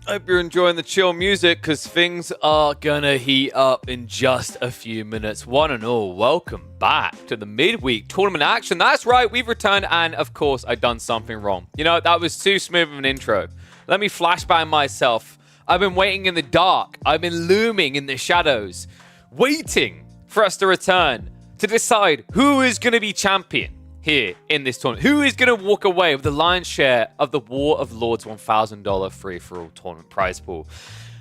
Hope you're enjoying the chill music because things are gonna heat up in just a few minutes. One and all, welcome back to the midweek tournament action. That's right, we've returned, and of course, I've done something wrong. You know, that was too smooth of an intro. Let me flashback myself. I've been waiting in the dark. I've been looming in the shadows, waiting for us to return to decide who is gonna be champion here in this tournament. Who is going to walk away with the lion's share of the War of Lords $1,000 free-for-all tournament prize pool?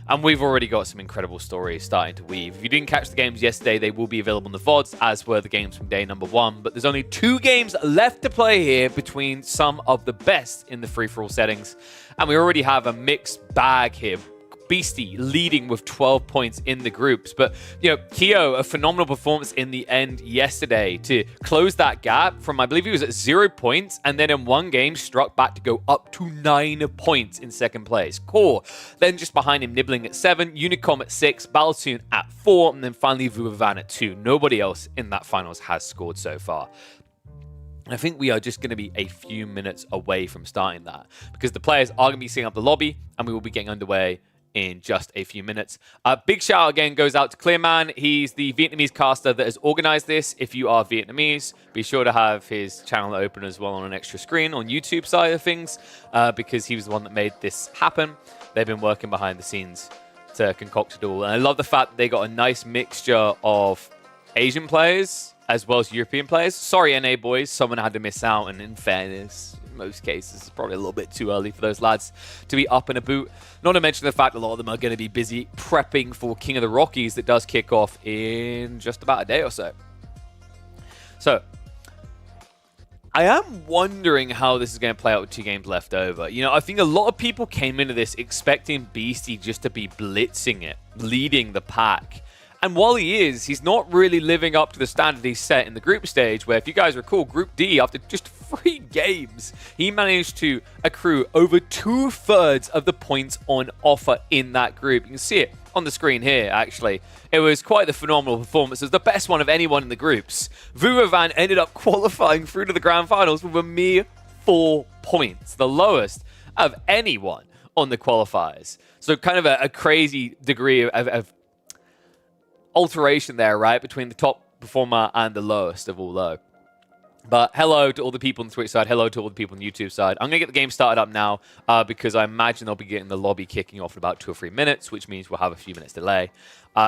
And we've already got some incredible stories starting to weave. If you didn't catch the games yesterday, they will be available in the VODs, as were the games from day number 1. But there's only 2 games left to play here between some of the best in the free-for-all settings. And we already have a mixed bag here. Beastie leading with 12 points in the groups. But, you know, Keo, a phenomenal performance in the end yesterday to close that gap from, I believe he was at 0 points, and then in one game struck back to go up to 9 points in second place. Core, then just behind him, nibbling at 7, Unicom at 6, Battletune at 4, and then finally Vuvavan at 2. Nobody else in that finals has scored so far. I think we are just going to be a few minutes away from starting that because the players are going to be setting up the lobby, and we will be getting underway in just a few minutes. Big shout out again goes out to Clearman. He's the Vietnamese caster that has organized this. If you are Vietnamese, be sure to have his channel open as well on an extra screen on YouTube side of things, because he was the one that made this happen. They've been working behind the scenes to concoct it all. And I love the fact that they got a nice mixture of Asian players as well as European players. Sorry, NA boys, someone had to miss out, and in fairness, in most cases, it's probably a little bit too early for those lads to be up and a boot. Not to mention the fact that a lot of them are going to be busy prepping for King of the Rockies that does kick off in just about a day or so. So, I am wondering how this is going to play out with 2 games left over. You know, I think a lot of people came into this expecting Beastie just to be blitzing it, leading the pack. And while he is, he's not really living up to the standard he set in the group stage, where if you guys recall, Group D, after just 3 games, he managed to accrue over 2/3 of the points on offer in that group. You can see it on the screen here, actually. It was quite the phenomenal performance. It was the best one of anyone in the groups. Vuvavan ended up qualifying through to the grand finals with a mere 4 points, the lowest of anyone on the qualifiers. So kind of a crazy degree of alteration there, right, between the top performer and the lowest of all low. But hello to all the people on the Twitch side. Hello to all the people on the YouTube side. I'm going to get the game started up now because I imagine they'll be getting the lobby kicking off in about 2 or 3 minutes, which means we'll have a few minutes delay.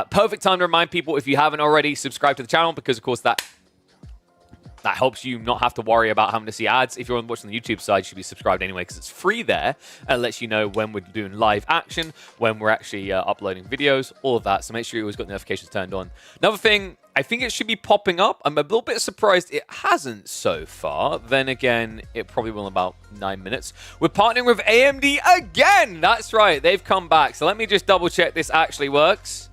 Perfect time to remind people, if you haven't already, subscribe to the channel because, of course, that helps you not have to worry about having to see ads. If you're watching the YouTube side, you should be subscribed anyway because it's free there. It lets you know when we're doing live action, when we're actually uploading videos, all of that. So make sure you always got notifications turned on. Another thing, I think it should be popping up. I'm a little bit surprised it hasn't so far. Then again, it probably will in about 9 minutes. We're partnering with AMD again. That's right. They've come back. So let me just double check this actually works.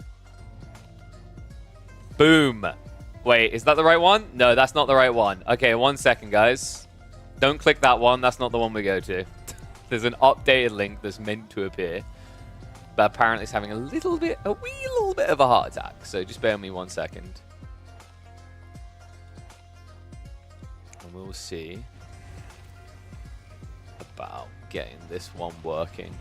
Boom. Wait, is that the right one? No, that's not the right one. Okay, 1 second, guys. Don't click that one. That's not the one we go to. There's an updated link that's meant to appear. But apparently it's having a wee little bit of a heart attack. So just bear with me 1 second. And we'll see about getting this one working.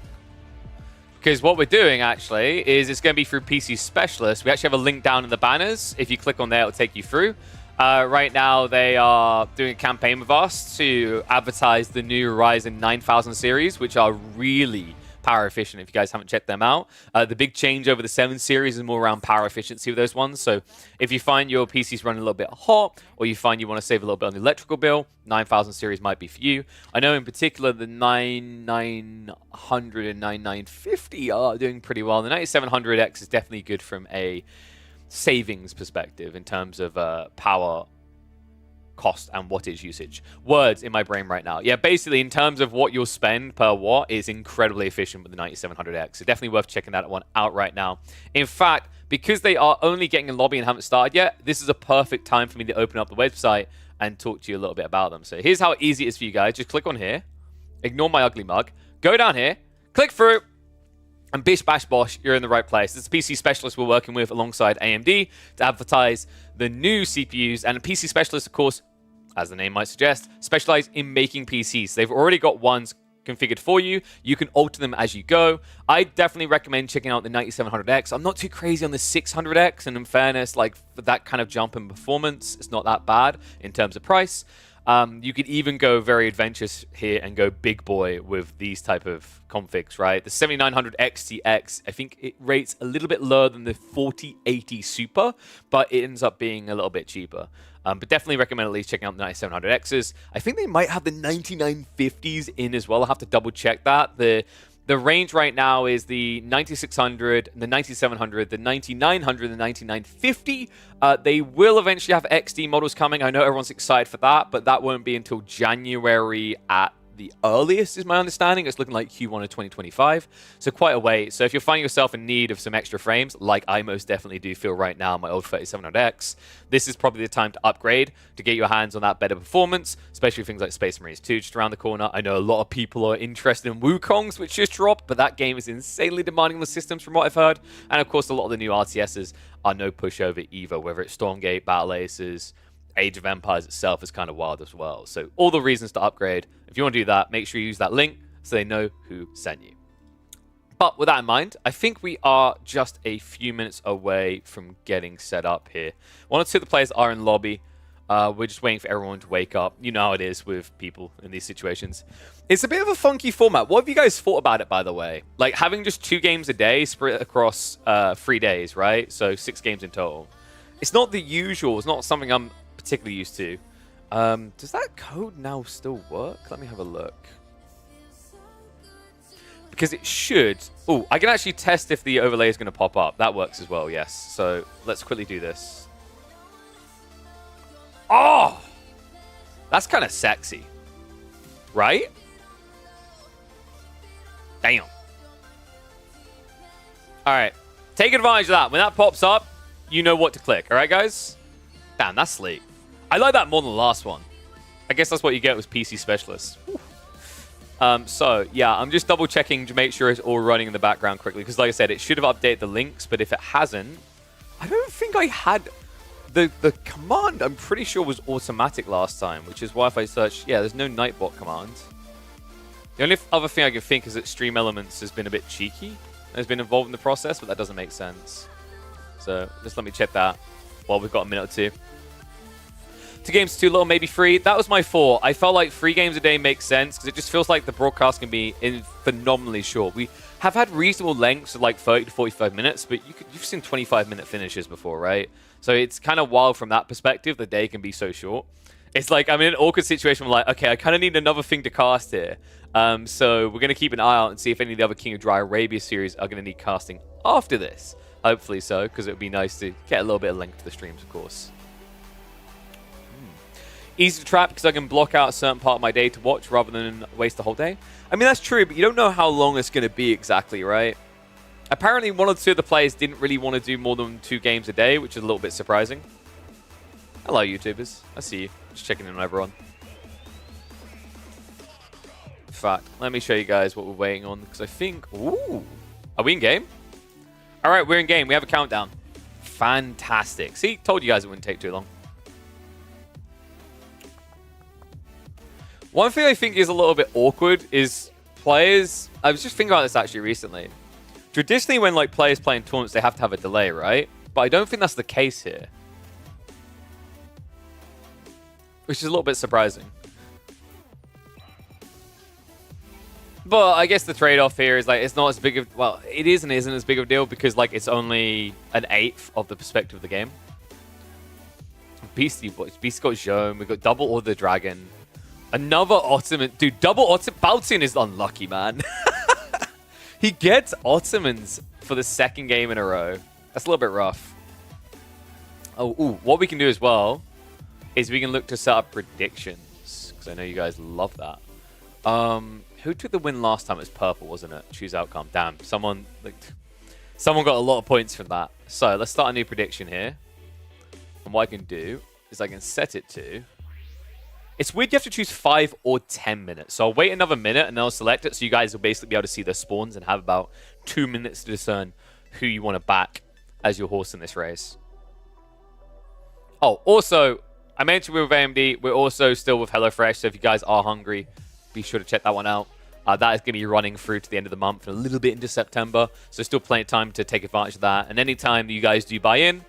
Because what we're doing, actually, is it's going to be through PC Specialist. We actually have a link down in the banners. If you click on there, it'll take you through. Right now, they are doing a campaign with us to advertise the new Ryzen 9000 series, which are really power efficient if you guys haven't checked them out. The big change over the 7 series is more around power efficiency with those ones. So if you find your PC's running a little bit hot, or you find you want to save a little bit on the electrical bill, 9000 series might be for you. I know in particular the 9900 and 9950 are doing pretty well. The 9700X is definitely good from a savings perspective in terms of power cost and wattage usage. Words in my brain right now. Yeah, basically in terms of what you'll spend per watt is incredibly efficient with the 9700X. So definitely worth checking that one out right now. In fact, because they are only getting in lobby and haven't started yet, this is a perfect time for me to open up the website and talk to you a little bit about them. So here's how easy it is for you guys. Just click on here, ignore my ugly mug, go down here, click through, and bish bash bosh, you're in the right place. This is PC Specialist we're working with alongside AMD to advertise the new CPUs. And a PC Specialist, of course, as the name might suggest, specialize in making PCs. They've already got ones configured for you. You can alter them as you go. I definitely recommend checking out the 9700X. I'm not too crazy on the 600X, and in fairness, like for that kind of jump in performance, it's not that bad in terms of price. You could even go very adventurous here and go big boy with these type of configs, right? The 7900 XTX, I think it rates a little bit lower than the 4080 Super, but it ends up being a little bit cheaper. But definitely recommend at least checking out the 9700Xs. I think they might have the 9950s in as well. I'll have to double check that. The range right now is the 9600, the 9700, the 9900, the 9950. They will eventually have XD models coming. I know everyone's excited for that, but that won't be until January at the earliest, is my understanding. It's looking like Q1 of 2025, so quite a wait. So if you're finding yourself in need of some extra frames, like I most definitely do feel right now on my old 3700X, this is probably the time to upgrade to get your hands on that better performance, especially things like Space Marines 2 just around the corner. I know a lot of people are interested in Wukongs, which just dropped, but that game is insanely demanding on the systems from what I've heard. And of course, a lot of the new RTSs are no pushover either, whether it's Stormgate, Battle Aces, Age of Empires itself is kind of wild as well. So all the reasons to upgrade. If you want to do that, make sure you use that link so they know who sent you. But with that in mind, I think we are just a few minutes away from getting set up here. One or two of the players are in lobby. We're just waiting for everyone to wake up. You know how it is with people in these situations. It's a bit of a funky format. What have you guys thought about it, by the way? Like having just 2 games a day spread across 3 days, right? So 6 games in total. It's not the usual. It's not something I'm particularly used to. Does that code now still work? Let me have a look. Because it should. Oh, I can actually test if the overlay is going to pop up. That works as well, yes. So let's quickly do this. Oh! That's kind of sexy. Right? Damn. Alright. Take advantage of that. When that pops up, you know what to click. Alright, guys? Damn, that's sleek. I like that more than the last one. I guess that's what you get with PC Specialists. So, yeah, I'm just double checking to make sure it's all running in the background quickly. Because, like I said, it should have updated the links. But if it hasn't, I don't think I had... The command, I'm pretty sure, was automatic last time. Which is why if I search... Yeah, there's no Nightbot command. The only other thing I can think is that Stream Elements has been a bit cheeky. And has been involved in the process. But that doesn't make sense. So, just let me check that while we've got a minute or two. 2 games too little, maybe 3. That was my thought. I felt like 3 games a day makes sense because it just feels like the broadcast can be phenomenally short. We have had reasonable lengths of like 30 to 45 minutes, but you've seen 25-minute finishes before, right? So it's kind of wild from that perspective. The day can be so short. It's like I'm in an awkward situation where I'm like, okay, I kind of need another thing to cast here. So we're going to keep an eye out and see if any of the other King of Dry Arabia series are going to need casting after this. Hopefully so, because it would be nice to get a little bit of length to the streams, of course. Easy to trap because I can block out a certain part of my day to watch rather than waste the whole day. I mean, that's true, but you don't know how long it's going to be exactly, right? Apparently, 1 or 2 of the players didn't really want to do more than 2 games a day, which is a little bit surprising. Hello, YouTubers. I see you. Just checking in on everyone. In fact, let me show you guys what we're waiting on, because I think... Ooh! Are we in game? All right, we're in game. We have a countdown. Fantastic. See, told you guys it wouldn't take too long. One thing I think is a little bit awkward is players... I was just thinking about this actually recently. Traditionally, when like players play in tournaments, they have to have a delay, right? But I don't think that's the case here. Which is a little bit surprising. But I guess the trade-off here is like it's not as big of... Well, it is and isn't as big of a deal because like it's only an 1/8 of the perspective of the game. Beastie Boys. Beast got Jome. We've got double Order Dragon. Another Ottoman. Dude, double Ottoman. Baltin is unlucky, man. He gets Ottomans for the 2nd game in a row. That's a little bit rough. Oh, ooh, what we can do as well is we can look to set up predictions. Because I know you guys love that. Who took the win last time? It was purple, wasn't it? Choose outcome. Damn, someone got a lot of points from that. So let's start a new prediction here. And what I can do is I can set it to... It's weird you have to choose 5 or 10 minutes. So I'll wait another minute and then I'll select it. So you guys will basically be able to see their spawns and have about 2 minutes to discern who you want to back as your horse in this race. Oh, also, I mentioned we're with AMD. We're also still with HelloFresh. So if you guys are hungry, be sure to check that one out. That is going to be running through to the end of the month and a little bit into September. So still plenty of time to take advantage of that. And anytime you guys do buy in,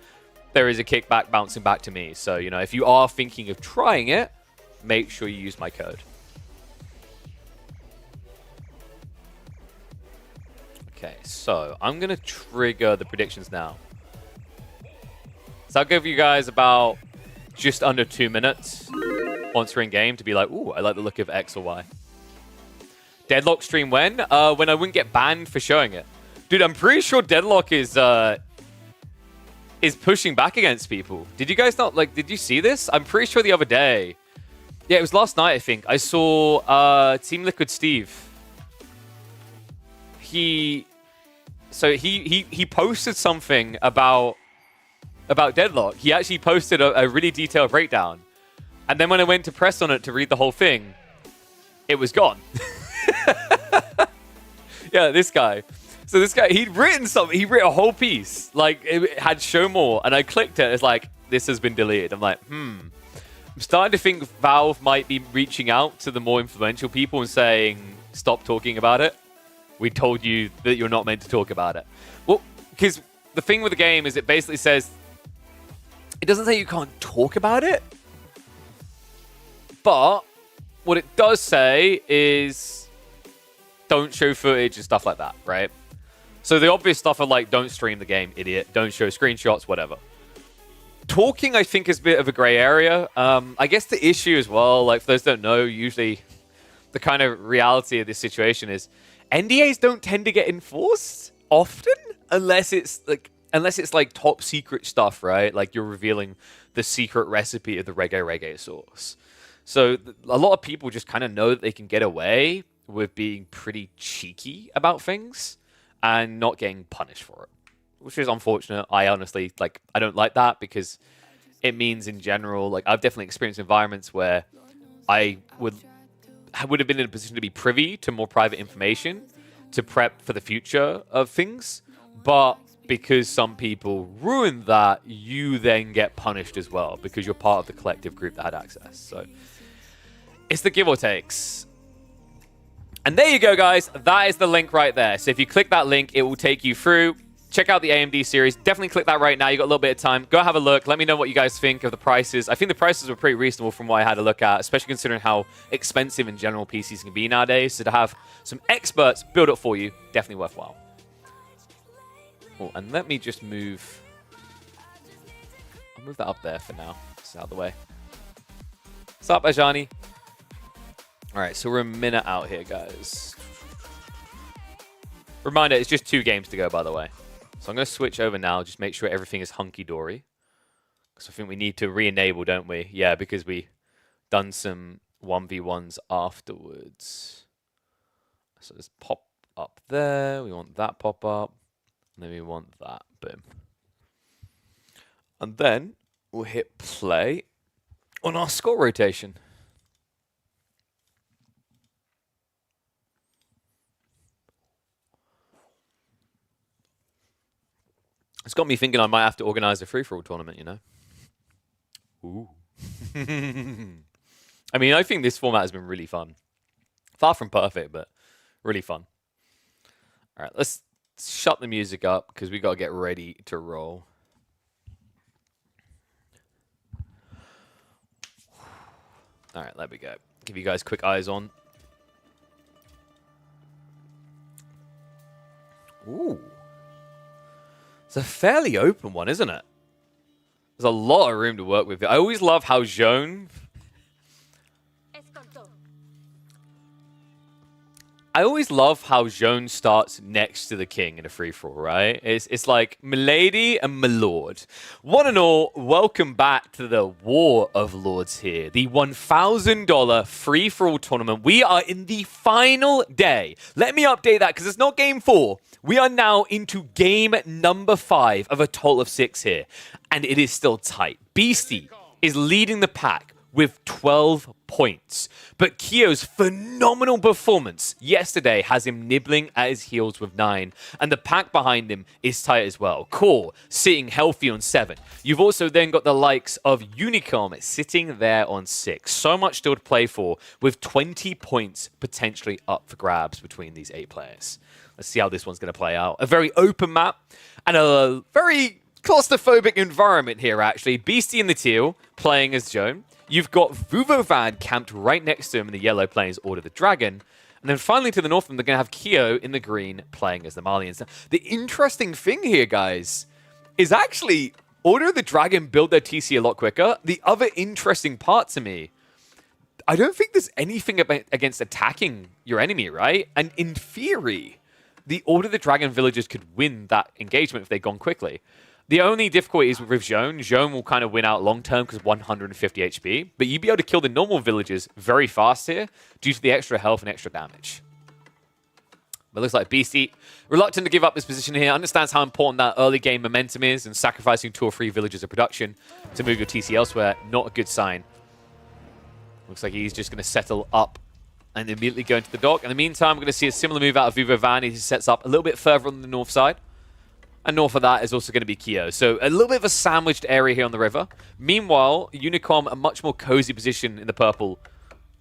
there is a kickback bouncing back to me. So, you know, if you are thinking of trying it, make sure you use my code. Okay, so I'm going to trigger the predictions now. So I'll give you guys about just under 2 minutes once we're in game to be like, ooh, I like the look of X or Y. Deadlock stream when? When I wouldn't get banned for showing it. Dude, I'm pretty sure Deadlock is pushing back against people. Did you guys not, like, did you see this? I'm pretty sure the other day. Yeah, it was last night, I think. I saw Team Liquid Steve. He posted something about Deadlock. He actually posted a really detailed breakdown. And then when I went to press on it to read the whole thing, it was gone. Yeah, this guy. So this guy, he'd written something. He wrote a whole piece. Like, it had show more. And I clicked it. It's like, this has been deleted. I'm like, I'm starting to think Valve might be reaching out to the more influential people and saying, stop talking about it. We told you that you're not meant to talk about it. Well, because the thing with the game is it basically says, it doesn't say you can't talk about it. But what it does say is don't show footage and stuff like that, right? So the obvious stuff are like, don't stream the game, idiot. Don't show screenshots, whatever. Talking, I think, is a bit of a gray area. I guess the issue as well, like for those who don't know, usually the kind of reality of this situation is NDAs don't tend to get enforced often unless it's like top secret stuff, right? Like you're revealing the secret recipe of the reggae sauce. So a lot of people just kind of know that they can get away with being pretty cheeky about things and not getting punished for it, which is unfortunate. I honestly, I don't like that because it means in general, like I've definitely experienced environments where I would have been in a position to be privy to more private information to prep for the future of things. But because some people ruin that, you then get punished as well because you're part of the collective group that had access. So it's the give or takes. And there you go, guys. That is the link right there. So if you click that link, it will take you through. Check out the AMD series. Definitely click that right now. You got a little bit of time. Go have a look. Let me know what you guys think of the prices. I think the prices were pretty reasonable from what I had a look at, especially considering how expensive in general PCs can be nowadays. So to have some experts build it for you, definitely worthwhile. Oh, and let me just move. I'll move that up there for now. It's out of the way. What's up, Ajani? All right, so we're a minute out here, guys. Reminder, it's just 2 games to go, by the way. So I'm going to switch over now, just make sure everything is hunky-dory. Because I think we need to re-enable, don't we? Yeah, because we done some 1v1s afterwards. So let's pop up there. We want that pop up. And then we want that. Boom. And then we'll hit play on our score rotation. It's got me thinking I might have to organize a free-for-all tournament, you know? Ooh. I mean, I think this format has been really fun. Far from perfect, but really fun. All right, let's shut the music up because we got to get ready to roll. All right, there we go. Give you guys quick eyes on. Ooh. It's a fairly open one, isn't it? There's a lot of room to work with. I always love how Zhone... I always love how Zhone starts next to the king in a free-for-all, right? It's like Milady and Milord. One and all, welcome back to the War of Lords here. The $1,000 free-for-all tournament. We are in the final day. Let me update that because it's not game 4. We are now into game number 5 of a total of 6 here. And it is still tight. Beastie is leading the pack with 12 points. But Kyo's phenomenal performance yesterday has him nibbling at his heels with 9. And the pack behind him is tight as well. Core sitting healthy on 7. You've also then got the likes of Unicom sitting there on 6. So much still to play for, with 20 points potentially up for grabs between these 8 players. Let's see how this one's going to play out. A very open map and a very claustrophobic environment here, actually. Beastie in the teal playing as Joan. You've got Vuvovan camped right next to him in the yellow playing as Order the Dragon. And then finally to the north of them, they're going to have Kyo in the green playing as the Malians. The interesting thing here, guys, is actually Order of the Dragon build their TC a lot quicker. The other interesting part to me, I don't think there's anything against attacking your enemy, right? And in theory, the Order of the Dragon villagers could win that engagement if they'd gone quickly. The only difficulty is with Joan. Joan will kind of win out long term because 150 HP, but you'd be able to kill the normal villagers very fast here due to the extra health and extra damage. But it looks like Beastie, reluctant to give up this position here, understands how important that early game momentum is, and sacrificing 2 or 3 villagers of production to move your TC elsewhere, not a good sign. Looks like he's just going to settle up and immediately go into the dock. In the meantime, we're going to see a similar move out of Vuvovan. He sets up a little bit further on the north side. And north of that is also going to be Kyo. So a little bit of a sandwiched area here on the river. Meanwhile, Unicom, a much more cozy position in the purple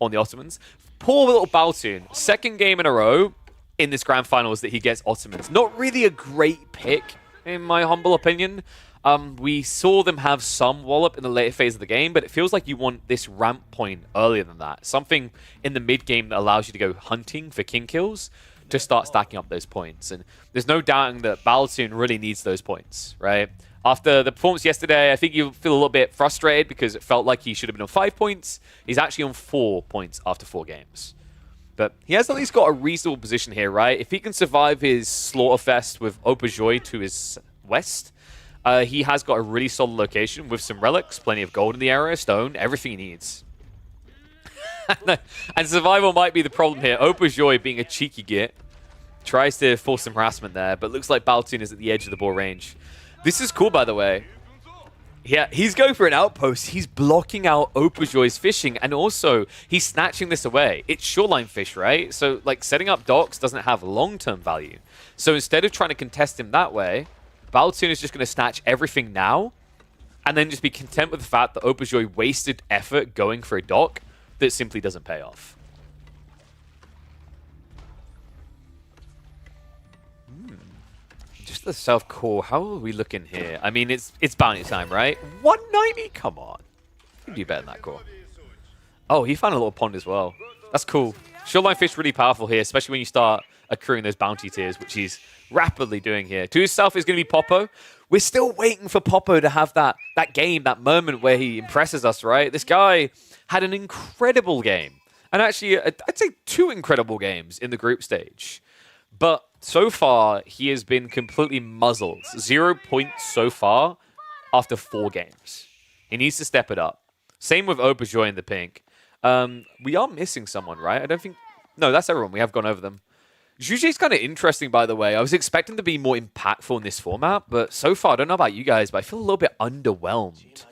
on the Ottomans. Poor little Baltoon. Second game in a row in this grand finals that he gets Ottomans. Not really a great pick, in my humble opinion. We saw them have some wallop in the later phase of the game, but it feels like you want this ramp point earlier than that. Something in the mid-game that allows you to go hunting for king kills to start stacking up those points. And there's no doubting that Baltoon really needs those points, right? After the performance yesterday, I think you feel a little bit frustrated because it felt like he should have been on 5 points. He's actually on 4 points after 4 games. But he has at least got a reasonable position here, right? If he can survive his Slaughterfest with Opajoy to his west, he has got a really solid location with some relics, plenty of gold in the area, stone, everything he needs. And survival might be the problem here. Opajoy, being a cheeky git, tries to force some harassment there, but looks like Baltoon is at the edge of the ball range. This is cool, by the way. Yeah, he's going for an outpost. He's blocking out Opajoy's fishing, and also he's snatching this away. It's shoreline fish, right? So, like, setting up docks doesn't have long-term value. So instead of trying to contest him that way, Baltoon is just going to snatch everything now, and then just be content with the fact that Opajoy wasted effort going for a dock that simply doesn't pay off. Just the South Core, how are we looking here? I mean, it's bounty time, right? 190? Come on. You can do better than that, Core. Oh, he found a little pond as well. That's cool. Shoreline fish really powerful here, especially when you start accruing those bounty tiers, which he's rapidly doing here. To his south is going to be Popo. We're still waiting for Popo to have that game, that moment where he impresses us, right? This guy had an incredible game. And actually, I'd say 2 incredible games in the group stage. But so far, he has been completely muzzled. 0 points so far after 4 games. He needs to step it up. Same with Opajoy in the pink. We are missing someone, right? I don't think... No, that's everyone. We have gone over them. Juji's kind of interesting, by the way. I was expecting to be more impactful in this format, but so far, I don't know about you guys, but I feel a little bit underwhelmed.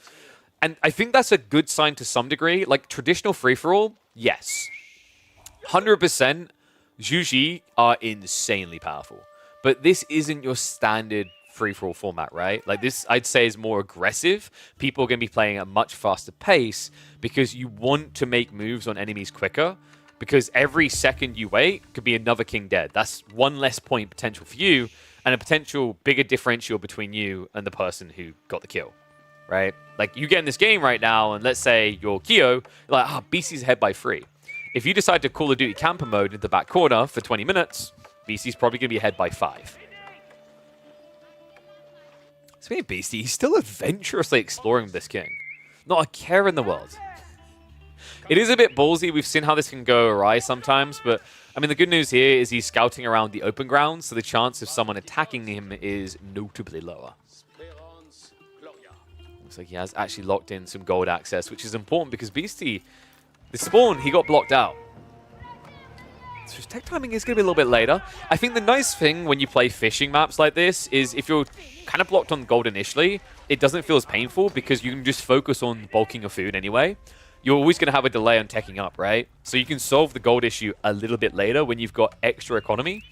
And I think that's a good sign to some degree. Like, traditional free-for-all, yes. 100%, Juji are insanely powerful. But this isn't your standard free-for-all format, right? Like, this, I'd say, is more aggressive. People are going to be playing at a much faster pace because you want to make moves on enemies quicker. Because every second you wait could be another king dead. That's 1 less point potential for you and a potential bigger differential between you and the person who got the kill, right? Like, you get in this game right now, and let's say you're Kyo, you're like, BC's ahead by 3. If you decide to Call of Duty camper mode in the back corner for 20 minutes, BC's probably going to be ahead by 5. Speaking of Beastie, he's still adventurously exploring this king. Not a care in the world. It is a bit ballsy. We've seen how this can go awry sometimes, but I mean, the good news here is he's scouting around the open ground, so the chance of someone attacking him is notably lower. Looks like he has actually locked in some gold access, which is important because Beastie, the spawn, he got blocked out. So his tech timing is going to be a little bit later. I think the nice thing when you play fishing maps like this is if you're kind of blocked on gold initially, it doesn't feel as painful because you can just focus on bulking your food anyway. you're always going to have a delay on teching up, right? So you can solve the gold issue a little bit later when you've got extra economy,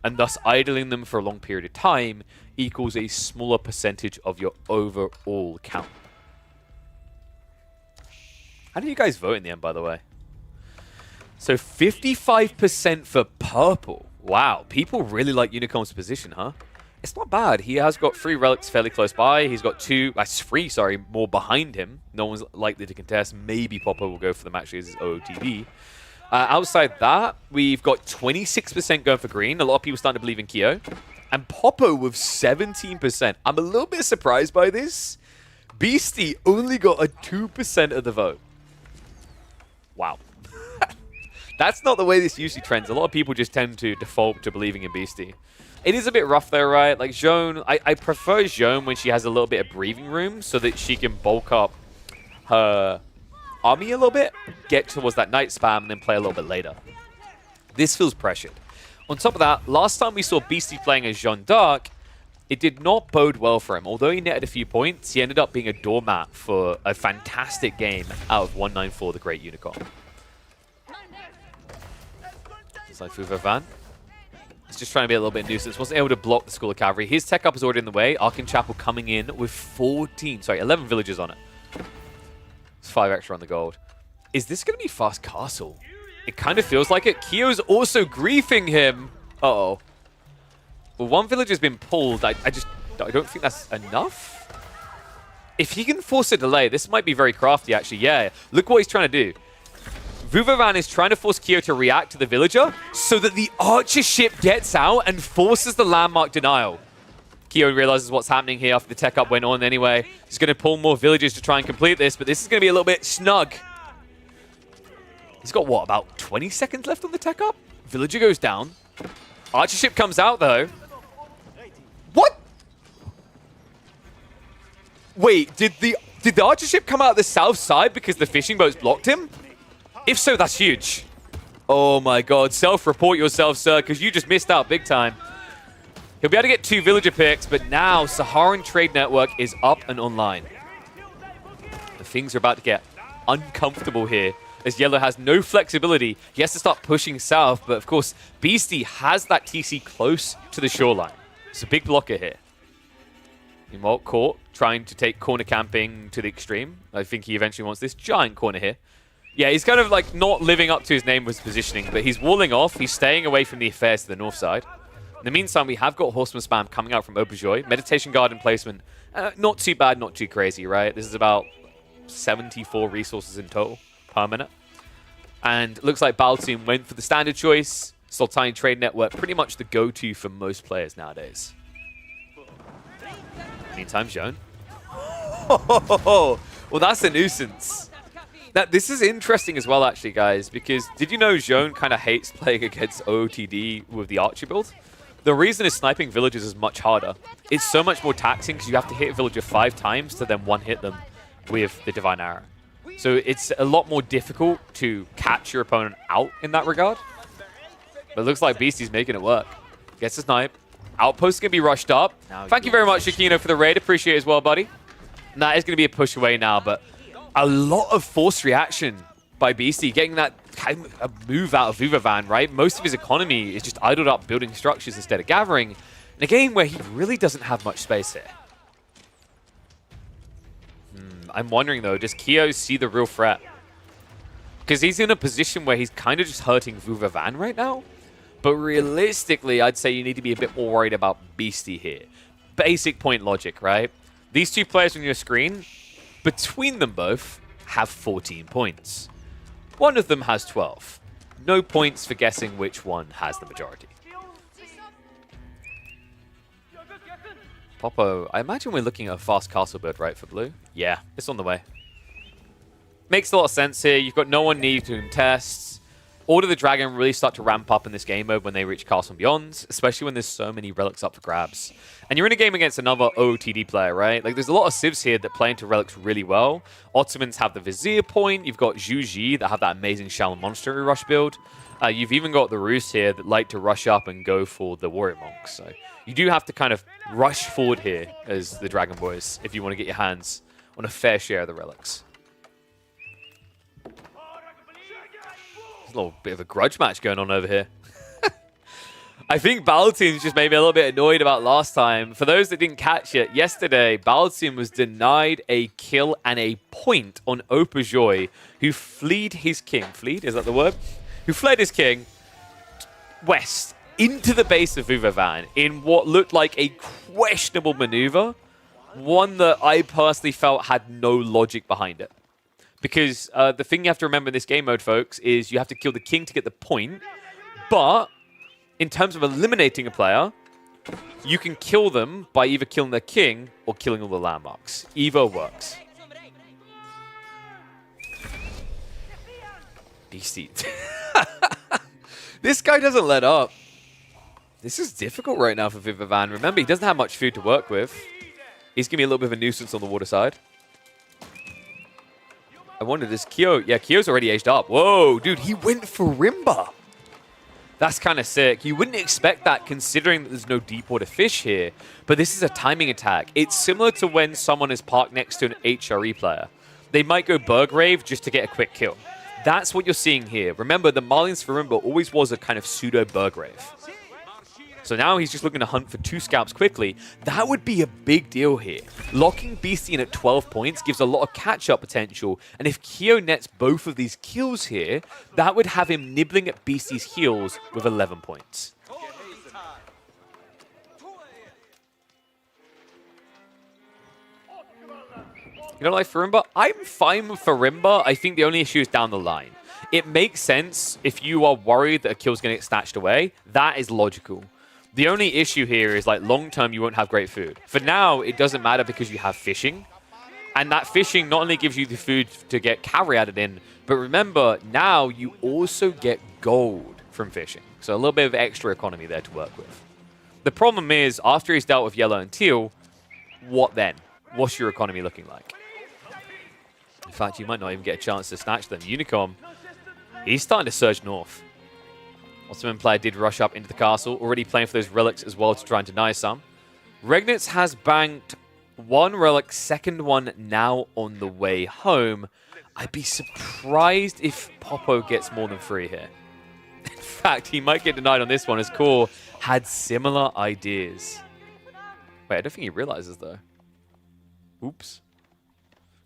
and thus idling them for a long period of time equals a smaller percentage of your overall count. How did you guys vote in the end, by the way? So 55% for purple. Wow, people really like Unicorn's position, huh? It's not bad. He has got 3 relics fairly close by. He's got 2, that's 3, sorry, more behind him. No one's likely to contest. Maybe Poppo will go for them actually as his OOTD. Outside that, we've got 26% going for green. A lot of people starting to believe in Kyo. And Poppo with 17%. I'm a little bit surprised by this. Beastie only got a 2% of the vote. Wow. That's not the way this usually trends. A lot of people just tend to default to believing in Beastie. It is a bit rough though, right? Like Joan, I prefer Joan when she has a little bit of breathing room so that she can bulk up her army a little bit, get towards that night spam, and then play a little bit later. This feels pressured. On top of that, last time we saw Beastie playing as Jeanne d'Arc, it did not bode well for him. Although he netted a few points, he ended up being a doormat for a fantastic game out of 194, the Great Unicorn. It's like Fuva Van. He's just trying to be a little bit nuisance. Wasn't able to block the School of Cavalry. His tech up is already in the way. Arkin Chapel coming in with 11 villagers on it. It's 5 extra on the gold. Is this going to be fast castle? It kind of feels like it. Kyo's also griefing him. Uh-oh. Well, 1 village has been pulled. I don't think that's enough. If he can force a delay, this might be very crafty, actually. Yeah, look what he's trying to do. Vuvavan is trying to force Kyo to react to the villager so that the archer ship gets out and forces the landmark denial. Kyo realizes what's happening here after the tech up went on anyway. He's going to pull more villagers to try and complete this, but this is going to be a little bit snug. He's got, what, about 20 seconds left on the tech up? Villager goes down. Archer ship comes out, though. What? Wait, did the archer ship come out the south side because the fishing boats blocked him? If so, that's huge. Oh my god, self-report yourself, sir, because you just missed out big time. He'll be able to get 2 villager picks, but now Saharan Trade Network is up and online. The things are about to get uncomfortable here, as Yellow has no flexibility. He has to start pushing south, but of course, Beastie has that TC close to the shoreline. It's a big blocker here. Meanwhile, Court trying to take corner camping to the extreme. I think he eventually wants this giant corner here. Yeah, he's kind of like not living up to his name with his positioning, but he's walling off. He's staying away from the affairs to the north side. In the meantime, we have got Horseman spam coming out from Auberjoy. Meditation Garden placement, not too bad, not too crazy, right? This is about 74 resources in total per minute. And looks like Baltoon went for the standard choice. Sultani Trade Network, pretty much the go-to for most players nowadays. Meantime, Joan. Well, that's a nuisance. Now, this is interesting as well, actually, guys, because did you know Joan kind of hates playing against OOTD with the Archer build? The reason is sniping villagers is much harder. It's so much more taxing because you have to hit a villager 5 times to then one-hit them with the Divine Arrow. So it's a lot more difficult to catch your opponent out in that regard. But it looks like Beastie's making it work. Gets a snipe. Outpost is going to be rushed up. Thank you very much, Shakino, for the raid. Appreciate it as well, buddy. And that is going to be a push away now, but a lot of forced reaction by Beastie, getting that kind of a move out of Vuvavan, right? Most of his economy is just idled up building structures instead of gathering in a game where he really doesn't have much space here. I'm wondering, though, does Kyo see the real threat? Because he's in a position where he's kind of just hurting Vuvavan right now. But realistically, I'd say you need to be a bit more worried about Beastie here. Basic point logic, right? These 2 players on your screen, between them both, have 14 points. One of them has 12. No points for guessing which one has the majority. Poppo, I imagine we're looking at a fast castle build, right, for blue? Yeah, it's on the way. Makes a lot of sense here. You've got no one needing to contest. Order the Dragon really start to ramp up in this game mode when they reach Castle and Beyond, especially when there's so many relics up for grabs. And you're in a game against another OOTD player, right? Like, there's a lot of civs here that play into relics really well. Ottomans have the Vizier point. You've got Zhu Ji that have that amazing Shaolin Monastery rush build. You've even got the Rus here that like to rush up and go for the Warrior Monks. So you do have to kind of rush forward here as the Dragon Boys if you want to get your hands on a fair share of the relics. There's a little bit of a grudge match going on over here. I think Baltin's just made me a little bit annoyed about last time. For those that didn't catch it, yesterday, Baltin was denied a kill and a point on Opajoy, who fled his king. Fled? Is that the word? Who fled his king west into the base of Vuvavan in what looked like a questionable maneuver. One that I personally felt had no logic behind it. Because the thing you have to remember in this game mode, folks, is you have to kill the king to get the point, but in terms of eliminating a player, you can kill them by either killing their king or killing all the landmarks. Either works. Beastie. This guy doesn't let up. This is difficult right now for Vuvavan. Remember, he doesn't have much food to work with. He's going to be a little bit of a nuisance on the water side. I wonder, does Kyo... Yeah, Kyo's already aged up. Whoa, dude, he went for Rimba. That's kind of sick. You wouldn't expect that considering that there's no deep water fish here. But this is a timing attack. It's similar to when someone is parked next to an HRE player. They might go Burgrave just to get a quick kill. That's what you're seeing here. Remember, the Marlian's Farimba always was a kind of pseudo Burgrave. So now he's just looking to hunt for 2 scalps quickly. That would be a big deal here. Locking Beastie in at 12 points gives a lot of catch-up potential. And if Kyo nets both of these kills here, that would have him nibbling at Beastie's heels with 11 points. You don't like Farimba? I'm fine with Farimba. I think the only issue is down the line. It makes sense if you are worried that a kill's going to get snatched away. That is logical. The only issue here is, like, long-term, you won't have great food. For now, it doesn't matter because you have fishing. And that fishing not only gives you the food to get cavalry added in, but remember, now you also get gold from fishing. So a little bit of extra economy there to work with. The problem is, after he's dealt with yellow and teal, what then? What's your economy looking like? In fact, you might not even get a chance to snatch them. Unicom, he's starting to surge north. Ottoman player did rush up into the castle, already playing for those relics as well to try and deny some. Regnitz has banked 1 relic, second one now on the way home. I'd be surprised if Popo gets more than 3 here. In fact, he might get denied on this one as Core had similar ideas. Wait, I don't think he realizes though. Oops.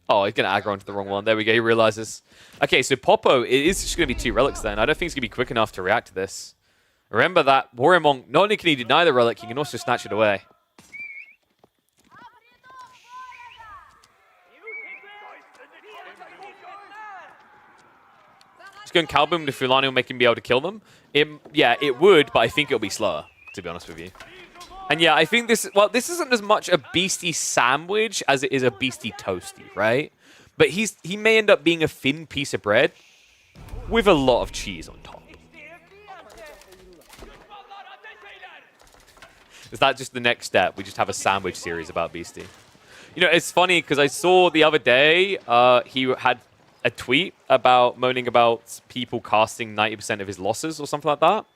Oh, he's going to aggro onto the wrong one. There we go, he realizes. Okay, so Popo, it is just going to be 2 relics then. I don't think he's going to be quick enough to react to this. Remember that Warrior Monk, not only can he deny the relic, he can also snatch it away. Just going Calboom to Fulani will make him be able to kill them. Yeah, it would, but I think it'll be slower, to be honest with you. And yeah, I think this, well, this isn't as much a Beastie sandwich as it is a Beastie toasty, right? But he may end up being a thin piece of bread with a lot of cheese on top. Is that just the next step? We just have a sandwich series about Beastie. You know, it's funny because I saw the other day he had a tweet about moaning about people casting 90% of his losses or something like that.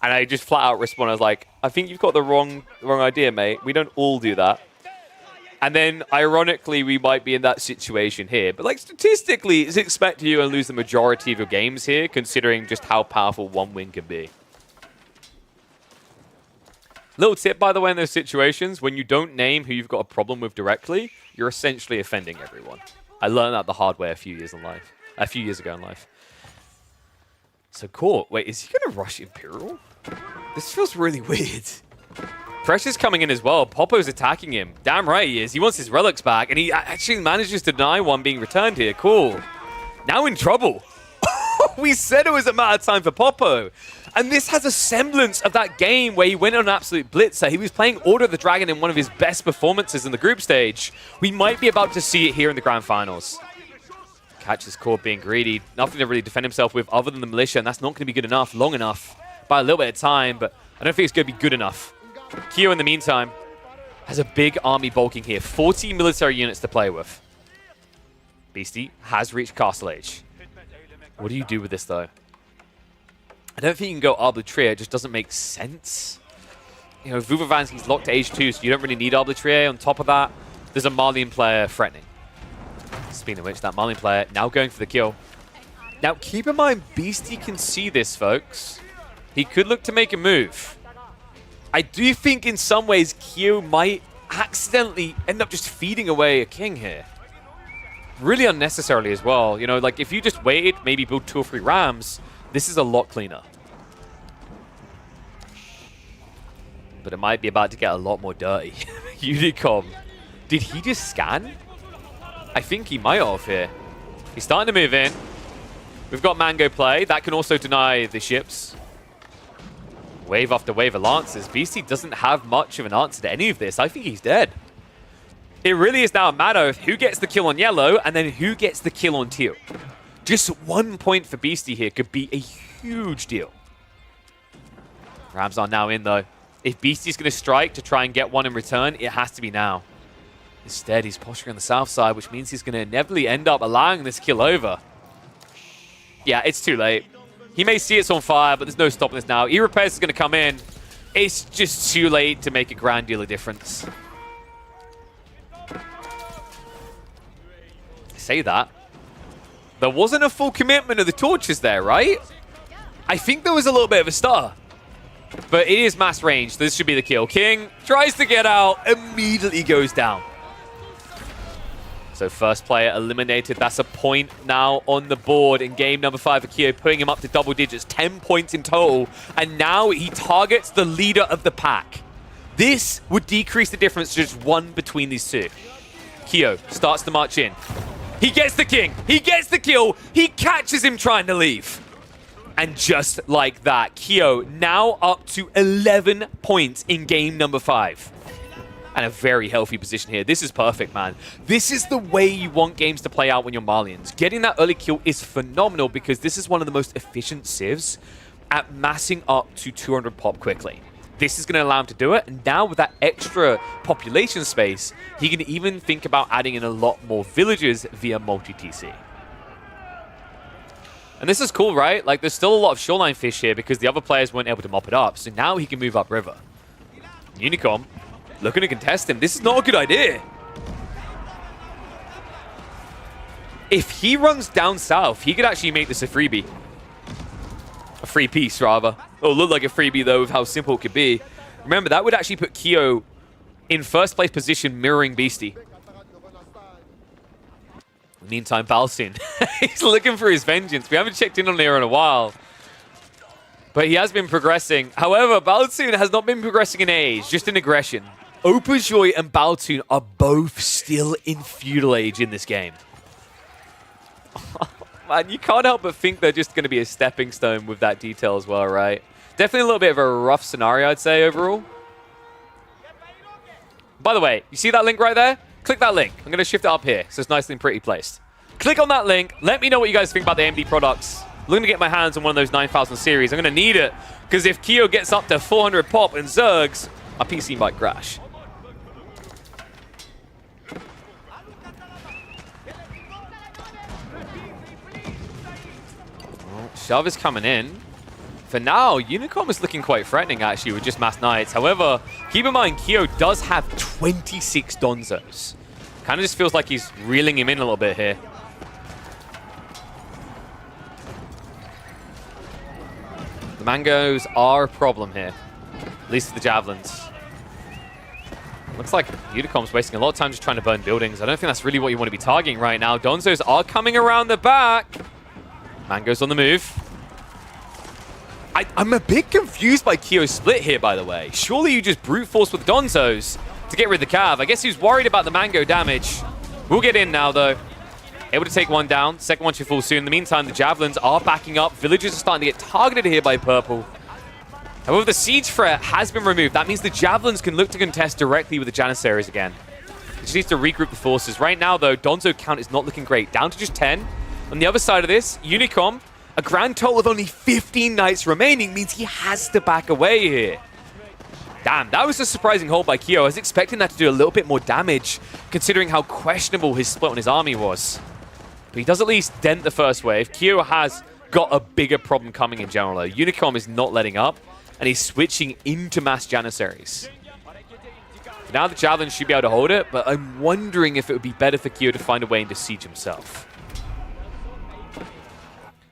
And I just flat out responded, I was like, I think you've got the wrong idea, mate. We don't all do that. And then, ironically, we might be in that situation here. But, like, statistically, it's expected you to lose the majority of your games here, considering just how powerful one win can be. Little tip, by the way, in those situations, when you don't name who you've got a problem with directly, you're essentially offending everyone. I learned that the hard way a few years ago in life. So, Court, wait, is he going to rush Imperial? This feels really weird. Pressure's coming in as well. Popo's attacking him. Damn right he is. He wants his relics back, and he actually manages to deny one being returned here. Cool. Now in trouble. We said it was a matter of time for Popo. And this has a semblance of that game where he went on an absolute blitzer. He was playing Order of the Dragon in one of his best performances in the group stage. We might be about to see it here in the Grand Finals. Catches Core being greedy. Nothing to really defend himself with other than the militia, and that's not going to be good enough, long enough, by a little bit of time, but I don't think it's going to be good enough. Kyo, in the meantime, has a big army bulking here. 40 military units to play with. Beastie has reached Castle Age. What do you do with this, though? I don't think you can go Arbitrier. It just doesn't make sense. You know, Vuvavanski's locked to Age 2, so you don't really need Arbitrier. On top of that, there's a Marlian player threatening. Speaking of which, that Marlian player now going for the kill. Now, keep in mind, Beastie can see this, folks. He could look to make a move. I do think in some ways, Kyo might accidentally end up just feeding away a king here. Really unnecessarily as well. You know, like if you just waited, maybe build 2 or 3 rams, this is a lot cleaner. But it might be about to get a lot more dirty. Unicom. Did he just scan? I think he might have here. He's starting to move in. We've got Mango play. That can also deny the ships. Wave after wave of lances. Beastie doesn't have much of an answer to any of this. I think he's dead. It really is now a matter of who gets the kill on yellow and then who gets the kill on teal. Just 1 point for Beastie here could be a huge deal. Rams are now in though. If Beastie's going to strike to try and get one in return, it has to be now. Instead, he's posturing on the south side, which means he's going to inevitably end up allowing this kill over. Yeah, it's too late. He may see it's on fire, but there's no stopping this now. E-Repairs is going to come in. It's just too late to make a grand deal of difference. I say that. There wasn't a full commitment of the torches there, right? I think there was a little bit of a stutter. But it is mass range. This should be the kill. King tries to get out, immediately goes down. So first player eliminated. That's a point now on the board in game number 5 for Kyo, putting him up to double digits, 10 points in total. And now he targets the leader of the pack. This would decrease the difference to just 1 between these two. Kyo starts to march in. He gets the king. He gets the kill. He catches him trying to leave. And just like that, Kyo now up to 11 points in game number 5. And a very healthy position here. This is perfect, man. This is the way you want games to play out when you're Malians. Getting that early kill is phenomenal because this is one of the most efficient civs at massing up to 200 pop quickly. This is going to allow him to do it. And now with that extra population space, he can even think about adding in a lot more villagers via multi-TC. And this is cool, right? Like, there's still a lot of shoreline fish here because the other players weren't able to mop it up. So now he can move upriver. Unicom looking to contest him. This is not a good idea. If he runs down south, he could actually make this a freebie. A free piece, rather. It'll look like a freebie, though, with how simple it could be. Remember, that would actually put Kyo in first place position, mirroring Beastie. Meantime, Balsun, he's looking for his vengeance. We haven't checked in on here in a while. But he has been progressing. However, Balsun has not been progressing in age, just in aggression. Opajoy and Balsun are both still in feudal age in this game. Man, you can't help but think they're just going to be a stepping stone with that detail as well, right? Definitely a little bit of a rough scenario, I'd say, overall. By the way, you see that link right there? Click that link. I'm going to shift it up here so it's nicely and pretty placed. Click on that link. Let me know what you guys think about the AMD products. I'm looking to get my hands on one of those 9000 series. I'm going to need it because if Kyo gets up to 400 pop and Zergs, my PC might crash. Shove is coming in. For now, Unicom is looking quite threatening, actually, with just Mass Knights. However, keep in mind, Kyo does have 26 Donzos. Kind of just feels like he's reeling him in a little bit here. The mangoes are a problem here. At least with the javelins. Looks like Unicom's wasting a lot of time just trying to burn buildings. I don't think that's really what you want to be targeting right now. Donzos are coming around the back. Mango's on the move. I'm a bit confused by Kyo's split here, by the way. Surely you just brute force with Donzos to get rid of the Cav. I guess he was worried about the Mango damage. We'll get in now, though. Able to take one down. Second one should fall soon. In the meantime, the Javelins are backing up. Villagers are starting to get targeted here by Purple. However, the Siege threat has been removed. That means the Javelins can look to contest directly with the Janissaries again. It just needs to regroup the forces. Right now, though, Donzo count is not looking great. Down to just 10. On the other side of this, Unicom, a grand total of only 15 knights remaining means he has to back away here. Damn, that was a surprising hold by Kyo. I was expecting that to do a little bit more damage, considering how questionable his split on his army was. But he does at least dent the first wave. Kyo has got a bigger problem coming in general, though. Unicom is not letting up, and he's switching into mass Janissaries. Now the Javelin should be able to hold it, but I'm wondering if it would be better for Kyo to find a way into siege himself.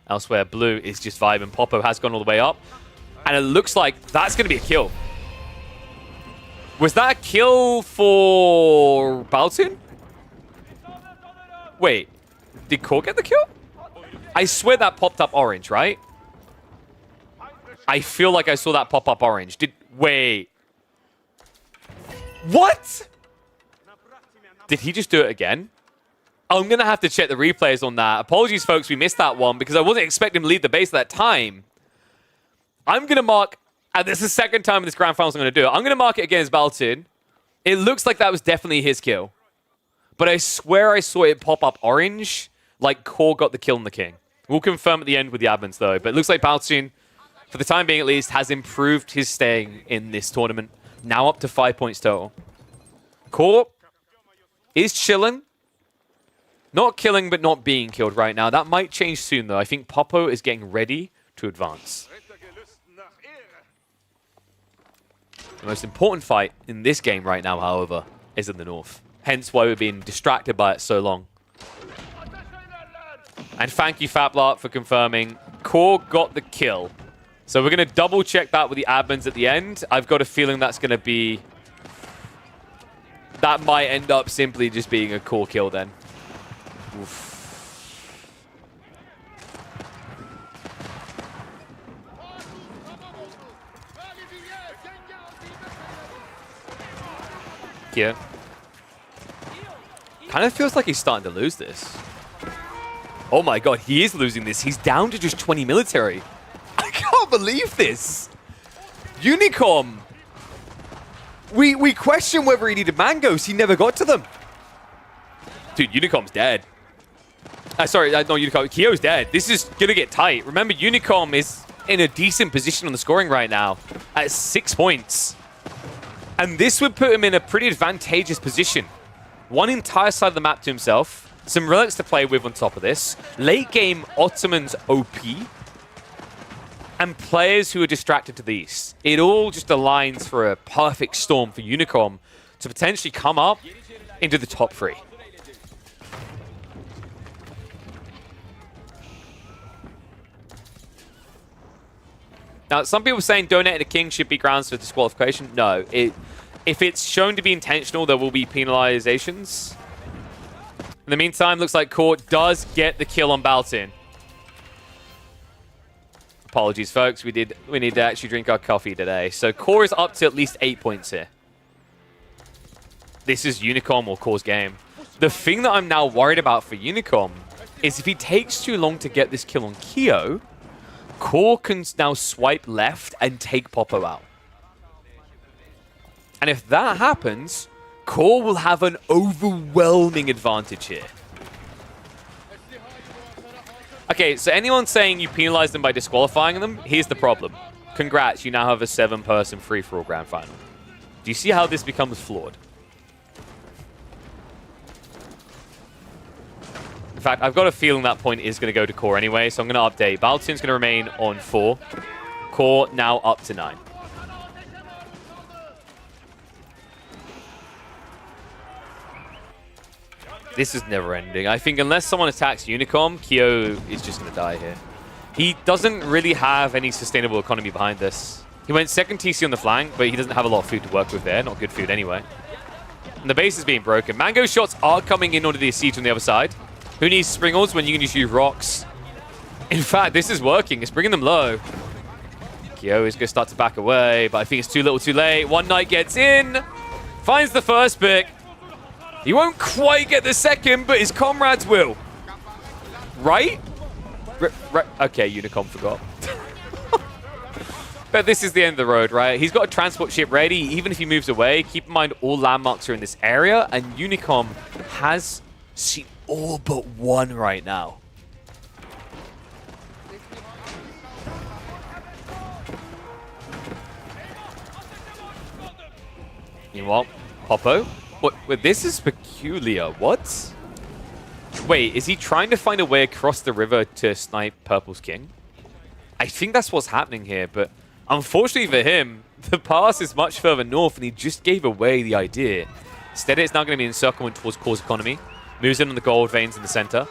Elsewhere, blue is just vibing. Popo has gone all the way up. And it looks like that's going to be a kill. Was that a kill for Baltoon? Wait, did Core get the kill? I swear that popped up orange, right? I feel like I saw that pop up orange. Wait. What? Did he just do it again? I'm going to have to check the replays on that. Apologies, folks, we missed that one because I wasn't expecting him to lead the base at that time. I'm going to mark, and this is the second time in this Grand Finals I'm going to do it. I'm going to mark it against Baltoon. It looks like that was definitely his kill. But I swear I saw it pop up orange, like Core got the kill on the King. We'll confirm at the end with the admins, though. But it looks like Baltoon, for the time being at least, has improved his staying in this tournament. Now up to 5 points total. Core is chilling. Not killing, but not being killed right now. That might change soon, though. I think Popo is getting ready to advance. The most important fight in this game right now, however, is in the north. Hence why we've been distracted by it so long. And thank you, Fablart, for confirming. Core got the kill. So we're going to double check that with the admins at the end. I've got a feeling that's going to be... That might end up simply just being a Core kill then. Oof. Here. Kind of feels like he's starting to lose this. Oh my god, he is losing this. He's down to just 20 military. I can't believe this. Unicom. We question whether he needed mangoes. He never got to them. Dude, Unicom's dead. Sorry, no, Unicom. Kyo's dead. This is going to get tight. Remember, Unicom is in a decent position on the scoring right now at 6 points. And this would put him in a pretty advantageous position. One entire side of the map to himself. Some relics to play with on top of this. Late game Ottoman's OP. And players who are distracted to these. It all just aligns for a perfect storm for Unicom to potentially come up into the top 3. Now, some people are saying donating a king should be grounds for disqualification. No. If it's shown to be intentional, there will be penalizations. In the meantime, looks like Court does get the kill on Baltoon. Apologies, folks. We need to actually drink our coffee today. So Core is up to at least 8 points here. This is Unicom or Core's game. The thing that I'm now worried about for Unicom is if he takes too long to get this kill on Kyo, Core can now swipe left and take Popo out. And if that happens, Core will have an overwhelming advantage here. Okay, so anyone saying you penalize them by disqualifying them, here's the problem. Congrats, you now have a 7-person free-for-all grand final. Do you see how this becomes flawed? In fact, I've got a feeling that point is going to go to Core anyway, so I'm going to update. Baltoon's going to remain on 4. Core now up to 9. This is never ending. I think unless someone attacks Unicom, Kyo is just going to die here. He doesn't really have any sustainable economy behind this. He went second TC on the flank, but he doesn't have a lot of food to work with there. Not good food anyway. And the base is being broken. Mango shots are coming in onto the siege on the other side. Who needs springles when you can just use rocks? In fact, this is working. It's bringing them low. Kyo is going to start to back away, but I think it's too little too late. One Knight gets in. Finds the first pick. He won't quite get the second, but his comrades will. Right? Okay, Unicom forgot. But this is the end of the road, right? He's got a transport ship ready. Even if he moves away, keep in mind all landmarks are in this area, and Unicom has seen all but one right now. Meanwhile, Popo. What? Wait, this is peculiar. What? Wait, is he trying to find a way across the river to snipe Purple's king? I think that's what's happening here, but unfortunately for him, the pass is much further north, and he just gave away the idea. Instead, it's now going to be encirclement towards Core's economy. Moves in on the gold veins in the center.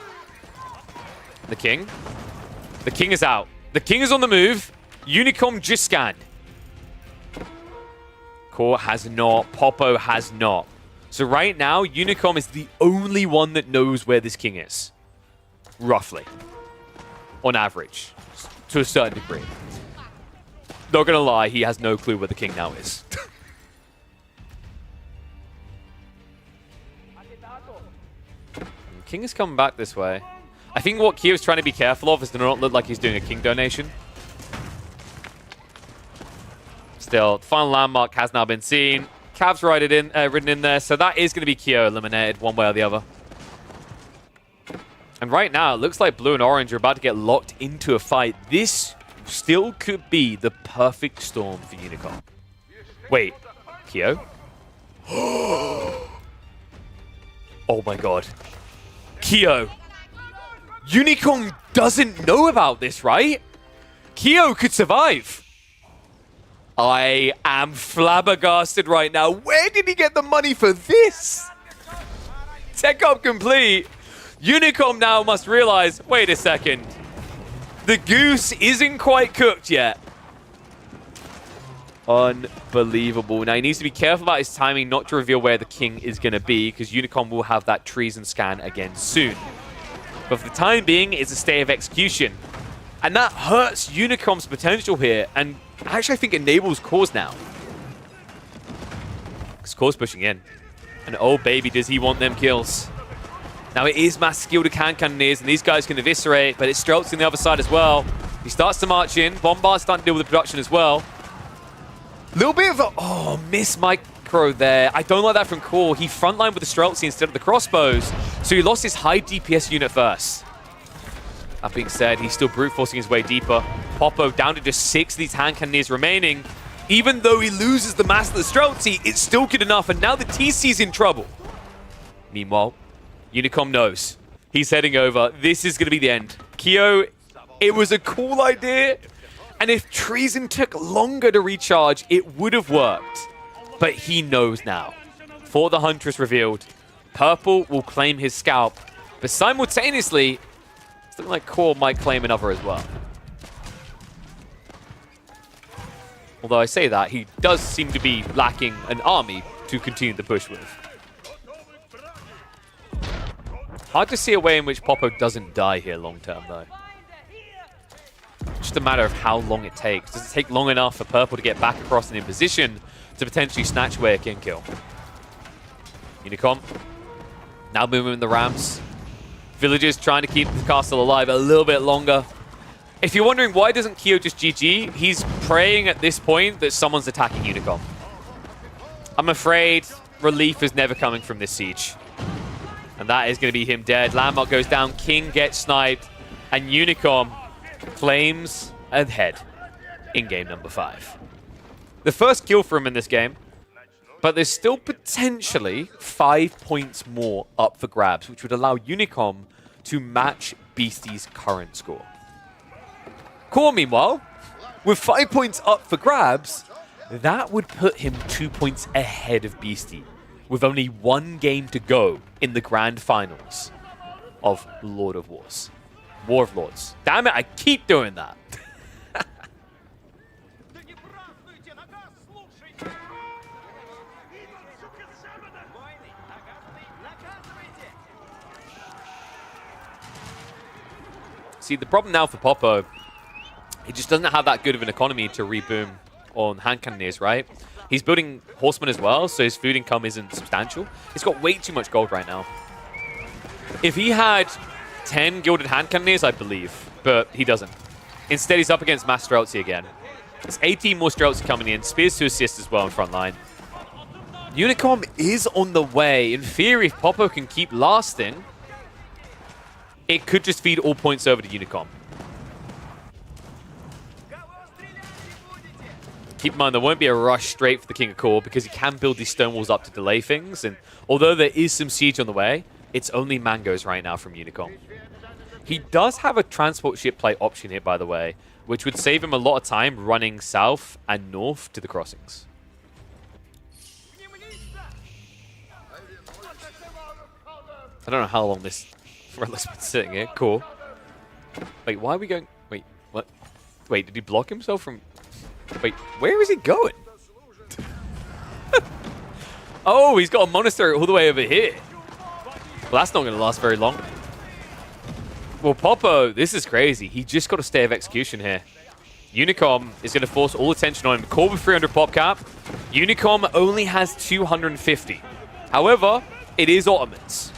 The king. The king is out. The king is on the move. Unicom just scanned. Core has not. Popo has not. So right now, Unicom is the only one that knows where this king is. Roughly. On average. To a certain degree. Not gonna lie, he has no clue where the king now is. King is coming back this way. I think what Kyo's trying to be careful of is to not look like he's doing a king donation. Still, the final landmark has now been seen. Cav's ridden in there, so that is going to be Kyo eliminated one way or the other. And right now, it looks like blue and orange are about to get locked into a fight. This still could be the perfect storm for Unicom. Wait, Kyo? Oh my god. Kyo. Unicom doesn't know about this, right? Kyo could survive. I am flabbergasted right now. Where did he get the money for this? Tech up complete. Unicom now must realize, wait a second. The goose isn't quite cooked yet. Unbelievable. Now he needs to be careful about his timing not to reveal where the king is going to be, because Unicom will have that treason scan again soon. But for the time being, it's a stay of execution. And that hurts Unicom's potential here, and actually I think enables Core's now. Because Core's pushing in. And oh baby, does he want them kills. Now it is mass skilled hand cannoneers, and these guys can eviscerate, but it's Streltsy on the other side as well. He starts to march in. Bombard's starting to deal with the production as well. Little bit of a, miss micro there. I don't like that from Core. He frontlined with the Streltsy instead of the crossbows, so he lost his high DPS unit first. That being said, he's still brute forcing his way deeper. Popo down to just 6 of these hand cannoneers remaining. Even though he loses the master of the Streltsy, it's still good enough, and now the TC's in trouble. Meanwhile, Unicom knows. He's heading over. This is going to be the end. Kyo, it was a cool idea, and if Treason took longer to recharge, it would have worked. But he knows now. For the Huntress revealed, Purple will claim his scalp, but simultaneously, it's looking like Core might claim another as well. Although I say that, he does seem to be lacking an army to continue the push with. Hard to see a way in which Popo doesn't die here long term, though. Just a matter of how long it takes. Does it take long enough for Purple to get back across and in position to potentially snatch away a king kill? Unicom now moving in the Rams. Villagers trying to keep the castle alive a little bit longer. If you're wondering why doesn't Kyo just GG, he's praying at this point that someone's attacking Unicom. I'm afraid relief is never coming from this siege. And that is going to be him dead. Landmark goes down, King gets sniped, and Unicom claims a head in game number 5. The first kill for him in this game, but there's still potentially 5 points more up for grabs, which would allow Unicom to match Beastie's current score. Core, meanwhile, with 5 points up for grabs, that would put him 2 points ahead of Beastie, with only 1 game to go in the grand finals of Lord of Wars. War of Lords. Damn it, I keep doing that. See, the problem now for Popo, he just doesn't have that good of an economy to reboom on hand cannoneers, right? He's building horsemen as well, so his food income isn't substantial. He's got way too much gold right now. If he had 10 gilded hand cannoneers, I believe, but he doesn't. Instead, he's up against Master Streltsy again. There's 18 more Streltsy coming in. Spears to assist as well in front line. Unicom is on the way. In theory, if Popo can keep lasting, it could just feed all points over to Unicom. Keep in mind, there won't be a rush straight for the King of Core because he can build these stone walls up to delay things. And although there is some siege on the way, it's only mangoes right now from Unicom. He does have a transport ship play option here, by the way, which would save him a lot of time running south and north to the crossings. I don't know how long this relic has been sitting here. Cool. Wait, why are we going... Wait, Wait, did he block himself from... Wait, where is he going? Oh, he's got a monastery all the way over here. Well, that's not going to last very long. Well, Popo, this is crazy. He just got a stay of execution here. Unicom is going to force all attention on him. Core with 300 pop cap. Unicom only has 250. However, it is Ottomans.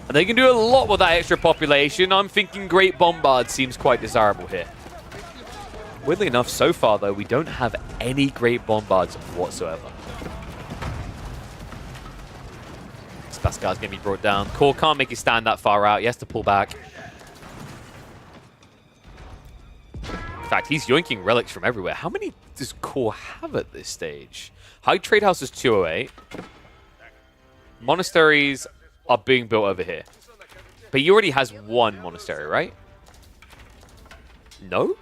And they can do a lot with that extra population. I'm thinking Great Bombard seems quite desirable here. Weirdly enough, so far, though, we don't have any Great Bombards whatsoever. Pascal's going to be brought down. Core can't make his stand that far out. He has to pull back. In fact, he's yoinking relics from everywhere. How many does Core have at this stage? High Trade House is 208. Monasteries are being built over here. But he already has one monastery, right? No?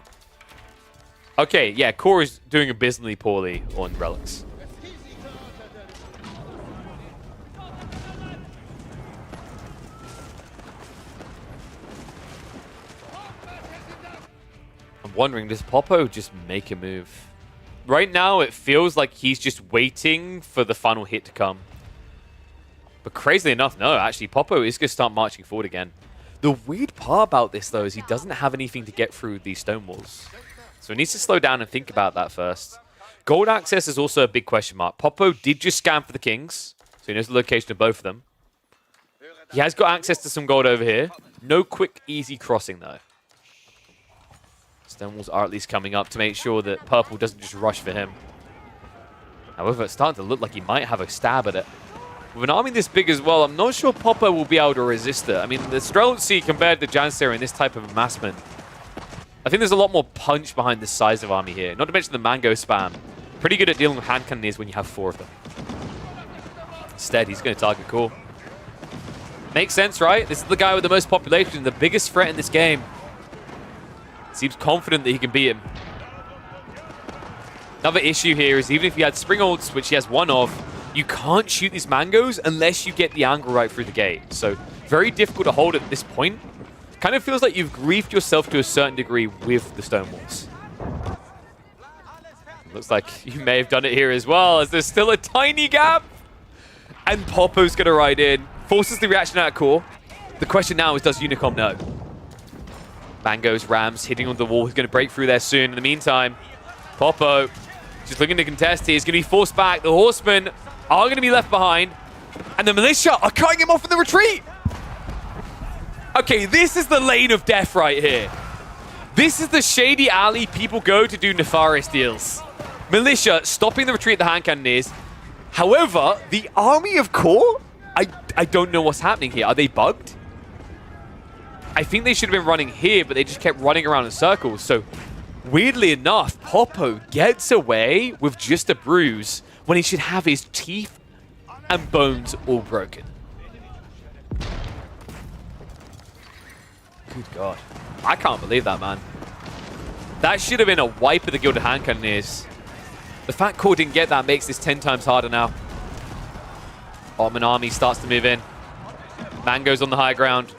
Okay, yeah, Core is doing abysmally poorly on relics. I'm wondering, does Popo just make a move? Right now, it feels like he's just waiting for the final hit to come. But crazily enough, no, actually, Popo is going to start marching forward again. The weird part about this, though, is he doesn't have anything to get through these stone walls. So he needs to slow down and think about that first. Gold access is also a big question mark. Popo did just scan for the kings, so he knows the location of both of them. He has got access to some gold over here. No quick, easy crossing, though. Stone walls are at least coming up to make sure that purple doesn't just rush for him. However, it's starting to look like he might have a stab at it. With an army this big as well, I'm not sure Popo will be able to resist it. I mean, the Streltsy compared to Janissary in this type of amassment, I think there's a lot more punch behind the size of army here. Not to mention the mango spam. Pretty good at dealing with hand cannoneers when you have 4 of them. Instead, he's going to target Core. Makes sense, right? This is the guy with the most population, the biggest threat in this game. Seems confident that he can beat him. Another issue here is even if you had Spring Ults, which he has one of, you can't shoot these mangoes unless you get the angle right through the gate. So very difficult to hold at this point. Kind of feels like you've griefed yourself to a certain degree with the stone walls. Looks like you may have done it here as well, as there's still a tiny gap. And Popo's going to ride in. Forces the reaction out of Core. The question now is, does Unicom know? Mango's Rams hitting on the wall. He's going to break through there soon. In the meantime, Popo just looking to contest here. He's going to be forced back. The Horsemen are going to be left behind. And the Militia are cutting him off in the retreat. Okay, this is the lane of death right here. This is the shady alley people go to do nefarious deals. Militia stopping the retreat of the hand cannoneers. However, the army of Core, I don't know what's happening here. Are they bugged? I think they should have been running here, but they just kept running around in circles. So, weirdly enough, Popo gets away with just a bruise when he should have his teeth and bones all broken. Good God. I can't believe that, man. That should have been a wipe of the Gilded Hand Cannoneers. The fact Core didn't get that makes this 10 times harder now. Ottoman army starts to move in. Mango's on the high ground.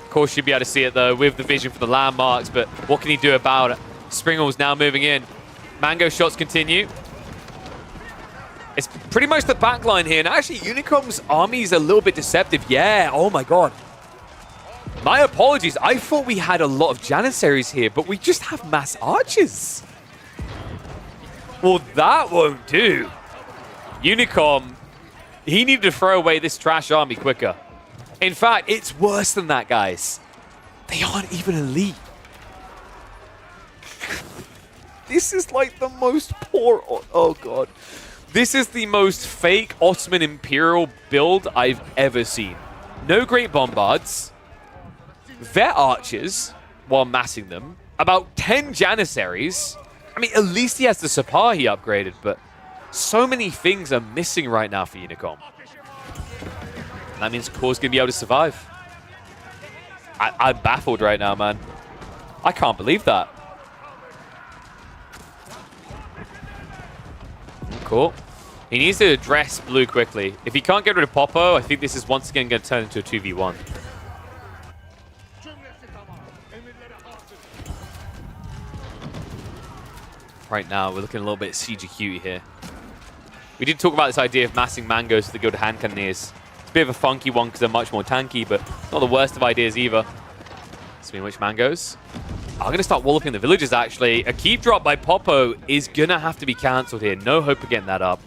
Core should be able to see it, though, with the vision for the landmarks, but what can he do about it? Springel's now moving in. Mango shots continue. It's pretty much the backline here, and actually, Unicom's army is a little bit deceptive. Yeah, oh my God. My apologies. I thought we had a lot of Janissaries here, but we just have mass archers. Well, that won't do. Unicom, he needed to throw away this trash army quicker. In fact, it's worse than that, guys. They aren't even elite. This is like the most poor... Oh, God. This is the most fake Ottoman Imperial build I've ever seen. No Great Bombards. Their archers, while massing them. About 10 Janissaries. I mean, at least he has the Sapar he upgraded, but so many things are missing right now for Unicom. And that means Core's going to be able to survive. I'm baffled right now, man. I can't believe that. Cool. He needs to address blue quickly. If he can't get rid of Popo, I think this is once again going to turn into a 2v1. Right now, we're looking a little bit siege acute here. We did talk about this idea of massing mangoes to the good hand cannoneers. It's a bit of a funky one because they're much more tanky, but not the worst of ideas either. Speaking of which, mangoes are going to start walloping the villagers, actually. A keep drop by Popo is going to have to be cancelled here. No hope of getting that up.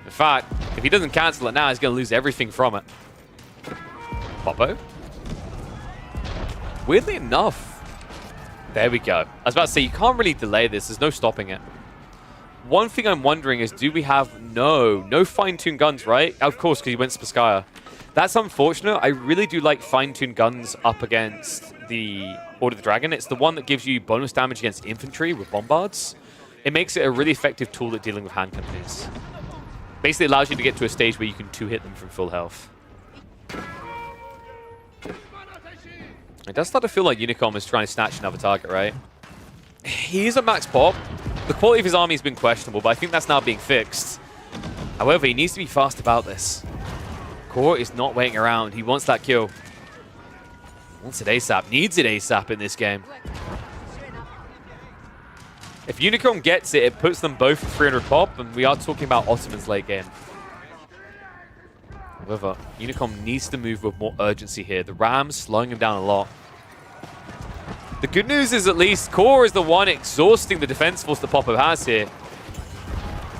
In fact, if he doesn't cancel it now, he's going to lose everything from it. Popo. Weirdly enough. There we go. I was about to say, you can't really delay this. There's no stopping it. One thing I'm wondering is, do we have... No fine-tuned guns, right? Of course, because he went Spskaya. That's unfortunate. I really do like fine-tuned guns up against the Order of the Dragon. It's the one that gives you bonus damage against infantry with bombards. It makes it a really effective tool at dealing with hand cannons. Basically allows you to get to a stage where you can two-hit them from full health. It does start to feel like Unicom is trying to snatch another target, right? He is at max pop. The quality of his army has been questionable, but I think that's now being fixed. However, he needs to be fast about this. Core is not waiting around. He wants that kill. Wants it ASAP. Needs it ASAP in this game. If Unicom gets it, it puts them both at 300 pop, and we are talking about Ottoman's late game. However, Unicom needs to move with more urgency here. The Ram's slowing him down a lot. The good news is at least Core is the one exhausting the defense force that Popo has here.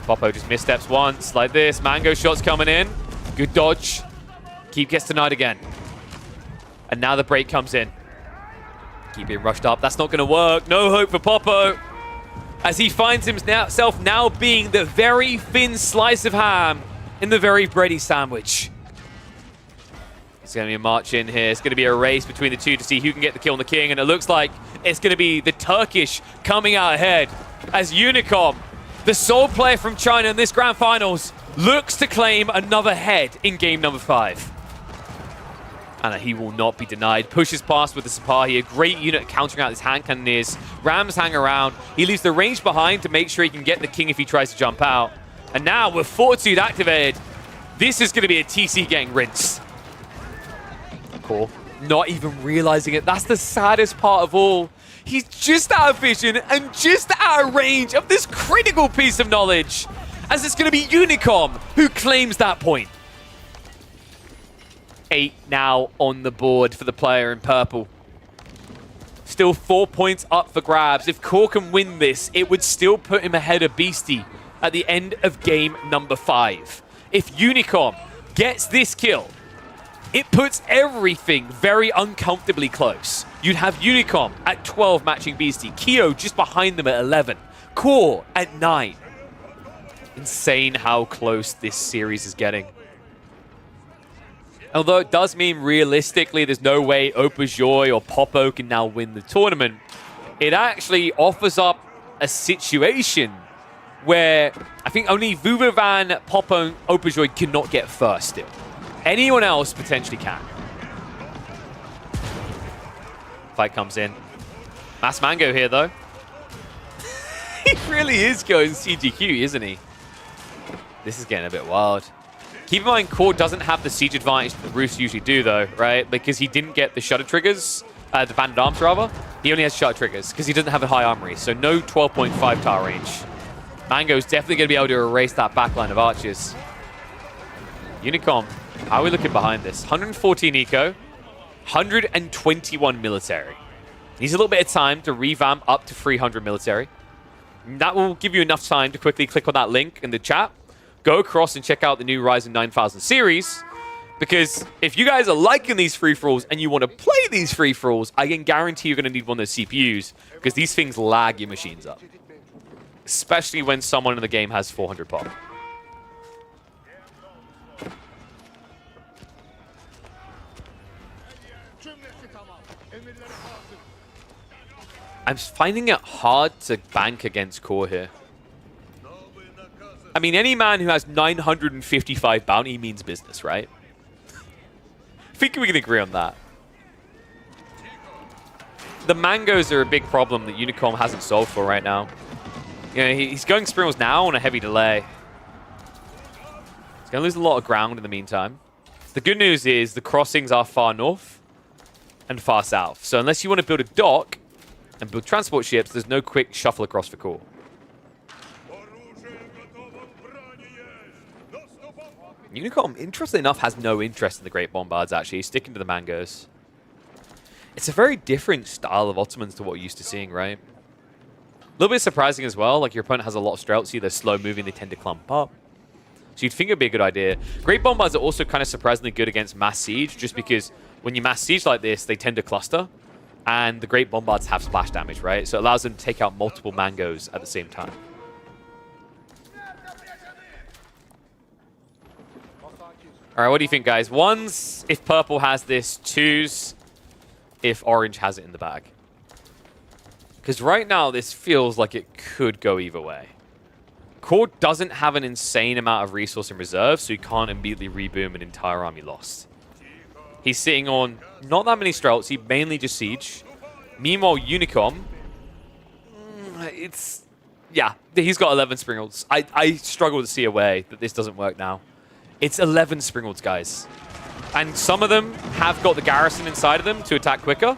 Popo just missteps once, like this. Mango shots coming in. Good dodge. Keep gets denied again. And now the break comes in. Keep being rushed up. That's not going to work. No hope for Popo. As he finds himself now being the very thin slice of ham in the very bready sandwich. It's going to be a march in here. It's going to be a race between the two to see who can get the kill on the king. And it looks like it's going to be the Turkish coming out ahead as Unicom, the sole player from China in this grand finals, looks to claim another head in game number 5. And he will not be denied. Pushes past with the Sipahi. A great unit countering out his hand cannoneers. Rams hang around. He leaves the range behind to make sure he can get the king if he tries to jump out. And now with Fortitude activated, this is going to be a TC getting rinsed. Cool. Not even realizing it. That's the saddest part of all. He's just out of vision and just out of range of this critical piece of knowledge. As it's going to be Unicom who claims that point. 8 now on the board for the player in purple. Still 4 points up for grabs. If Core can win this, it would still put him ahead of Beastie at the end of game number 5. If Unicom gets this kill, it puts everything very uncomfortably close. You'd have Unicom at 12 matching Beastie. Kyo just behind them at 11. Core at 9. Insane how close this series is getting. Although it does mean realistically there's no way Opajoy or Popo can now win the tournament, it actually offers up a situation where I think only Vuvavan, Popo, and Opajoy cannot get first still. Anyone else potentially can. Fight comes in. Mass Mango here though. He really is going CGQ, isn't he? This is getting a bit wild. Keep in mind, Core doesn't have the siege advantage that the Roofs usually do, though, right? Because he didn't get the shutter triggers, the banded arms, rather. He only has shutter triggers because he doesn't have a high armory, so no 12.5 tower range. Mango's definitely going to be able to erase that backline of archers. Unicom, how are we looking behind this? 114 eco, 121 military. Needs a little bit of time to revamp up to 300 military. That will give you enough time to quickly click on that link in the chat. Go across and check out the new Ryzen 9000 series, because if you guys are liking these free-for-alls and you want to play these free-for-alls, I can guarantee you're going to need one of those CPUs, because these things lag your machines up. Especially when someone in the game has 400 pop. I'm finding it hard to bank against Core here. I mean, any man who has 955 bounty means business, right? I think we can agree on that. The mangoes are a big problem that Unicom hasn't solved for right now. You know, he's going Spirals now on a heavy delay. He's going to lose a lot of ground in the meantime. The good news is the crossings are far north and far south. So unless you want to build a dock, and build transport ships, there's no quick shuffle across for core. Unicom, interestingly enough, has no interest in the Great Bombards, actually. He's sticking to the Mangoes. It's a very different style of Ottomans to what we're used to seeing, right? A little bit surprising as well. Like, your opponent has a lot of Streltsy. They're slow-moving. They tend to clump up. So you'd think it would be a good idea. Great Bombards are also kind of surprisingly good against Mass Siege, just because when you Mass Siege like this, they tend to cluster. And the Great Bombards have splash damage, right? So it allows them to take out multiple Mangoes at the same time. All right, what do you think, guys? Ones, if purple has this. Twos, if orange has it in the bag. Because right now, this feels like it could go either way. Core doesn't have an insane amount of resource in reserve, so he can't immediately reboom an entire army lost. He's sitting on not that many Streltsy, mainly just Siege. Meanwhile, Unicom, yeah, he's got 11 Springalds. I struggle to see a way that this doesn't work now. It's 11 Springalds, guys. And some of them have got the garrison inside of them to attack quicker.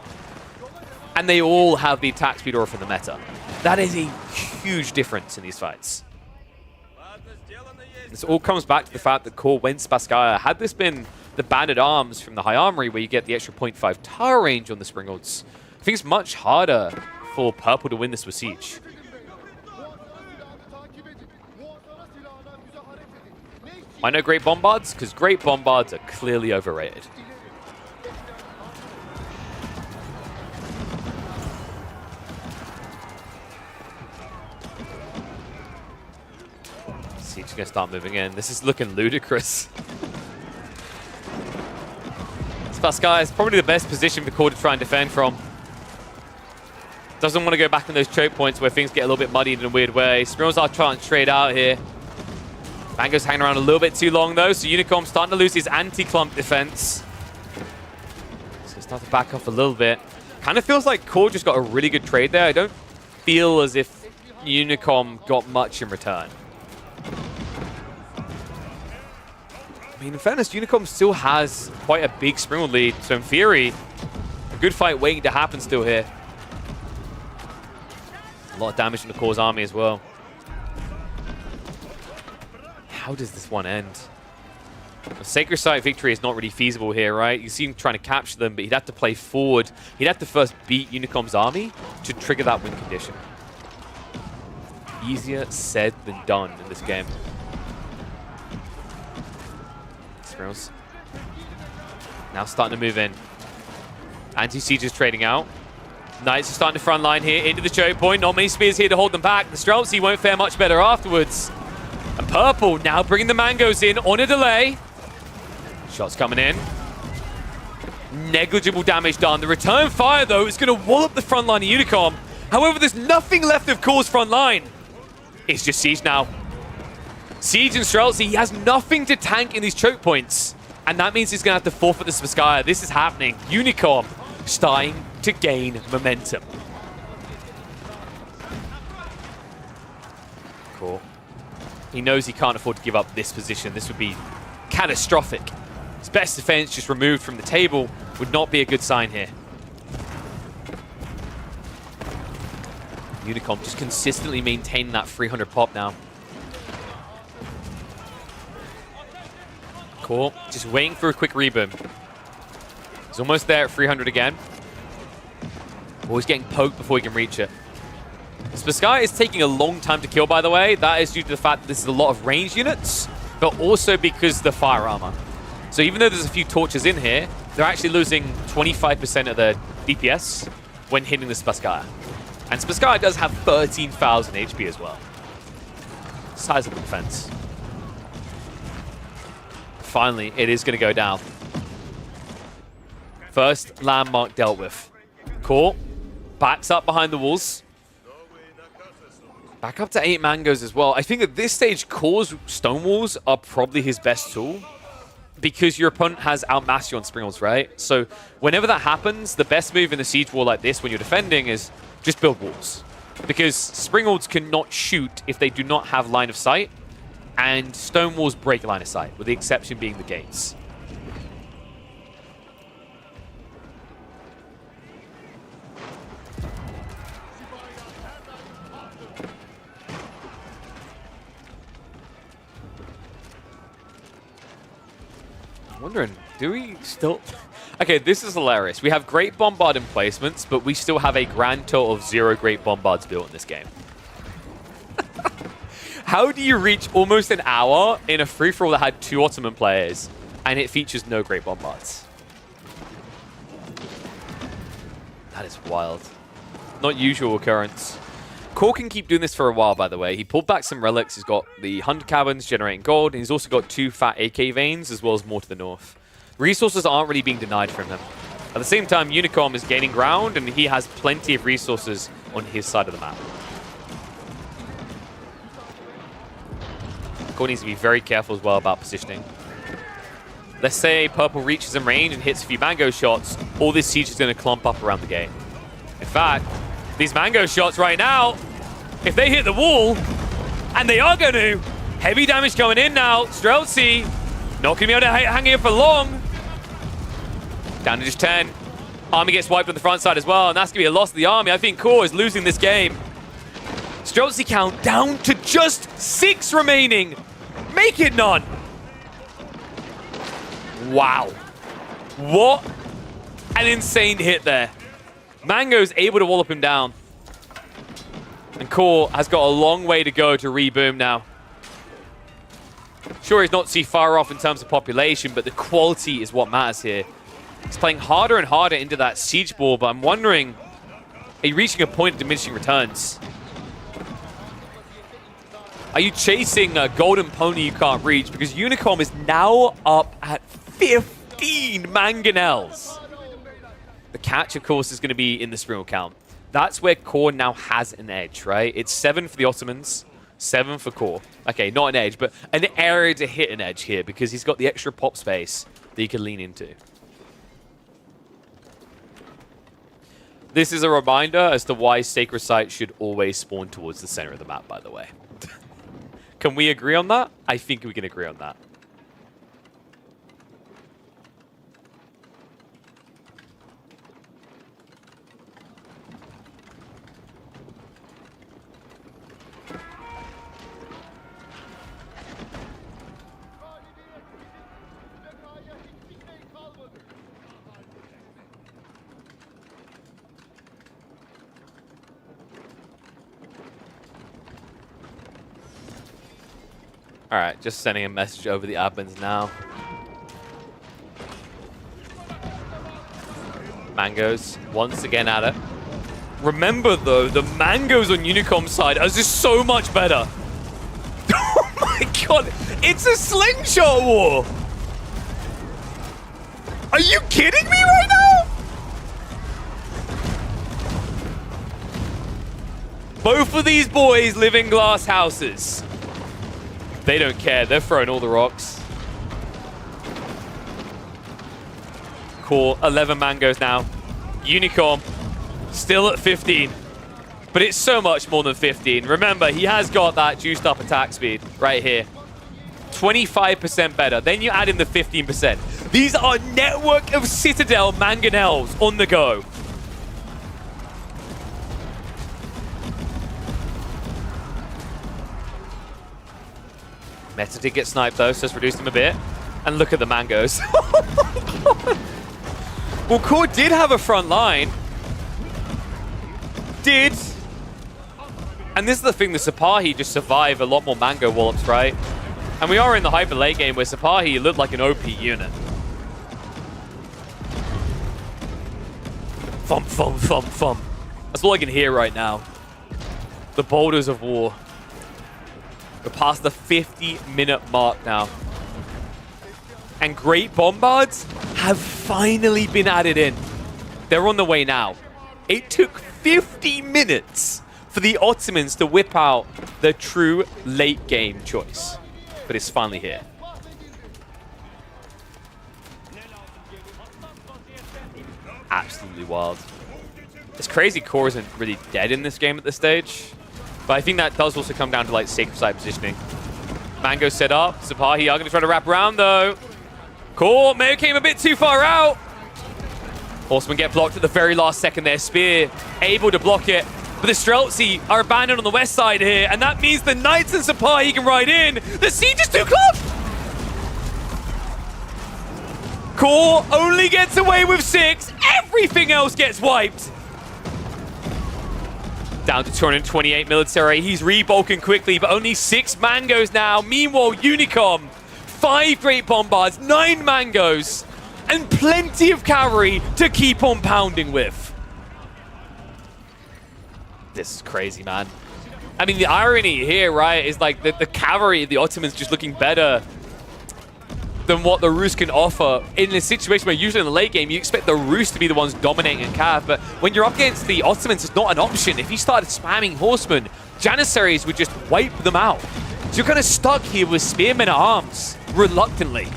And they all have the attack speed aura for the meta. That is a huge difference in these fights. This all comes back to the fact that Core wins Spasskaya. Had this been the Banded Arms from the High Armory, where you get the extra 0.5 tower range on the Springalds, I think it's much harder for Purple to win this with Siege. I know Great Bombards, because Great Bombards are clearly overrated. Siege is going to start moving in. This is looking ludicrous. Spasskaya is probably the best position for Core to try and defend from. Doesn't want to go back in those choke points where things get a little bit muddied in a weird way. Spirals are trying to trade out here. Mango's hanging around a little bit too long, though, so Unicom's starting to lose his anti-clump defense. So he's starting to back off a little bit. Kind of feels like Core just got a really good trade there. I don't feel as if Unicom got much in return. I mean, in fairness, Unicom still has quite a big Springald lead, so in theory, a good fight waiting to happen still here. A lot of damage from the Core's army as well. How does this one end? A Sacred Site victory is not really feasible here, right? You see him trying to capture them, but he'd have to play forward. He'd have to first beat Unicom's army to trigger that win condition. Easier said than done in this game. Spirals. Now starting to move in. Anti-Siege is trading out. Knights are starting to front line here into the choke point. Not many spears here to hold them back. The Streltsy won't fare much better afterwards. And Purple now bringing the Mangoes in on a delay. Shots coming in. Negligible damage done. The return fire, though, is going to wallop the front line of Unicom. However, there's nothing left of Core's front line. It's just Siege now. Siege and Streltsy, he has nothing to tank in these choke points. And that means he's going to have to forfeit the Spasskaya. This is happening. Unicom starting to gain momentum. Cool. He knows he can't afford to give up this position. This would be catastrophic. His best defense just removed from the table would not be a good sign here. Unicom just consistently maintaining that 300 pop now. Cool. Just waiting for a quick reboom. He's almost there at 300 again. Always getting poked before he can reach it. Spasskaya is taking a long time to kill, by the way. That is due to the fact that this is a lot of ranged units, but also because of the fire armor. So even though there's a few torches in here, they're actually losing 25% of their DPS when hitting the Spasskaya. And Spasskaya does have 13,000 HP as well. Sizable defense. Finally, it is going to go down. First landmark dealt with. Core backs up behind the walls. Back up to 8 Mangoes as well. I think at this stage, Core's stone walls are probably his best tool because your opponent has outmassed you on Springalds, right? So whenever that happens, the best move in a siege wall like this when you're defending is just build walls. Because Springalds cannot shoot if they do not have line of sight, and stone walls break line of sight, with the exception being the gates. Wondering, do we still... Okay, this is hilarious. We have great bombard emplacements, but we still have a grand total of 0 great bombards built in this game. How do you reach almost an hour in a free-for-all that had 2 Ottoman players, and it features no great bombards? That is wild. Not usual occurrence. Core can keep doing this for a while, by the way. He pulled back some relics. He's got the Hunter Cabins generating gold, and he's also got 2 fat AK veins, as well as more to the north. Resources aren't really being denied from him. At the same time, Unicom is gaining ground, and he has plenty of resources on his side of the map. Core needs to be very careful as well about positioning. Let's say Purple reaches in range and hits a few mango shots, all this siege is going to clump up around the game. In fact, these mango shots right now, if they hit the wall, and they are going to, heavy damage coming in now. Streltsy not going to be able to hang here for long. Down to just 10. Army gets wiped on the front side as well, and that's going to be a loss of the army. I think Core is losing this game. Streltsy count down to just 6 remaining. Make it none. Wow. What an insane hit there. Mango's able to wallop him down. And Core has got a long way to go to reboom now. Sure, he's not too far off in terms of population, but the quality is what matters here. He's playing harder and harder into that siege ball, but I'm wondering, are you reaching a point of diminishing returns? Are you chasing a golden pony you can't reach? Because Unicom is now up at 15 mangonels. The catch, of course, is going to be in the sprint count. That's where Core now has an edge, right? It's 7 for the Ottomans, 7 for Core. Okay, not an edge, but an area to hit an edge here because he's got the extra pop space that he can lean into. This is a reminder as to why Sacred Site should always spawn towards the center of the map, by the way. Can we agree on that? I think we can agree on that. All right, just sending a message over the admins now. Mangoes once again at it. Remember though, the Mangoes on Unicom's side are just so much better. Oh my god, it's a slingshot war! Are you kidding me right now? Both of these boys live in glass houses. They don't care. They're throwing all the rocks. Cool. 11 mangoes now. Unicom still at 15. But it's so much more than 15. Remember, he has got that juiced up attack speed right here. 25% better. Then you add in the 15%. These are network of Citadel mangonels on the go. Meta did get sniped though, so it's reduced him a bit. And look at the mangoes. Well, Core did have a front line. Did. And this is the thing, the Sipahi just survive a lot more mango wallops, right? And we are in the hyper late game where Sipahi looked like an OP unit. Thump, thump, thump, thump. That's all I can hear right now. The boulders of war. We're past the 50-minute mark now. And great bombards have finally been added in. They're on the way now. It took 50 minutes for the Ottomans to whip out the true late game choice. But it's finally here. Absolutely wild. It's crazy Core isn't really dead in this game at this stage. But I think that does also come down to like Sacred Site positioning. Mango set up. Sipahi are going to try to wrap around though. Core may have came a bit too far out. Horsemen get blocked at the very last second there. Spear able to block it. But the Streltsy are abandoned on the west side here. And that means the Knights and Sipahi can ride in. The siege is too close. Core only gets away with 6. Everything else gets wiped. Down to 228 military. He's rebulking quickly, but only 6 mangoes now. Meanwhile, Unicom, 5 great bombards, 9 mangoes, and plenty of cavalry to keep on pounding with. This is crazy, man. I mean, the irony here, right, is like the cavalry, the Ottomans just looking better than what the Rus can offer in a situation where usually in the late game you expect the Rus to be the ones dominating in cav, but when you're up against the Ottomans, it's not an option. If you started spamming horsemen, Janissaries would just wipe them out. So you're kind of stuck here with spearmen at arms, reluctantly.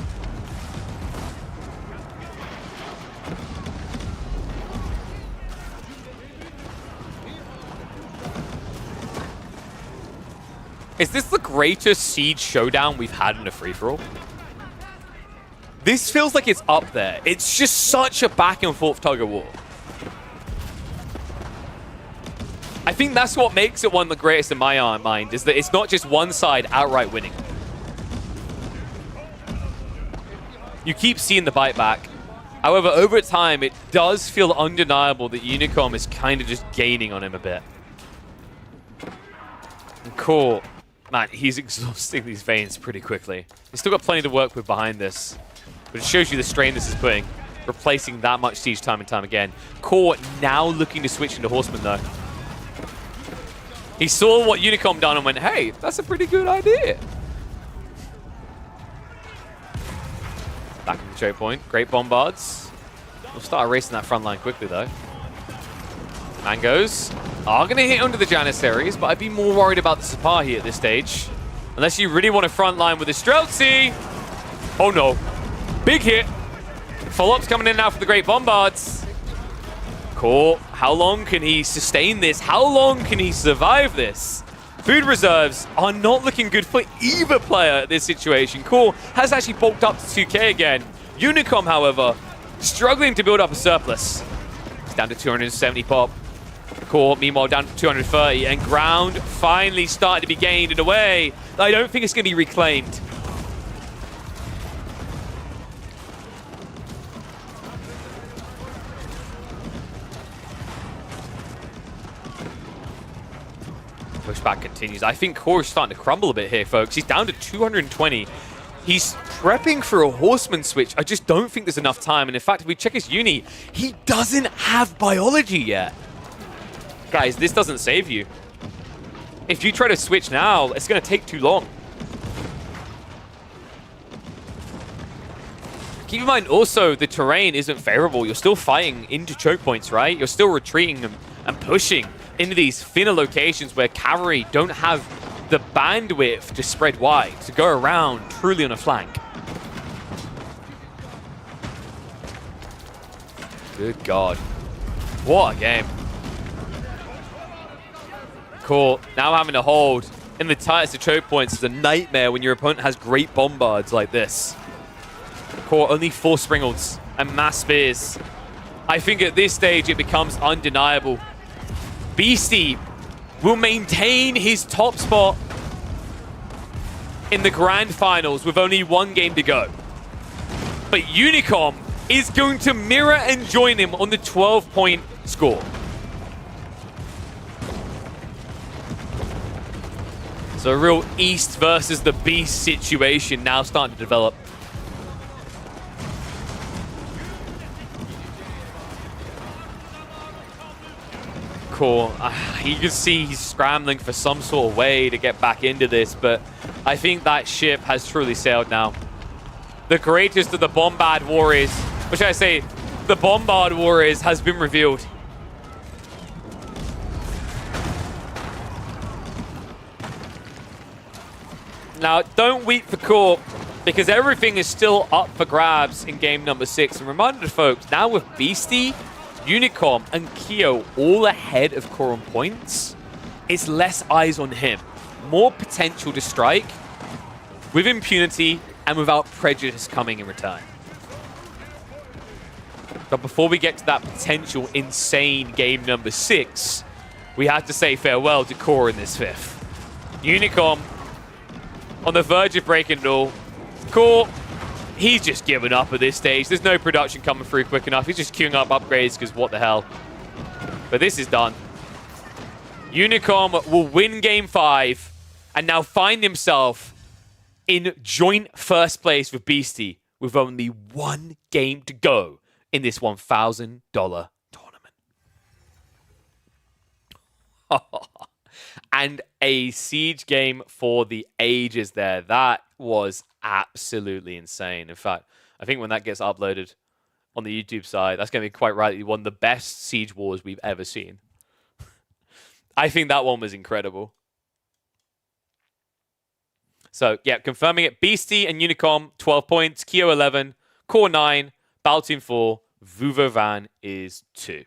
Is this the greatest siege showdown we've had in a free-for-all? This feels like it's up there. It's just such a back and forth tug of war. I think that's what makes it one of the greatest in my mind, is that it's not just one side outright winning. You keep seeing the bite back. However, over time, it does feel undeniable that Unicom is kind of just gaining on him a bit. And Core, man, he's exhausting these veins pretty quickly. He's still got plenty to work with behind this. But it shows you the strain this is putting, replacing that much siege time and time again. Core now looking to switch into Horseman, though. He saw what Unicom done and went, hey, that's a pretty good idea. Back in the choke point. Great bombards. We'll start erasing that front line quickly, though. Mangoes are going to hit under the Janissaries, but I'd be more worried about the Sipahi at this stage. Unless you really want to front line with the Streltsy. Oh, no. Big hit. Follow-up's coming in now for the Great Bombards. Core, how long can he sustain this? How long can he survive this? Food reserves are not looking good for either player at this situation. Core has actually bulked up to 2k again. Unicom, however, struggling to build up a surplus. It's down to 270 pop. Core, meanwhile, down to 230, and ground finally starting to be gained in a way that I don't think it's going to be reclaimed. Pushback continues. I think Core is starting to crumble a bit here, folks. He's down to 220. He's prepping for a Horseman switch. I just don't think there's enough time. And in fact, if we check his uni, he doesn't have biology yet. Guys, this doesn't save you. If you try to switch now, it's going to take too long. Keep in mind also, the terrain isn't favorable. You're still fighting into choke points, right? You're still retreating and pushing into these thinner locations where cavalry don't have the bandwidth to spread wide, to go around truly on a flank. Good God. What a game. Core now having to hold in the tightest of choke points is a nightmare when your opponent has great bombards like this. Core only 4 Springles and mass spears. I think at this stage it becomes undeniable. Beastie will maintain his top spot in the grand finals with only 1 game to go. But Unicom is going to mirror and join him on the 12-point score. So a real East versus the Beast situation now starting to develop. Core, you can see he's scrambling for some sort of way to get back into this, but I think that ship has truly sailed now. The greatest of the Bombard Warriors, what should I say, the Bombard Warriors has been revealed. Now, don't weep for Core, because everything is still up for grabs in game number 6. And reminder, folks, now with Beastie, Unicom, and Kyo all ahead of Core on points, it's less eyes on him. More potential to strike with impunity and without prejudice coming in return. But before we get to that potential insane game number 6, we have to say farewell to Core in this 5th. Unicom on the verge of breaking it all. Core He's just given up at this stage. There's no production coming through quick enough. He's just queuing up upgrades because what the hell. But this is done. Unicom will win game 5 and now find himself in joint first place with Beastie with only 1 game to go in this $1,000 tournament. And a Siege game for the ages there. That was absolutely insane. In fact, I think when that gets uploaded on the YouTube side, that's going to be quite rightly one of the best Siege Wars we've ever seen. I think that one was incredible. So, yeah, confirming it. Beastie and Unicom, 12 points. Kyo, 11. Core, 9. Baltoon, 4. Vuvovan is 2.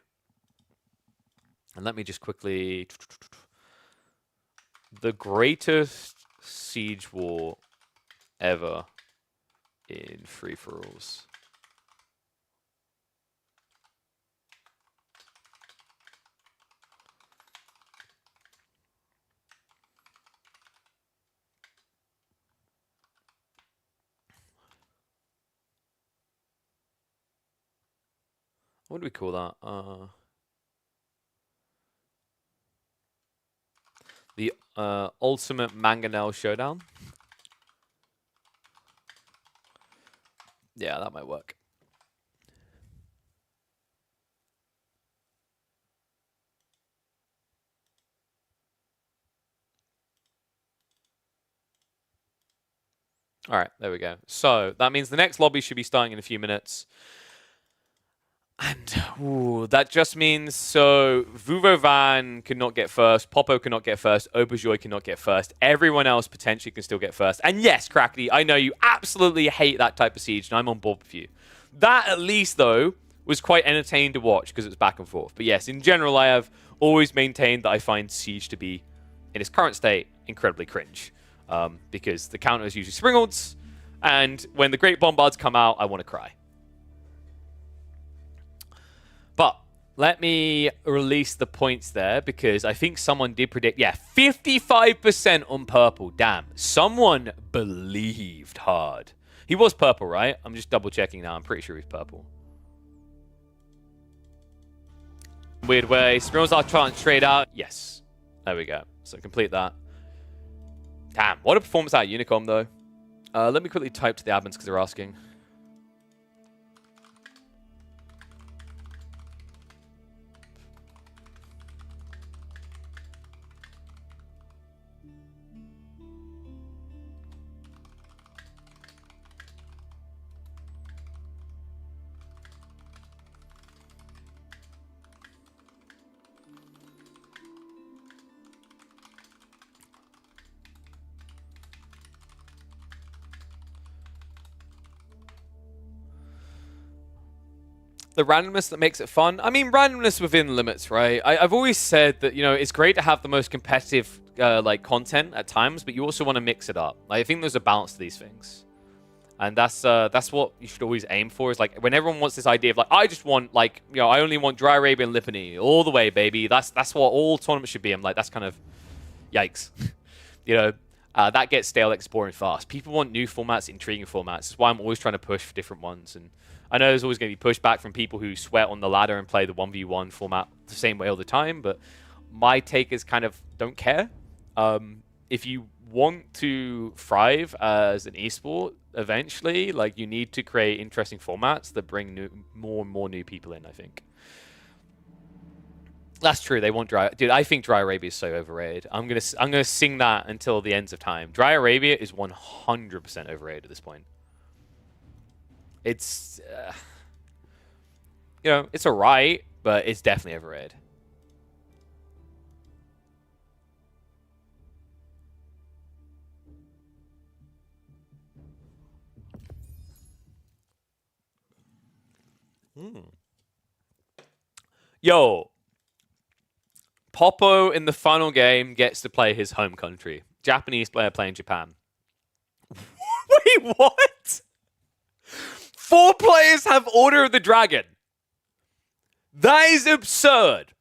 And let me just quickly... The greatest Siege War ever in free-for-alls. What do we call that? The Ultimate Mangonel Showdown. Yeah, that might work. All right, there we go. So that means the next lobby should be starting in a few minutes. And that just means so Vuvovan cannot get first, Popo cannot get first, Auberjoy cannot get first. Everyone else potentially can still get first. And yes, Crackly, I know you absolutely hate that type of Siege, and I'm on board with you. That, at least, though, was quite entertaining to watch because it's back and forth. But yes, in general, I have always maintained that I find Siege to be, in its current state, incredibly cringe. Because the counter is usually Springolds, and when the Great Bombards come out, I want to cry. But let me release the points there because I think someone did predict, yeah, 55% on purple. Damn, someone believed hard. He was purple, right? I'm just double checking now. I'm pretty sure he's purple. Weird way. Spirals are trying to trade out. Yes. There we go. So complete that. Damn, what a performance out of Unicom, though. Let me quickly type to the admins because they're asking. The randomness that makes it fun. I mean, randomness within limits, right? I've always said that, you know, it's great to have the most competitive, like, content at times, but you also want to mix it up. Like, I think there's a balance to these things. And that's what you should always aim for, is, like, when everyone wants this idea of, like, I just want, like, you know, I only want Dry Arabian Lipany all the way, baby. That's what all tournaments should be. I'm like, that's kind of, yikes. You know, that gets stale, like, boring fast. People want new formats, intriguing formats. That's why I'm always trying to push for different ones. And I know there's always going to be pushback from people who sweat on the ladder and play the 1v1 format the same way all the time, but my take is kind of don't care. If you want to thrive as an esport eventually, like, you need to create interesting formats that bring more and more new people in, I think. That's true. They want Dry... Dude, I think Dry Arabia is so overrated. I'm gonna sing that until the ends of time. Dry Arabia is 100% overrated at this point. It's, you know, it's alright, but it's definitely overrated. Yo, Popo in the final game gets to play his home country. Japanese player playing Japan. Wait, what? 4 players have Order of the Dragon. That is absurd.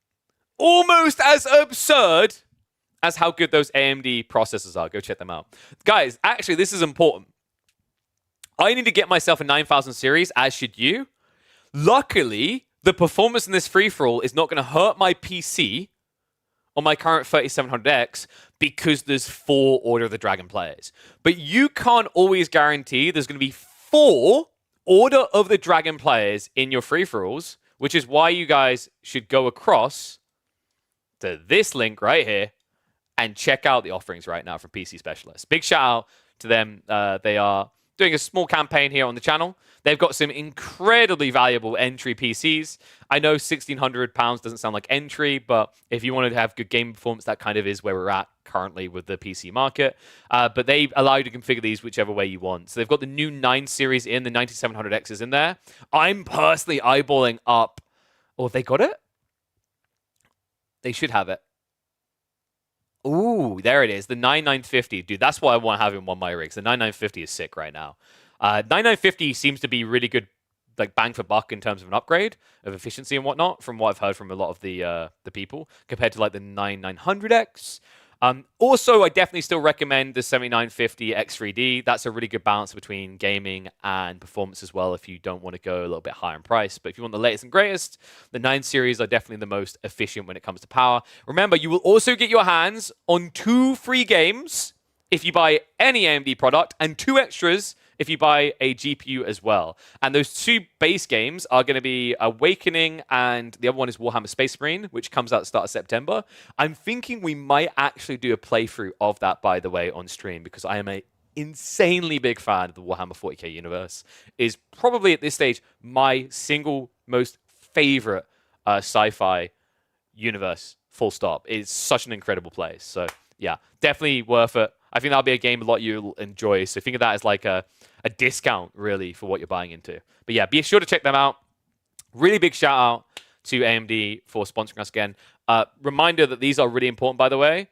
Almost as absurd as how good those AMD processors are. Go check them out. Guys, actually, this is important. I need to get myself a 9000 series, as should you. Luckily, the performance in this free-for-all is not going to hurt my PC on my current 3700X because there's 4 Order of the Dragon players. But you can't always guarantee there's going to be 4 Order of the Dragon players in your free-for-alls, which is why you guys should go across to this link right here and check out the offerings right now from PC Specialists. Big shout out to them. They are doing a small campaign here on the channel. They've got some incredibly valuable entry PCs. I know £1,600 doesn't sound like entry, but if you wanted to have good game performance, that kind of is where we're at currently with the PC market. But they allow you to configure these whichever way you want. So they've got the new 9 series in, the 9700X is in there. I'm personally eyeballing up. Oh, have they got it? They should have it. Ooh, there it is. The 9950. Dude, that's why I want to have in one of my rigs. The 9950 is sick right now. 9950 seems to be really good, like bang for buck in terms of an upgrade of efficiency and whatnot, from what I've heard from a lot of the people, compared to like the 9900X. Also, I definitely still recommend the 7950 X3D. That's a really good balance between gaming and performance as well if you don't want to go a little bit higher in price. But if you want the latest and greatest, the 9 series are definitely the most efficient when it comes to power. Remember, you will also get your hands on 2 free games if you buy any AMD product, and 2 extras if you buy a GPU as well. And those 2 base games are going to be Awakening, and the other one is Warhammer Space Marine, which comes out at the start of September. I'm thinking we might actually do a playthrough of that, by the way, on stream, because I am a insanely big fan of the Warhammer 40k universe. Is probably at this stage my single most favorite sci-fi universe, full stop. It's such an incredible place. So yeah, definitely worth it. I think that'll be a game a lot you'll enjoy. So think of that as like a discount, really, for what you're buying into. But yeah, be sure to check them out. Really big shout out to AMD for sponsoring us again. Reminder that these are really important, by the way,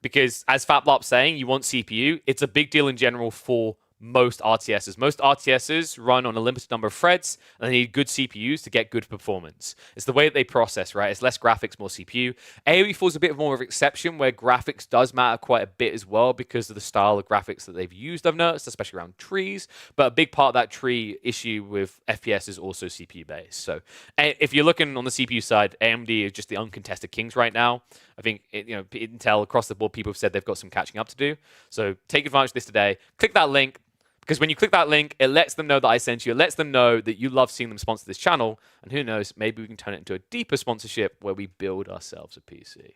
because as FatBlop's saying, you want CPU. It's a big deal in general for most RTSs. Most RTSs run on a limited number of threads, and they need good CPUs to get good performance. It's the way that they process, right? It's less graphics, more CPU. AOE4 is a bit more of an exception, where graphics does matter quite a bit as well because of the style of graphics that they've used, I've noticed, especially around trees. But a big part of that tree issue with FPS is also CPU-based. So if you're looking on the CPU side, AMD is just the uncontested kings right now. I think, Intel across the board, people have said they've got some catching up to do. So take advantage of this today. Click that link. Because when you click that link, it lets them know that I sent you. It lets them know that you love seeing them sponsor this channel. And who knows, maybe we can turn it into a deeper sponsorship where we build ourselves a PC.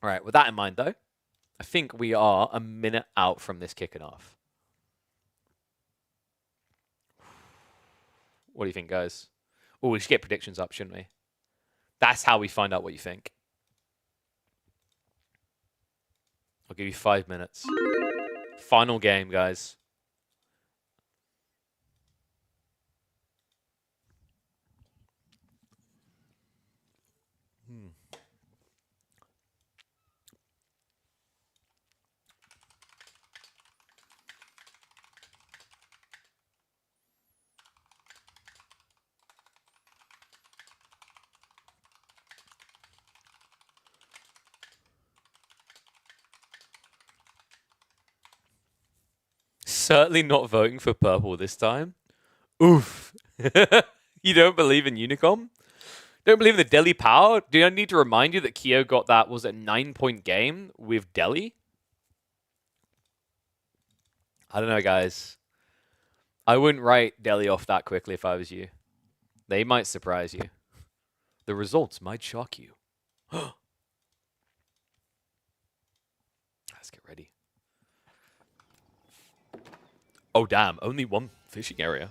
All right, with that in mind, though, I think we are a minute out from this kicking off. What do you think, guys? Oh, we should get predictions up, shouldn't we? That's how we find out what you think. I'll give you 5 minutes. Final game, guys. Certainly not voting for purple this time. Oof. You don't believe in Unicom? Don't believe in the Delhi power? Do I need to remind you that Kyo got that, was it, 9-point game with Delhi? I don't know, guys. I wouldn't write Delhi off that quickly if I was you. They might surprise you. The results might shock you. Let's get ready. Oh, damn. Only one fishing area.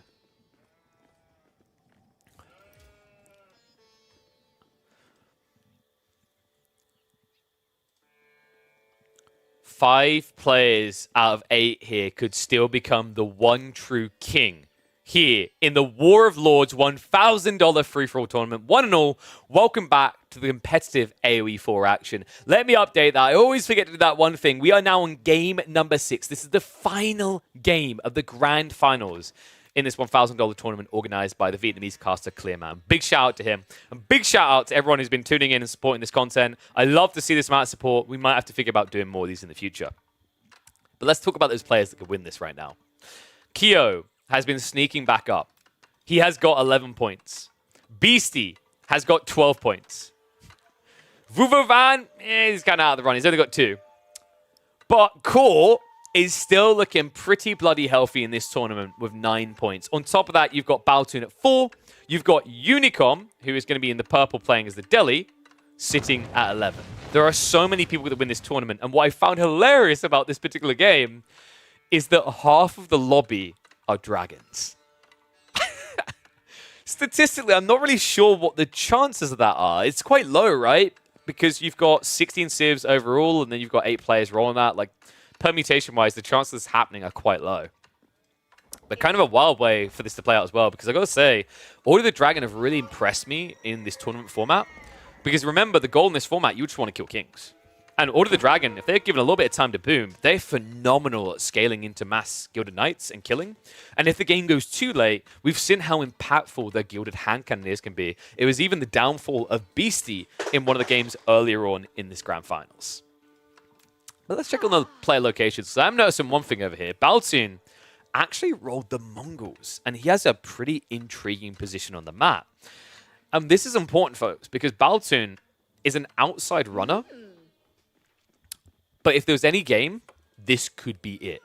Five players out of 8 here could still become the one true king here in the War of Lords $1,000 free-for-all tournament. One and all, welcome back to the competitive AoE4 action. Let me update that. I always forget to do that one thing. We are now on game number 6. This is the final game of the grand finals in this $1,000 tournament organized by the Vietnamese caster Clearman. Big shout out to him. And big shout out to everyone who's been tuning in and supporting this content. I love to see this amount of support. We might have to figure about doing more of these in the future. But let's talk about those players that could win this right now. Kyo has been sneaking back up. He has got 11 points. Beastie has got 12 points. Vuvovan, he's kind of out of the run. He's only got 2. But Core is still looking pretty bloody healthy in this tournament with 9 points. On top of that, you've got Baltoon at 4. You've got Unicom, who is going to be in the purple playing as the Deli, sitting at 11. There are so many people that win this tournament. And what I found hilarious about this particular game is that half of the lobby are dragons. Statistically, I'm not really sure what the chances of that are. It's quite low, right? Because you've got 16 civs overall, and then you've got 8 players rolling that. Like, permutation-wise, the chances of this happening are quite low. But kind of a wild way for this to play out as well, because I got to say, Order the Dragon have really impressed me in this tournament format. Because remember, the goal in this format, you just want to kill kings. And Order the Dragon, if they're given a little bit of time to boom, they're phenomenal at scaling into mass Gilded Knights and killing. And if the game goes too late, we've seen how impactful their Gilded Hand Cannoneers can be. It was even the downfall of Beastie in one of the games earlier on in this Grand Finals. But let's check on the player locations. So I'm noticing one thing over here. Baltoon actually rolled the Mongols, and he has a pretty intriguing position on the map. And this is important, folks, because Baltoon is an outside runner. But if there was any game, this could be it.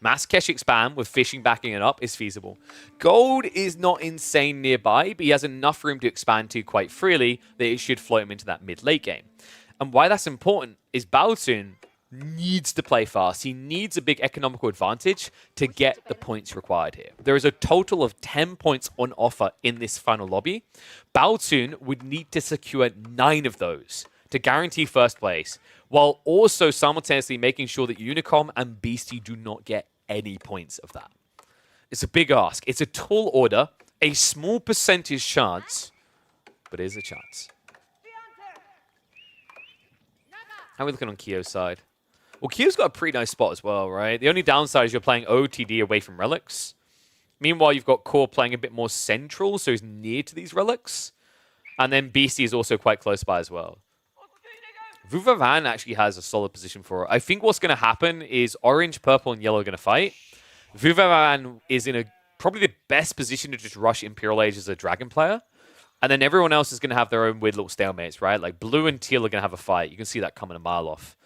Mass Kesh Expand with fishing backing it up is feasible. Gold is not insane nearby, but he has enough room to expand to quite freely that it should float him into that mid-late game. And why that's important is Baltoon needs to play fast. He needs a big economical advantage to get the points required here. There is a total of 10 points on offer in this final lobby. Baltoon would need to secure 9 of those to guarantee first place, while also simultaneously making sure that Unicom and Beastie do not get any points of that. It's a big ask. It's a tall order, a small percentage chance, but it is a chance. How are we looking on Kyo's side? Well, Kyo's got a pretty nice spot as well, right? The only downside is you're playing OTD away from relics. Meanwhile, you've got Core playing a bit more central, so he's near to these relics. And then Beastie is also quite close by as well. Vuvavan actually has a solid position for it. I think what's going to happen is orange, purple, and yellow are going to fight. Vuvavan is in probably the best position to just rush Imperial Age as a dragon player. And then everyone else is going to have their own weird little stalemates, right? Like blue and teal are going to have a fight. You can see that coming a mile off.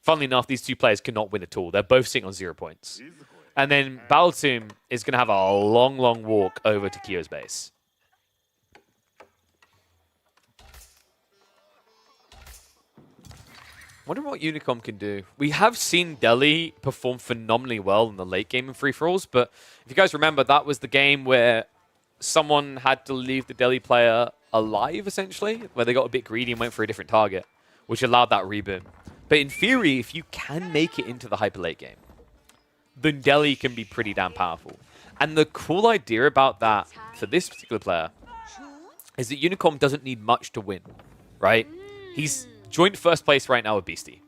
Funnily enough, these two players cannot win at all. They're both sitting on 0 points. And then Baltoon is going to have a long, long walk over to Kyo's base. Wonder what Unicom can do. We have seen Deli perform phenomenally well in the late game in free-for-alls, but if you guys remember, that was the game where someone had to leave the Deli player alive, essentially, where they got a bit greedy and went for a different target, which allowed that reboot. But in theory, if you can make it into the hyper late game, then Deli can be pretty damn powerful. And the cool idea about that for this particular player is that Unicom doesn't need much to win, right? He's joint first place right now with Beastie.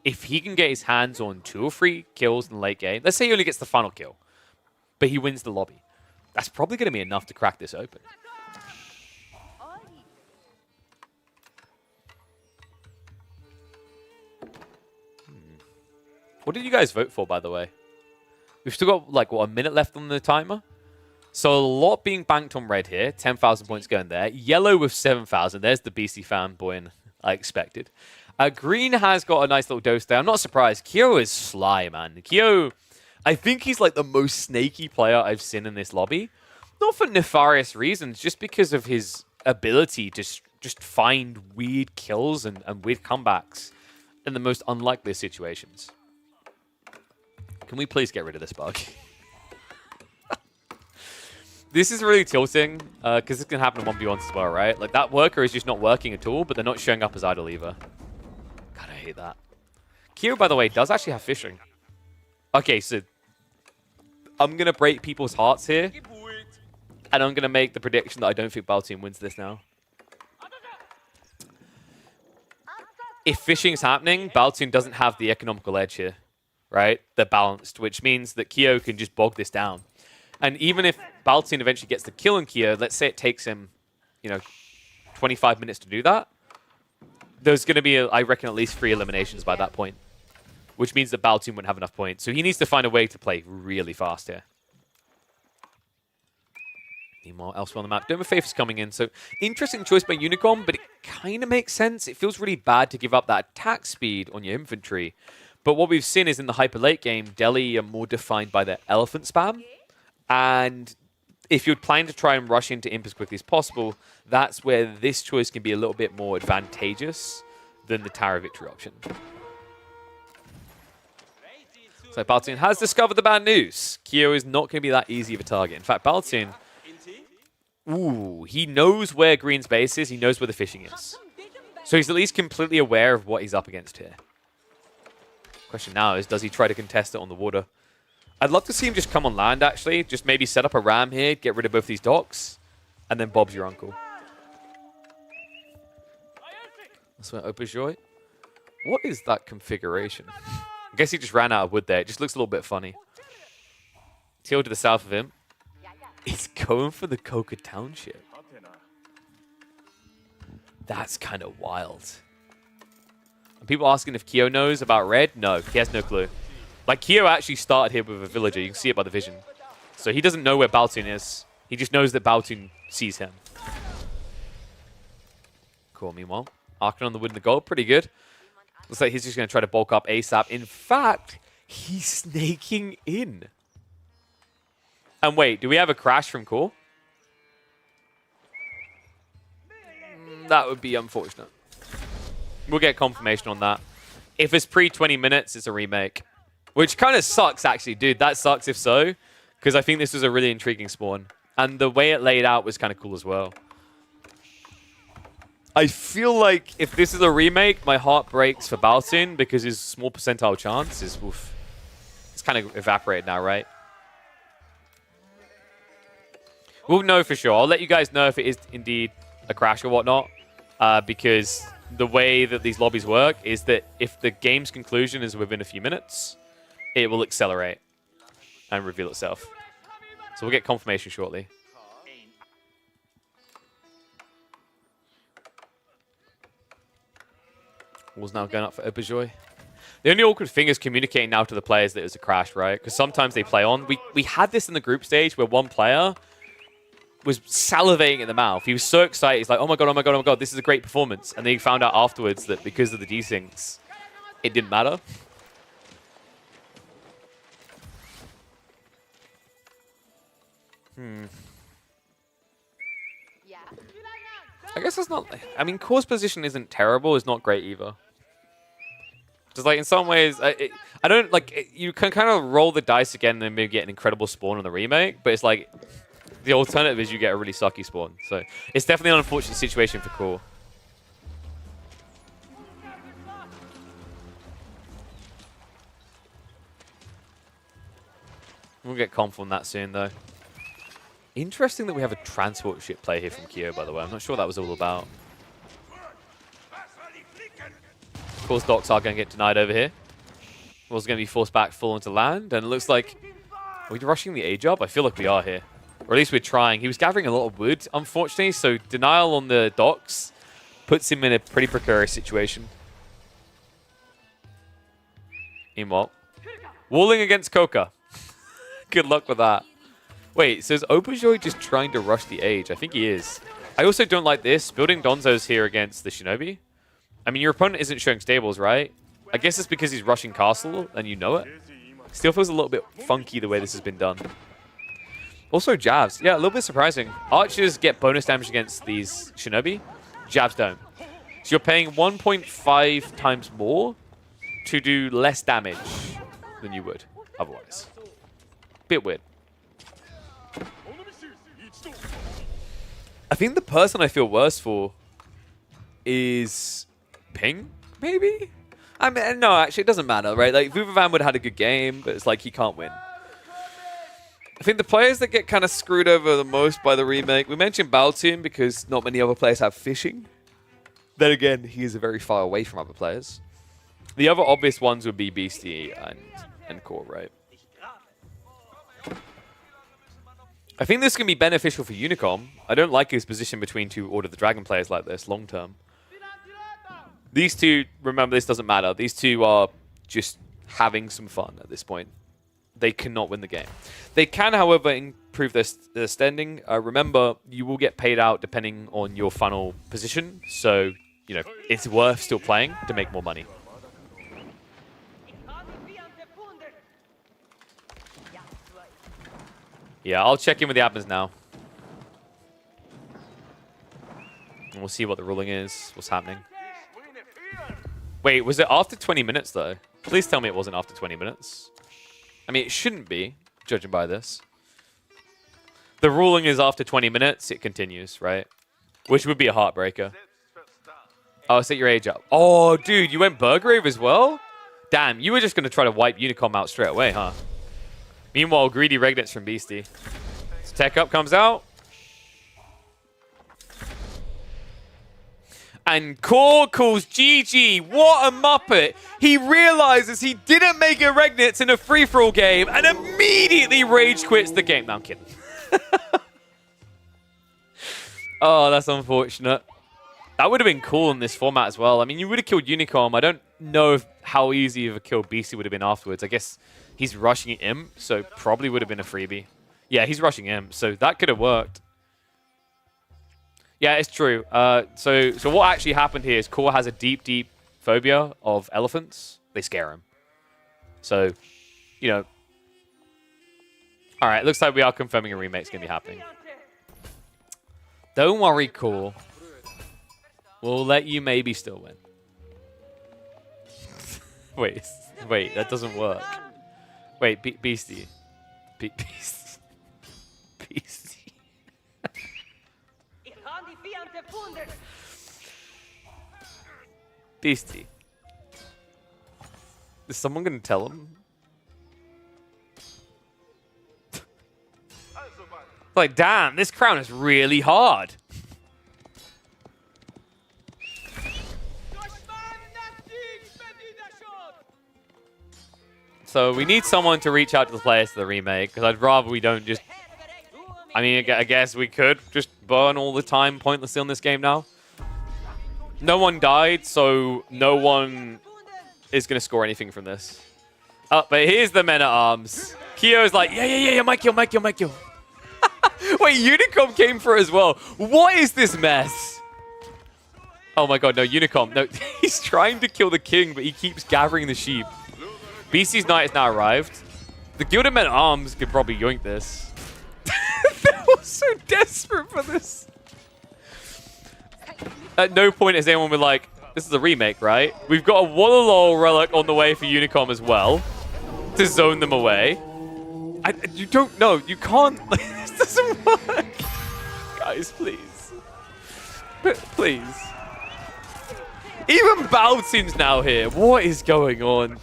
If he can get his hands on 2 or 3 kills in the late game, let's say he only gets the final kill, but he wins the lobby, that's probably going to be enough to crack this open. What did you guys vote for, by the way? We've still got, like, what, a minute left on the timer? So a lot being banked on red here. 10,000 points going there. Yellow with 7,000. There's the Beastie fanboy I expected. Green has got a nice little dose there. I'm not surprised. Kyo is sly, man. Kyo, I think he's like the most snaky player I've seen in this lobby. Not for nefarious reasons, just because of his ability to just find weird kills and weird comebacks in the most unlikely situations. Can we please get rid of this bug? This is really tilting, because this can happen in 1v1s as well, right? Like, that worker is just not working at all, but they're not showing up as idle either. God, I hate that. Kyo, by the way, does actually have fishing. Okay, so I'm going to break people's hearts here, and I'm going to make the prediction that I don't think Baltoon wins this now. If fishing is happening, Baltoon doesn't have the economical edge here, right? They're balanced, which means that Kyo can just bog this down. And even if Baltoon eventually gets the kill on Kyo, let's say it takes him, 25 minutes to do that, there's going to be, I reckon, at least 3 eliminations by that point, which means that Baltoon wouldn't have enough points. So he needs to find a way to play really fast here. Meanwhile, elsewhere on the map, Dome of Faith is coming in. So, interesting choice by Unicom, but it kind of makes sense. It feels really bad to give up that attack speed on your infantry. But what we've seen is in the hyper late game, Delhi are more defined by their elephant spam. And if you're planning to try and rush into imp as quickly as possible, that's where this choice can be a little bit more advantageous than the Tower Victory option. So Baltoon has discovered the bad news. Kyo is not going to be that easy of a target. In fact, Baltoon, ooh, he knows where Green's base is. He knows where the fishing is. So he's at least completely aware of what he's up against here. Question now is, does he try to contest it on the water? I'd love to see him just come on land, actually. Just maybe set up a ram here, get rid of both these docks, and then Bob's your uncle. That's where Auberjoy. What is that configuration? I guess he just ran out of wood there. It just looks a little bit funny. Teal to the south of him. He's going for the Coca Township. That's kind of wild. And people asking if Kyo knows about red? No, he has no clue. Like, Kyo actually started here with a villager. You can see it by the vision. So he doesn't know where Baltoon is. He just knows that Baltoon sees him. Cool, meanwhile. Arkin on the wood and the gold. Pretty good. Looks like he's just going to try to bulk up ASAP. In fact, he's snaking in. And wait, do we have a crash from Core? That would be unfortunate. We'll get confirmation on that. If it's pre-20 minutes, it's a remake. Which kind of sucks, actually, dude. That sucks if so. Because I think this was a really intriguing spawn. And the way it laid out was kind of cool as well. I feel like if this is a remake, my heart breaks for Baltoon because his small percentile chance is, oof. It's kind of evaporated now, right? We'll know for sure. I'll let you guys know if it is indeed a crash or whatnot. Because the way that these lobbies work is that if the game's conclusion is within a few minutes, it will accelerate and reveal itself. So we'll get confirmation shortly. Wall's now going up for Auberjoy. The only awkward thing is communicating now to the players that it was a crash, right? Because sometimes they play on. We had this in the group stage where one player was salivating in the mouth. He was so excited. He's like, oh my god, oh my god, oh my god, this is a great performance. And then he found out afterwards that because of the desyncs, it didn't matter. I guess it's not... I mean, Core's position isn't terrible. It's not great either. Just like in some ways, I don't like... You can kind of roll the dice again and then maybe get an incredible spawn on the remake. But it's like... The alternative is you get a really sucky spawn. So it's definitely an unfortunate situation for Core. We'll get conf on that soon, though. Interesting that we have a transport ship play here from Kyo, by the way. I'm not sure what that was all about. Of course, docks are going to get denied over here. Was going to be forced back full into land. And it looks like... Are we rushing the age up? I feel like we are here. Or at least we're trying. He was gathering a lot of wood, unfortunately. So denial on the docks puts him in a pretty precarious situation. Meanwhile, walling against Coca. Good luck with that. Wait, so is Auberjoy just trying to rush the age? I think he is. I also don't like this. Building Donzos here against the Shinobi. I mean, your opponent isn't showing stables, right? I guess it's because he's rushing castle and you know it. Still feels a little bit funky the way this has been done. Also jabs. Yeah, a little bit surprising. Archers get bonus damage against these Shinobi. Jabs don't. So you're paying 1.5 times more to do less damage than you would otherwise. Bit weird. I think the person I feel worse for is Ping, maybe? I mean, no, actually, it doesn't matter, right? Like, Vuvavan would have had a good game, but it's like he can't win. I think the players that get kind of screwed over the most by the remake, we mentioned Baltoon because not many other players have fishing. Then again, he is very far away from other players. The other obvious ones would be Beastie and Core, right? I think this can be beneficial for Unicom. I don't like his position between two Order of the Dragon players like this long term. These two, remember, this doesn't matter. These two are just having some fun at this point. they cannot win the game. They can, however, improve their standing. Remember, you will get paid out depending on your final position. So, you know, it's worth still playing to make more money. Yeah, I'll check in with the admins now. And we'll see what the ruling is, what's happening. Wait, was it after 20 minutes, though? Please tell me it wasn't after 20 minutes. I mean, it shouldn't be, judging by this. The ruling is after 20 minutes, it continues, right? Which would be a heartbreaker. Oh, set your age up. Oh, dude, you went Burgrave as well? Damn, you were just going to try to wipe Unicom out straight away, huh? Meanwhile, greedy Regnets from Beastie. So Tech Up comes out. And Core calls GG. What a muppet. He realizes he didn't make a Regnitz in a free-for-all game and immediately rage quits the game. No, I'm kidding. Oh, that's unfortunate. That would have been cool in this format as well. I mean, you would have killed Unicom. I don't know how easy of a kill Beastie would have been afterwards. I guess he's rushing Imp, so probably would have been a freebie. Yeah, he's rushing Imp, so that could have worked. Yeah, it's true. So what actually happened here is Core has a deep, deep phobia of elephants. They scare him. So, you know. All right, looks like we are confirming a remake's going to be happening. Don't worry, Core. We'll let you maybe still win. Wait, that doesn't work. Wait, Beastie. Beastie. Beastie. Is someone going to tell him? Like, damn, this crown is really hard. So we need someone to reach out to the players to the remake, because I'd rather we don't just... I mean, I guess we could just burn all the time pointlessly on this game now. No one died, so no one is going to score anything from this. Oh, but here's the men-at-arms. Kyo's like, yeah, might kill. Wait, Unicom came for it as well. What is this mess? Oh my god, no, Unicom. No, he's trying to kill the king, but he keeps gathering the sheep. BC's knight has now arrived. The Gilded Men-at-Arms could probably yoink this. They were so desperate for this. At no point has anyone been like, this is a remake, right? We've got a Wallalol relic on the way for Unicom as well to zone them away. You don't know. You can't. This doesn't work. Guys, please. Please. Even Baotin's now here. What is going on?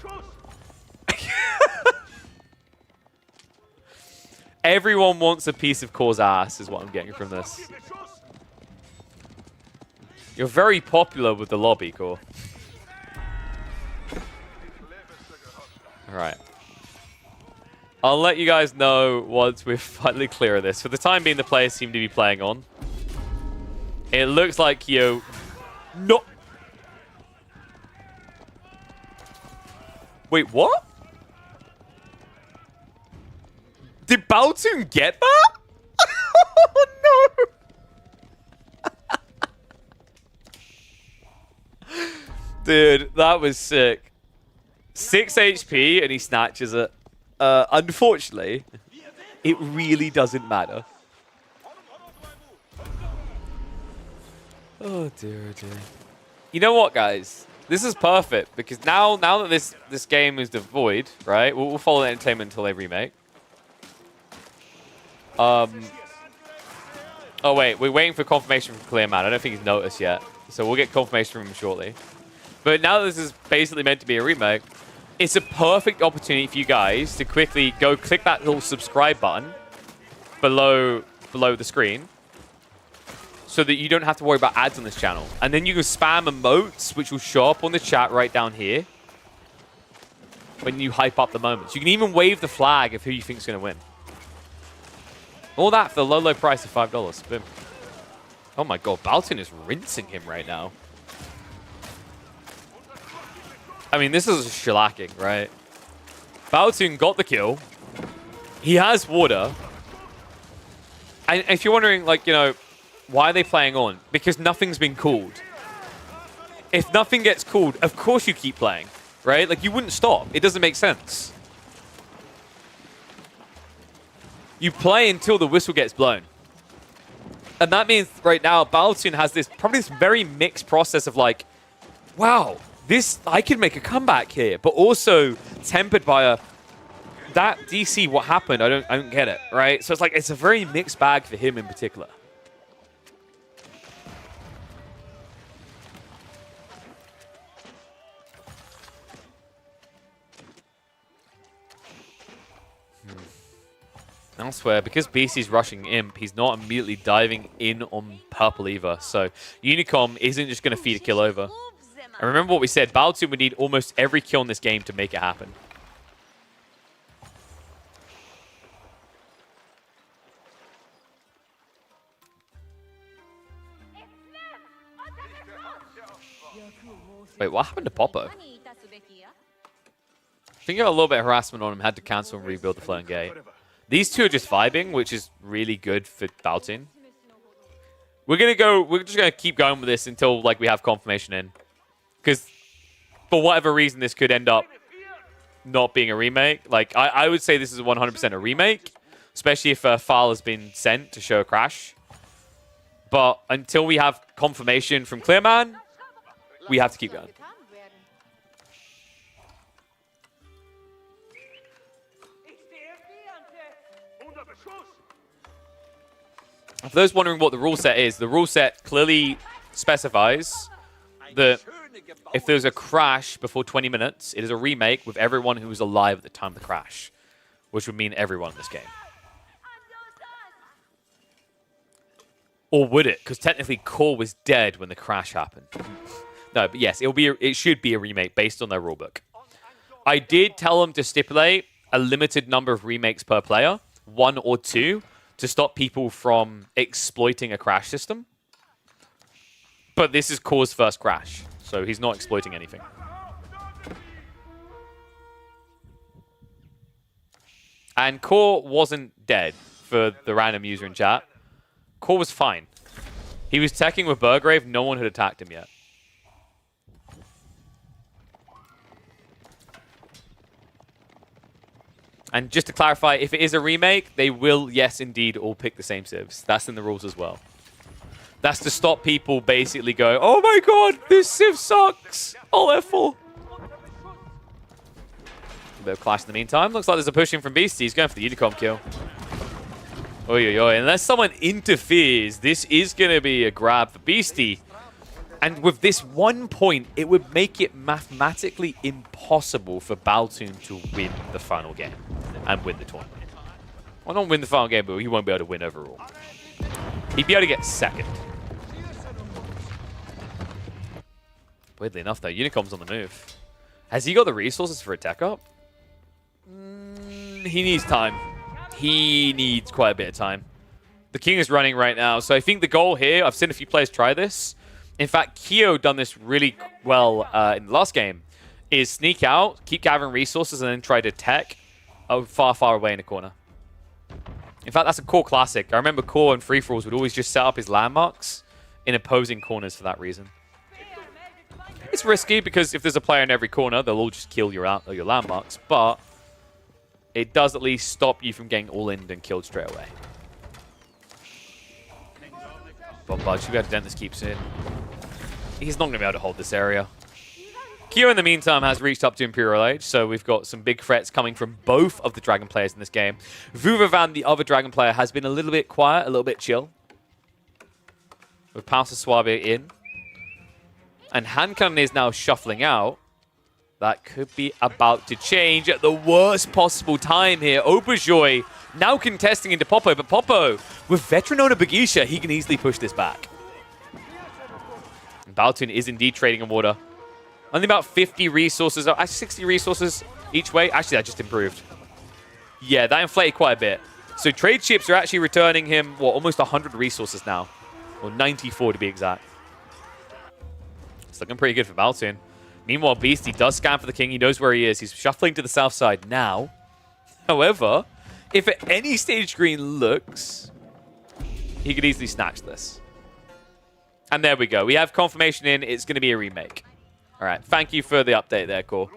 Everyone wants a piece of Core's ass, is what I'm getting from this. You're very popular with the lobby, Core. Alright. I'll let you guys know once we're finally clear of this. For the time being, the players seem to be playing on. It looks like Kyo... No... Wait, what? Did Baotoon get that? Oh, no! Dude, that was sick. 6 HP and he snatches it. Unfortunately, it really doesn't matter. Oh dear, dear. You know what, guys? This is perfect because now that this game is devoid, right? We'll follow the entertainment until they remake. Oh wait, we're waiting for confirmation from Clearman. I don't think he's noticed yet, so we'll get confirmation from him shortly. But now this is basically meant to be a remake. It's a perfect opportunity for you guys to quickly go click that little subscribe button below the screen so that you don't have to worry about ads on this channel. And then you can spam emotes, which will show up on the chat right down here when you hype up the moments. You can even wave the flag of who you think is going to win. All that for the low price of $5. Boom. Oh my god, Baotoon is rinsing him right now. I mean, this is a shellacking, right? Baotoon got the kill. He has water. And if you're wondering, like, you know, why are they playing on? Because nothing's been called. If nothing gets called, of course you keep playing, right? Like, you wouldn't stop. It doesn't make sense. You play until the whistle gets blown. And that means right now, Baltoon has probably this very mixed process of like, wow, I can make a comeback here, but also tempered by that DC, what happened? I don't get it, right? So it's a very mixed bag for him in particular. Elsewhere, because BC's rushing Imp, he's not immediately diving in on purple either. So Unicom isn't just going to feed a kill over. And remember what we said, Baltoon would need almost every kill in this game to make it happen. Wait, what happened to Popo? I think he got a little bit of harassment on him, had to cancel and rebuild the floating gate. These two are just vibing, which is really good for Baltoon. We're just gonna keep going with this until like we have confirmation in. Because for whatever reason this could end up not being a remake. Like I would say this is 100% a remake, especially if a file has been sent to show a crash. But until we have confirmation from Clearman, we have to keep going. For those wondering what the rule set is, the rule set clearly specifies that if there's a crash before 20 minutes, it is a remake with everyone who was alive at the time of the crash, which would mean everyone in this game. Or would it? Because technically Core was dead when the crash happened. No, but yes, it should be a remake based on their rulebook. I did tell them to stipulate a limited number of remakes per player, 1 or 2, to stop people from exploiting a crash system. But this is Core's first crash, so he's not exploiting anything. And Core wasn't dead, for the random user in chat. Core was fine. He was teching with Burgrave, no one had attacked him yet. And just to clarify, if it is a remake, they will, yes, indeed, all pick the same civs. That's in the rules as well. That's to stop people basically going, oh my god, this civ sucks. All F4. A bit of clash in the meantime. Looks like there's a push in from Beastie. He's going for the Unicom kill. Oi, oi, oi. Unless someone interferes, this is going to be a grab for Beastie. And with this 1 point, it would make it mathematically impossible for Baltoon to win the final game and win the tournament. Well, not win the final game, but he won't be able to win overall. He'd be able to get second. Weirdly enough, though, Unicom's on the move. Has he got the resources for a tech up? He needs time. He needs quite a bit of time. The King is running right now, so I think the goal here, I've seen a few players try this. In fact, Kyo done this really well in the last game, is sneak out, keep gathering resources, and then try to tech far, far away in a corner. In fact, that's a Core classic. I remember Core and free-for-alls would always just set up his landmarks in opposing corners for that reason. It's risky because if there's a player in every corner, they'll all just kill your landmarks, but it does at least stop you from getting all-in and killed straight away. But Bud should be able to dent this keeps in. He's not going to be able to hold this area. Kyo, in the meantime, has reached up to Imperial Age, so we've got some big threats coming from both of the Dragon players in this game. Vuvavan, the other Dragon player, has been a little bit quiet, a little bit chill. With Pulse Suave in. And Handcannon is now shuffling out. That could be about to change at the worst possible time here. Auberjoy now contesting into Popo, but Popo, with veteran owner Bagisha, he can easily push this back. And Baltoon is indeed trading in water. Only about 50 resources, actually 60 resources each way. Actually, that just improved. Yeah, that inflated quite a bit. So trade ships are actually returning him, what, almost 100 resources now. Or 94 to be exact. It's looking pretty good for Baltoon. Meanwhile, Beastie does scan for the King. He knows where he is. He's shuffling to the south side now. However, if at any stage Green looks, he could easily snatch this. And there we go. We have confirmation in. It's going to be a remake. All right. Thank you for the update there, Core.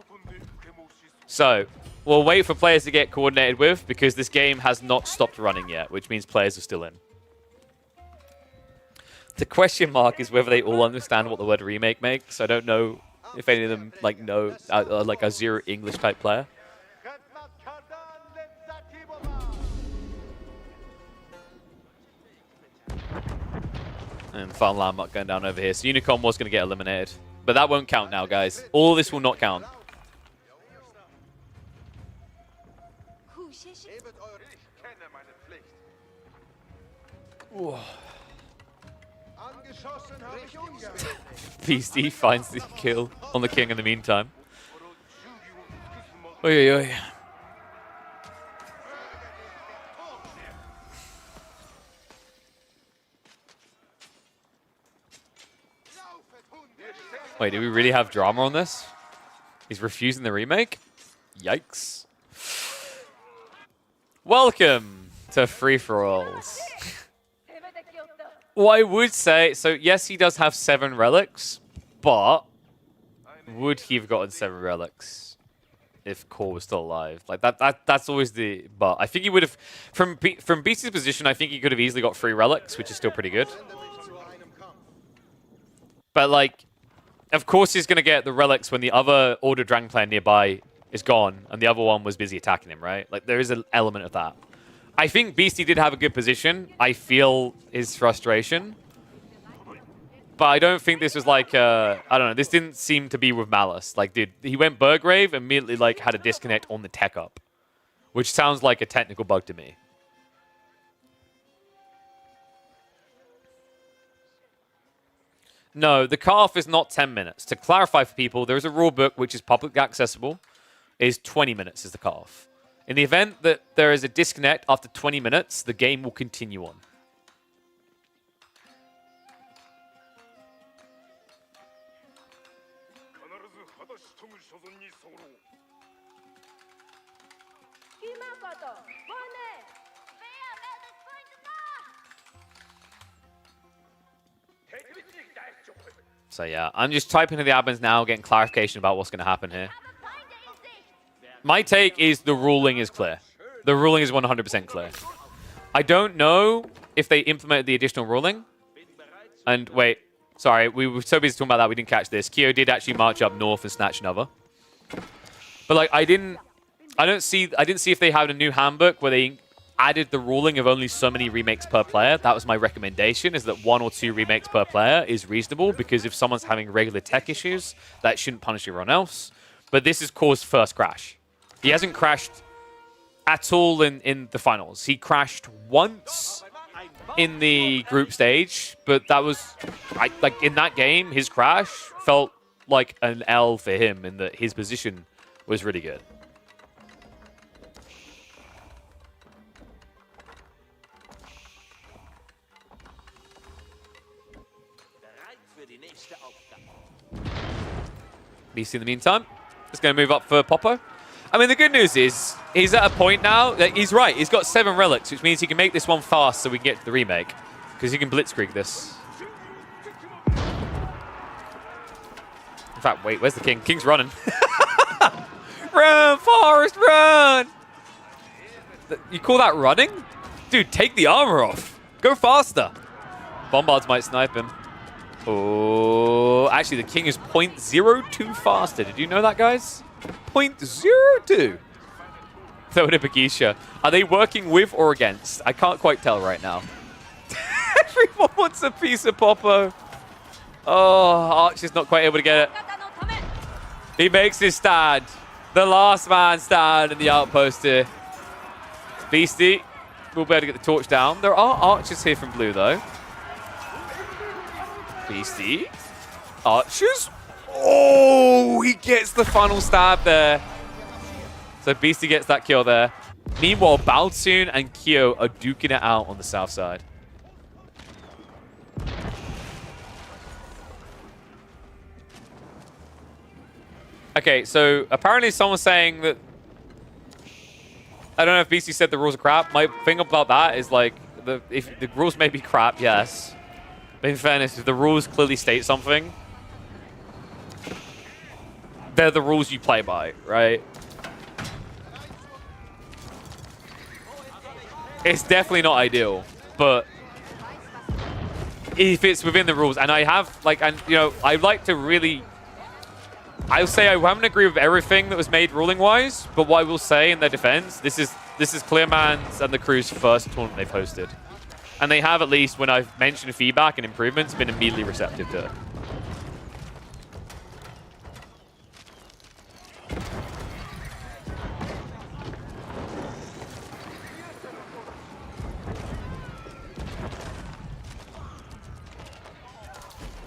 So, we'll wait for players to get coordinated with because this game has not stopped running yet, which means players are still in. The question mark is whether they all understand what the word remake makes. I don't know if any of them like know, like a zero English type player. And final landmark going down over here. So Unicorn was going to get eliminated. But that won't count now, guys. All this will not count. Beastie finds the kill on the king in the meantime. Oy, oy, oy. Wait, do we really have drama on this? He's refusing the remake? Yikes. Welcome to free-for-alls. What I would say, so yes, he does have 7 relics, but would he have gotten 7 relics if Core was still alive? Like that's always the but. I think he would have, from Beastie's position, I think he could have easily got 3 relics, which is still pretty good. But like, of course he's going to get the relics when the other Order Dragon player nearby is gone, and the other one was busy attacking him, right? Like, there is an element of that. I think Beastie did have a good position. I feel his frustration. But I don't think this was like, I don't know, this didn't seem to be with malice. Like, dude, he went Burgrave, immediately, like, had a disconnect on the tech up. Which sounds like a technical bug to me. No, the cutoff is not 10 minutes. To clarify for people, there is a rule book which is publicly accessible. Is 20 minutes is the cutoff. In the event that there is a disconnect after 20 minutes, the game will continue on. So yeah, I'm just typing to the admins now, getting clarification about what's going to happen here. My take is the ruling is clear. The ruling is 100% clear. I don't know if they implemented the additional ruling. And wait, sorry, we were so busy talking about that we didn't catch this. Kyo did actually march up north and snatch another. But like, I didn't see if they had a new handbook where they added the ruling of only so many remakes per player. That was my recommendation, is that 1 or 2 remakes per player is reasonable, because if someone's having regular tech issues, that shouldn't punish everyone else. But this is Core's first crash. He hasn't crashed at all in the finals. He crashed once in the group stage, but that was, like, in that game, his crash felt like an L for him in that his position was really good. BC in the meantime is going to move up for Popo. I mean, the good news is he's at a point now that he's right. He's got 7 relics, which means he can make this one fast so we can get to the remake. Because he can blitzkrieg this. In fact, wait, where's the king? King's running. Run, Forrest, run! You call that running? Dude, take the armor off. Go faster. Bombards might snipe him. Oh, actually, the king is 0.02 faster. Did you know that, guys? 0.02. So did Bagisha. Are they working with or against? I can't quite tell right now. Everyone wants a piece of Popo. Oh, Arch is not quite able to get it. He makes his stand. The last man stand in the outpost here. Beastie will be able to get the torch down. There are archers here from blue, though. Beastie. Archers. Oh, he gets the final stab there. So Beastie gets that kill there. Meanwhile, Baltoon and Kyo are duking it out on the south side. Okay, so apparently someone's saying that I don't know if BC said the rules are crap. My thing about that is like, if the rules may be crap, yes. But in fairness, if the rules clearly state something, they're the rules you play by, right? It's definitely not ideal, but if it's within the rules, and I have, like, and you know, I like to really, I'll say I haven't agreed with everything that was made ruling-wise, but what I will say in their defense, this is Clearman's and the crew's first tournament they've hosted. And they have, at least when I've mentioned feedback and improvements, been immediately receptive to it.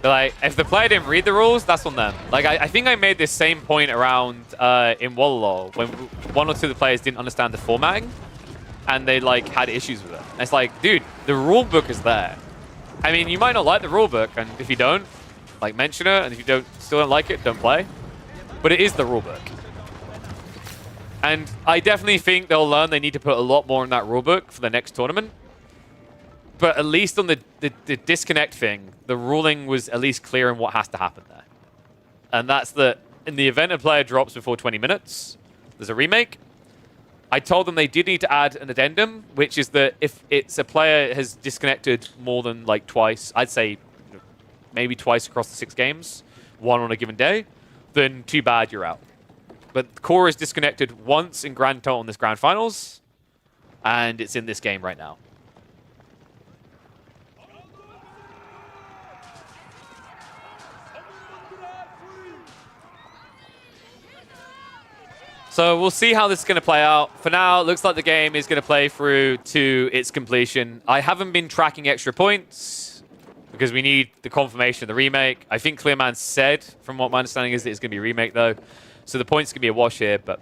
Like, if the player didn't read the rules, that's on them. Like, I think I made this same point around in Wallalaw when one or two of the players didn't understand the formatting and they, like, had issues with it. And it's like, dude, the rule book is there. I mean, you might not like the rule book, and if you don't, like, mention it, and if you still don't like it, don't play. But it is the rule book. And I definitely think they'll learn they need to put a lot more in that rule book for the next tournament. But at least on the disconnect thing, the ruling was at least clear in what has to happen there. And that's that in the event a player drops before 20 minutes, there's a remake. I told them they did need to add an addendum, which is that if it's a player has disconnected more than like twice, I'd say maybe twice across the 6 games, one on a given day, then too bad, you're out. But Core is disconnected once in grand total in this grand finals, and it's in this game right now. So we'll see how this is going to play out. For now, it looks like the game is going to play through to its completion. I haven't been tracking extra points because we need the confirmation of the remake. I think Clearman said, from what my understanding is, that it's going to be a remake, though. So the points can be a wash here. But,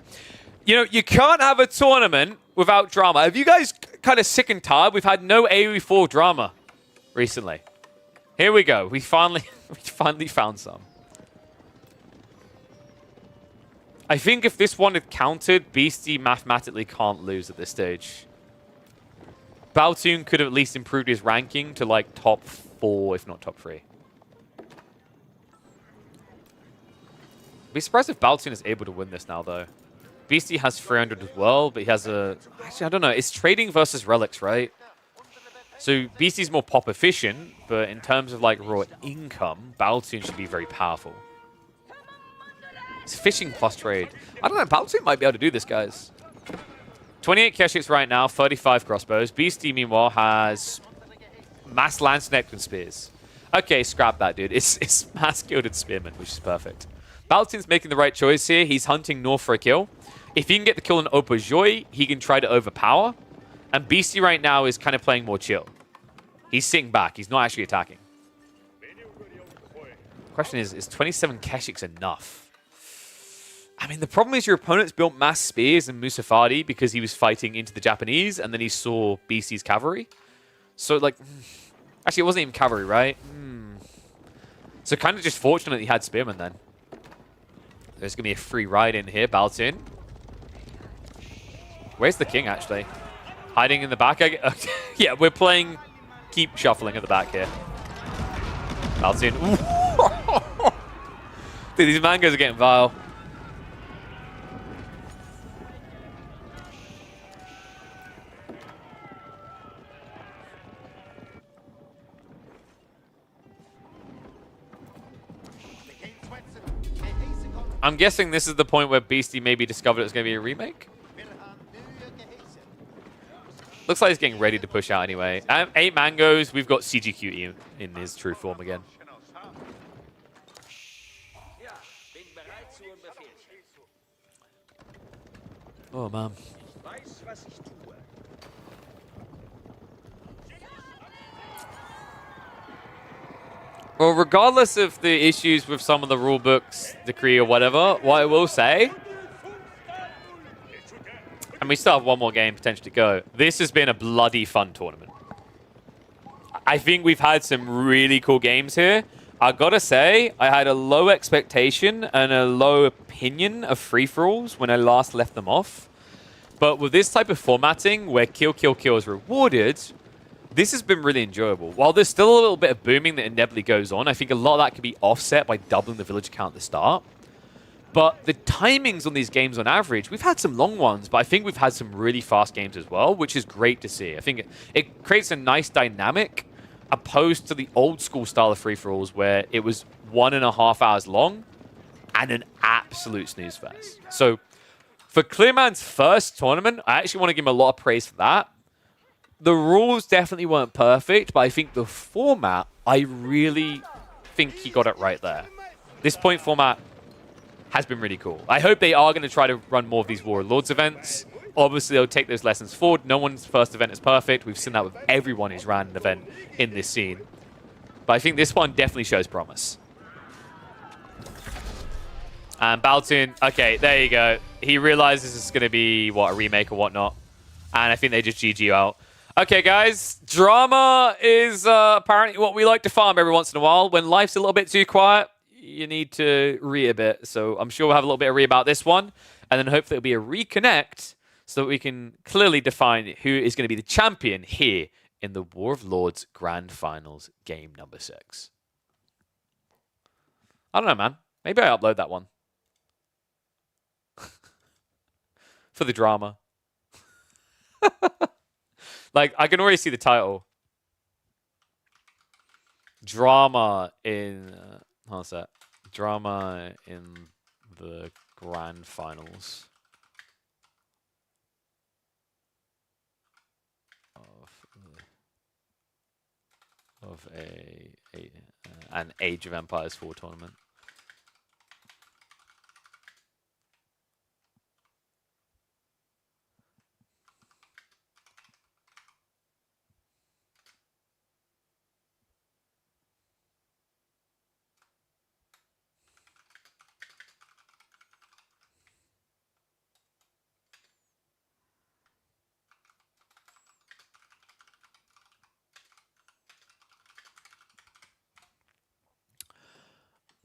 you know, you can't have a tournament without drama. Have you guys kind of sick and tired? We've had no AoE4 drama recently. Here we go. We finally found some. I think if this one had counted, Beastie mathematically can't lose at this stage. Baltoon could have at least improved his ranking to like top 4, if not top 3. I'd be surprised if Baltoon is able to win this now, though. Beastie has 300 as well, but he has a... Actually, I don't know. It's trading versus relics, right? So Beastie's more pop efficient, but in terms of like raw income, Baltoon should be very powerful. It's fishing plus trade. I don't know. Baltoon might be able to do this, guys. 28 Keshiks right now, 35 crossbows. Beastie, meanwhile, has mass lance neck and spears. Okay, scrap that, dude. It's mass gilded spearmen, which is perfect. Baltoon's making the right choice here. He's hunting north for a kill. If he can get the kill on Opojoy, he can try to overpower. And Beastie right now is kind of playing more chill. He's sitting back. He's not actually attacking. Question is 27 Keshiks enough? I mean, the problem is your opponent's built mass spears and Musafadi because he was fighting into the Japanese, and then he saw BC's cavalry. So, like... Actually, it wasn't even cavalry, right? So, kind of just fortunate he had spearmen, then. There's going to be a free ride in here. Baltoon. Where's the king, actually? Hiding in the back? Yeah, we're playing... Keep shuffling at the back here. Baltoon. Dude, these mangoes are getting vile. I'm guessing this is the point where Beastie maybe discovered it was going to be a remake. Looks like he's getting ready to push out anyway. 8 mangoes. We've got CGQ in his true form again. Oh, man. Well, regardless of the issues with some of the rule books, decree, or whatever, what I will say, and we still have one more game potentially to go, this has been a bloody fun tournament. I think we've had some really cool games here. I gotta say, I had a low expectation and a low opinion of free-for-alls when I last left them off. But with this type of formatting where kill, kill, kill is rewarded, this has been really enjoyable. While there's still a little bit of booming that inevitably goes on, I think a lot of that can be offset by doubling the village count at the start. But the timings on these games on average, we've had some long ones, but I think we've had some really fast games as well, which is great to see. I think it creates a nice dynamic opposed to the old school style of free-for-alls where it was 1.5 hours long and an absolute snooze fest. So for Clearman's first tournament, I actually want to give him a lot of praise for that. The rules definitely weren't perfect, but I think the format, I really think he got it right there. This point format has been really cool. I hope they are going to try to run more of these War of Lords events. Obviously, they'll take those lessons forward. No one's first event is perfect. We've seen that with everyone who's ran an event in this scene. But I think this one definitely shows promise. And Baltoon, okay, there you go. He realizes it's going to be, what, a remake or whatnot. And I think they just GG out. Okay, guys, drama is apparently what we like to farm every once in a while. When life's a little bit too quiet, you need to re a bit. So I'm sure we'll have a little bit of re about this one. And then hopefully it'll be a reconnect so that we can clearly define who is going to be the champion here in the War of Lords Grand Finals game number 6. I don't know, man. Maybe I upload that one. For the drama. Like, I can already see the title. Drama in... how's that? Drama in the Grand Finals. Of an Age of Empires 4 tournament.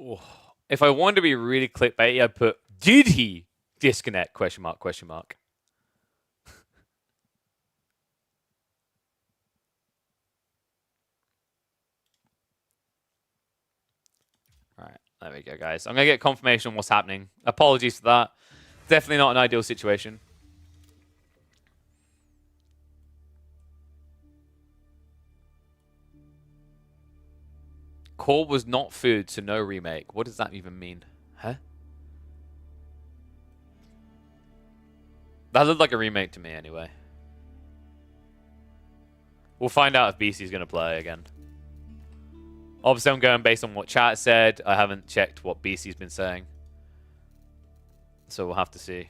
Oh, if I wanted to be really clickbaity, I'd put, did he disconnect? Question mark, question mark. All right, there we go, guys. I'm going to get confirmation on what's happening. Apologies for that. Definitely not an ideal situation. Core was not food, so no remake. What does that even mean? Huh? That looked like a remake to me anyway. We'll find out if BC's going to play again. Obviously, I'm going based on what chat said. I haven't checked what BC's been saying. So we'll have to see.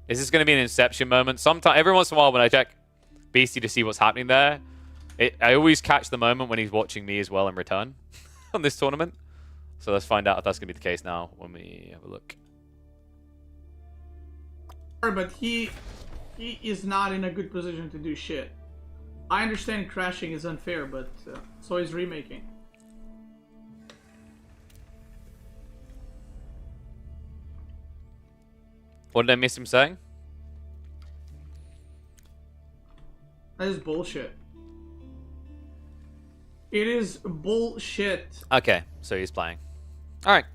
Is this going to be an Inception moment? Sometime, every once in a while when I check BC to see what's happening there, I always catch the moment when he's watching me as well in return. On this tournament. So let's find out if that's going to be the case now when we have a look. But he is not in a good position to do shit. I understand crashing is unfair, but so is remaking. What did I miss him saying? That is bullshit. It is bullshit. Okay, so he's playing. All right.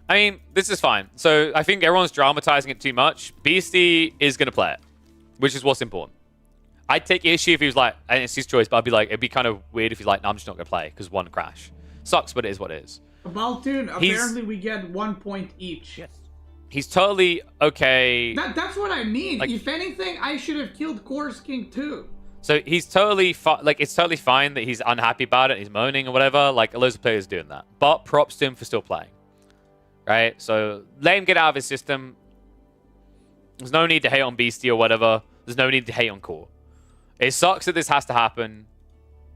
I mean, this is fine. So I think everyone's dramatizing it too much. Beastie is going to play it, which is what's important. I'd take issue if he was like, and it's his choice, but I'd be like, it'd be kind of weird if he's like, no, I'm just not going to play because one crash. Sucks, but it is what it is. Baltoon, apparently we get 1 point each. Yes. He's totally okay. That's what I mean. Like, if anything, I should have killed Core's King too. So he's totally like, it's totally fine that he's unhappy about it, he's moaning or whatever. Like, loads of players doing that. But props to him for still playing. Right? So let him get out of his system. There's no need to hate on Beastie or whatever. There's no need to hate on Core. It sucks that this has to happen.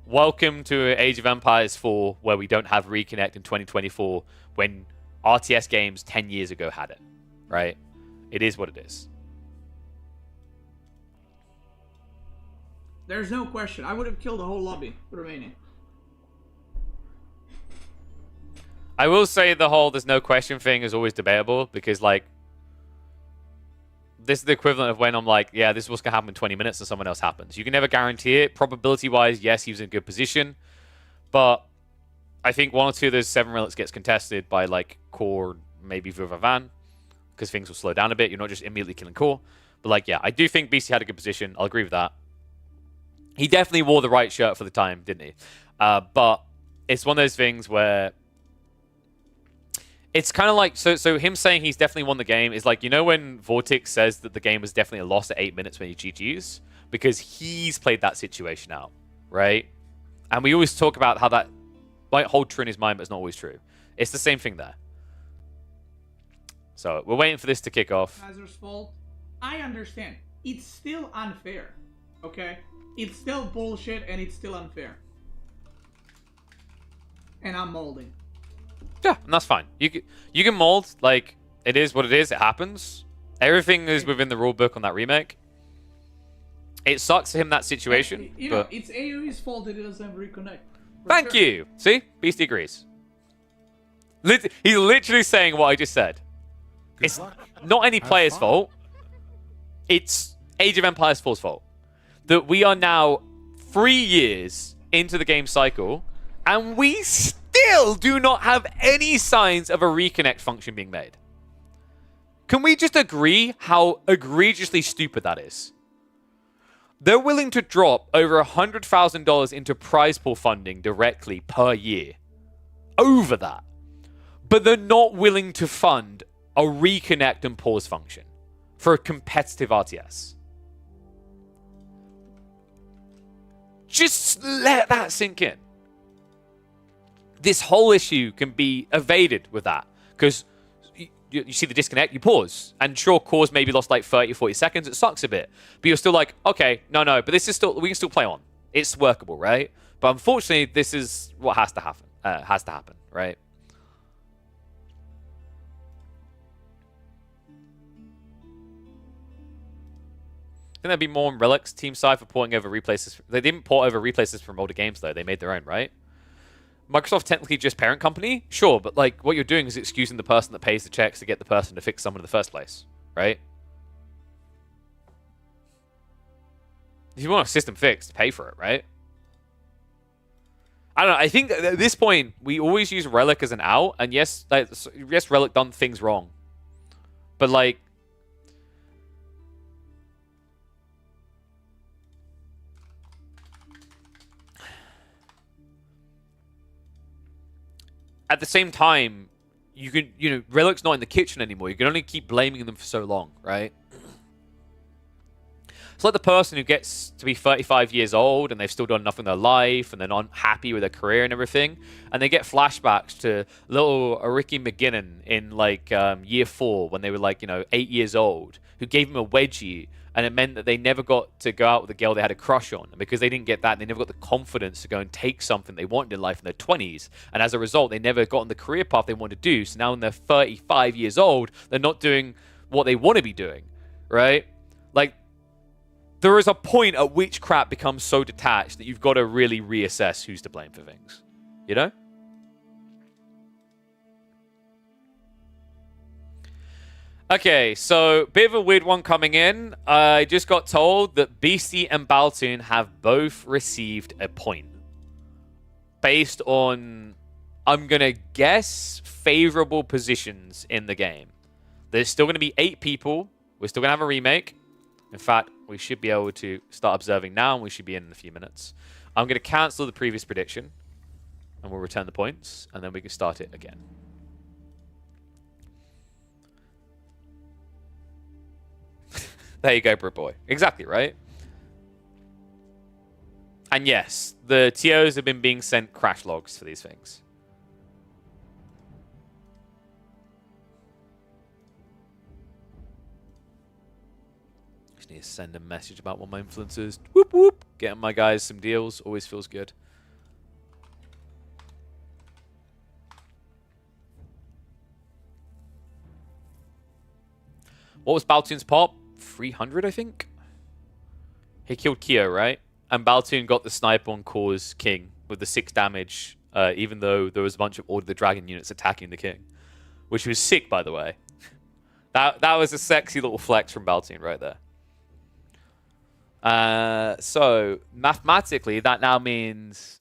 Welcome to Age of Empires 4, where we don't have Reconnect in 2024, when RTS games 10 years ago had it. Right? It is what it is. There's no question. I would have killed the whole lobby remaining. I will say the whole there's no question thing is always debatable because, like, This is the equivalent of when I'm like, yeah, this is what's going to happen in 20 minutes and someone else happens. You can never guarantee it. Probability-wise, yes, he was in a good position. But I think one or two of those 7 relics gets contested by, like, Core, maybe Vuvavan, because things will slow down a bit. You're not just immediately killing Core. But, like, yeah, I do think BC had a good position. I'll agree with that. He definitely wore the right shirt for the time, didn't he? But it's one of those things where it's kind of like, so him saying he's definitely won the game is like, you know when Vortex says that the game was definitely a loss at 8 minutes when he GG's? Because he's played that situation out, right? And we always talk about how that might hold true in his mind, but it's not always true. It's the same thing there. So we're waiting for this to kick off. Kaiser's fault. I understand. It's still unfair, okay? It's still bullshit and it's still unfair. And I'm molding. Yeah, and that's fine. You can mold. Like, it is what it is. It happens. Everything is within the rule book on that remake. It sucks for him, that situation. You know, it's AoE's fault that it doesn't reconnect. Thank you. See? Beastie agrees. He's literally saying what I just said. It's not any player's fault. It's Age of Empires 4's fault. That we are now 3 years into the game cycle, and we still do not have any signs of a reconnect function being made. Can we just agree how egregiously stupid that is? They're willing to drop over $100,000 into prize pool funding directly per year. Over that. But they're not willing to fund a reconnect and pause function for a competitive RTS. Just let that sink in. This whole issue can be evaded with that. Because you see the disconnect, you pause. And sure, Core's maybe lost like 30 or 40 seconds. It sucks a bit. But you're still like, okay, no. But this is still, we can still play on. It's workable, right? But unfortunately, this is what has to happen. Right? I think there'd be more on Relics team side for porting over replaces. They didn't port over replaces from older games, though. They made their own, right? Microsoft technically just parent company? Sure, but like what you're doing is excusing the person that pays the checks to get the person to fix someone in the first place, right? If you want a system fixed, pay for it, right? I don't know. I think at this point, we always use Relic as an out. And yes, Relic done things wrong. But like, at the same time, Relic's not in the kitchen anymore. You can only keep blaming them for so long, right? It's like the person who gets to be 35 years old and they've still done enough in their life and they're not happy with their career and everything. And they get flashbacks to little Ricky McGinnon in like year 4 when they were like, 8 years old, who gave him a wedgie. And it meant that they never got to go out with a girl they had a crush on. And because they didn't get that, they never got the confidence to go and take something they wanted in life in their 20s. And as a result, they never got on the career path they wanted to do. So now when they're 35 years old, they're not doing what they want to be doing, right? Like, there is a point at which crap becomes so detached that you've got to really reassess who's to blame for things. You know? Okay, so bit of a weird one coming in. I just got told that Beastie and Baltoon have both received a point. Based on, I'm going to guess, favorable positions in the game. There's still going to be 8 people. We're still going to have a remake. In fact, we should be able to start observing now, and we should be in a few minutes. I'm going to cancel the previous prediction, and we'll return the points, and then we can start it again. There you go, bro boy. Exactly, right? And yes, the TOs have been being sent crash logs for these things. Just need to send a message about one of my influencers. Whoop, whoop. Getting my guys some deals always feels good. What was Baltoon's pop? 300, I think? He killed Kyo, right? And Baltoon got the sniper on Core's King with the 6 damage, even though there was a bunch of Order of the Dragon units attacking the King. Which was sick, by the way. That was a sexy little flex from Baltoon right there. So mathematically, that now means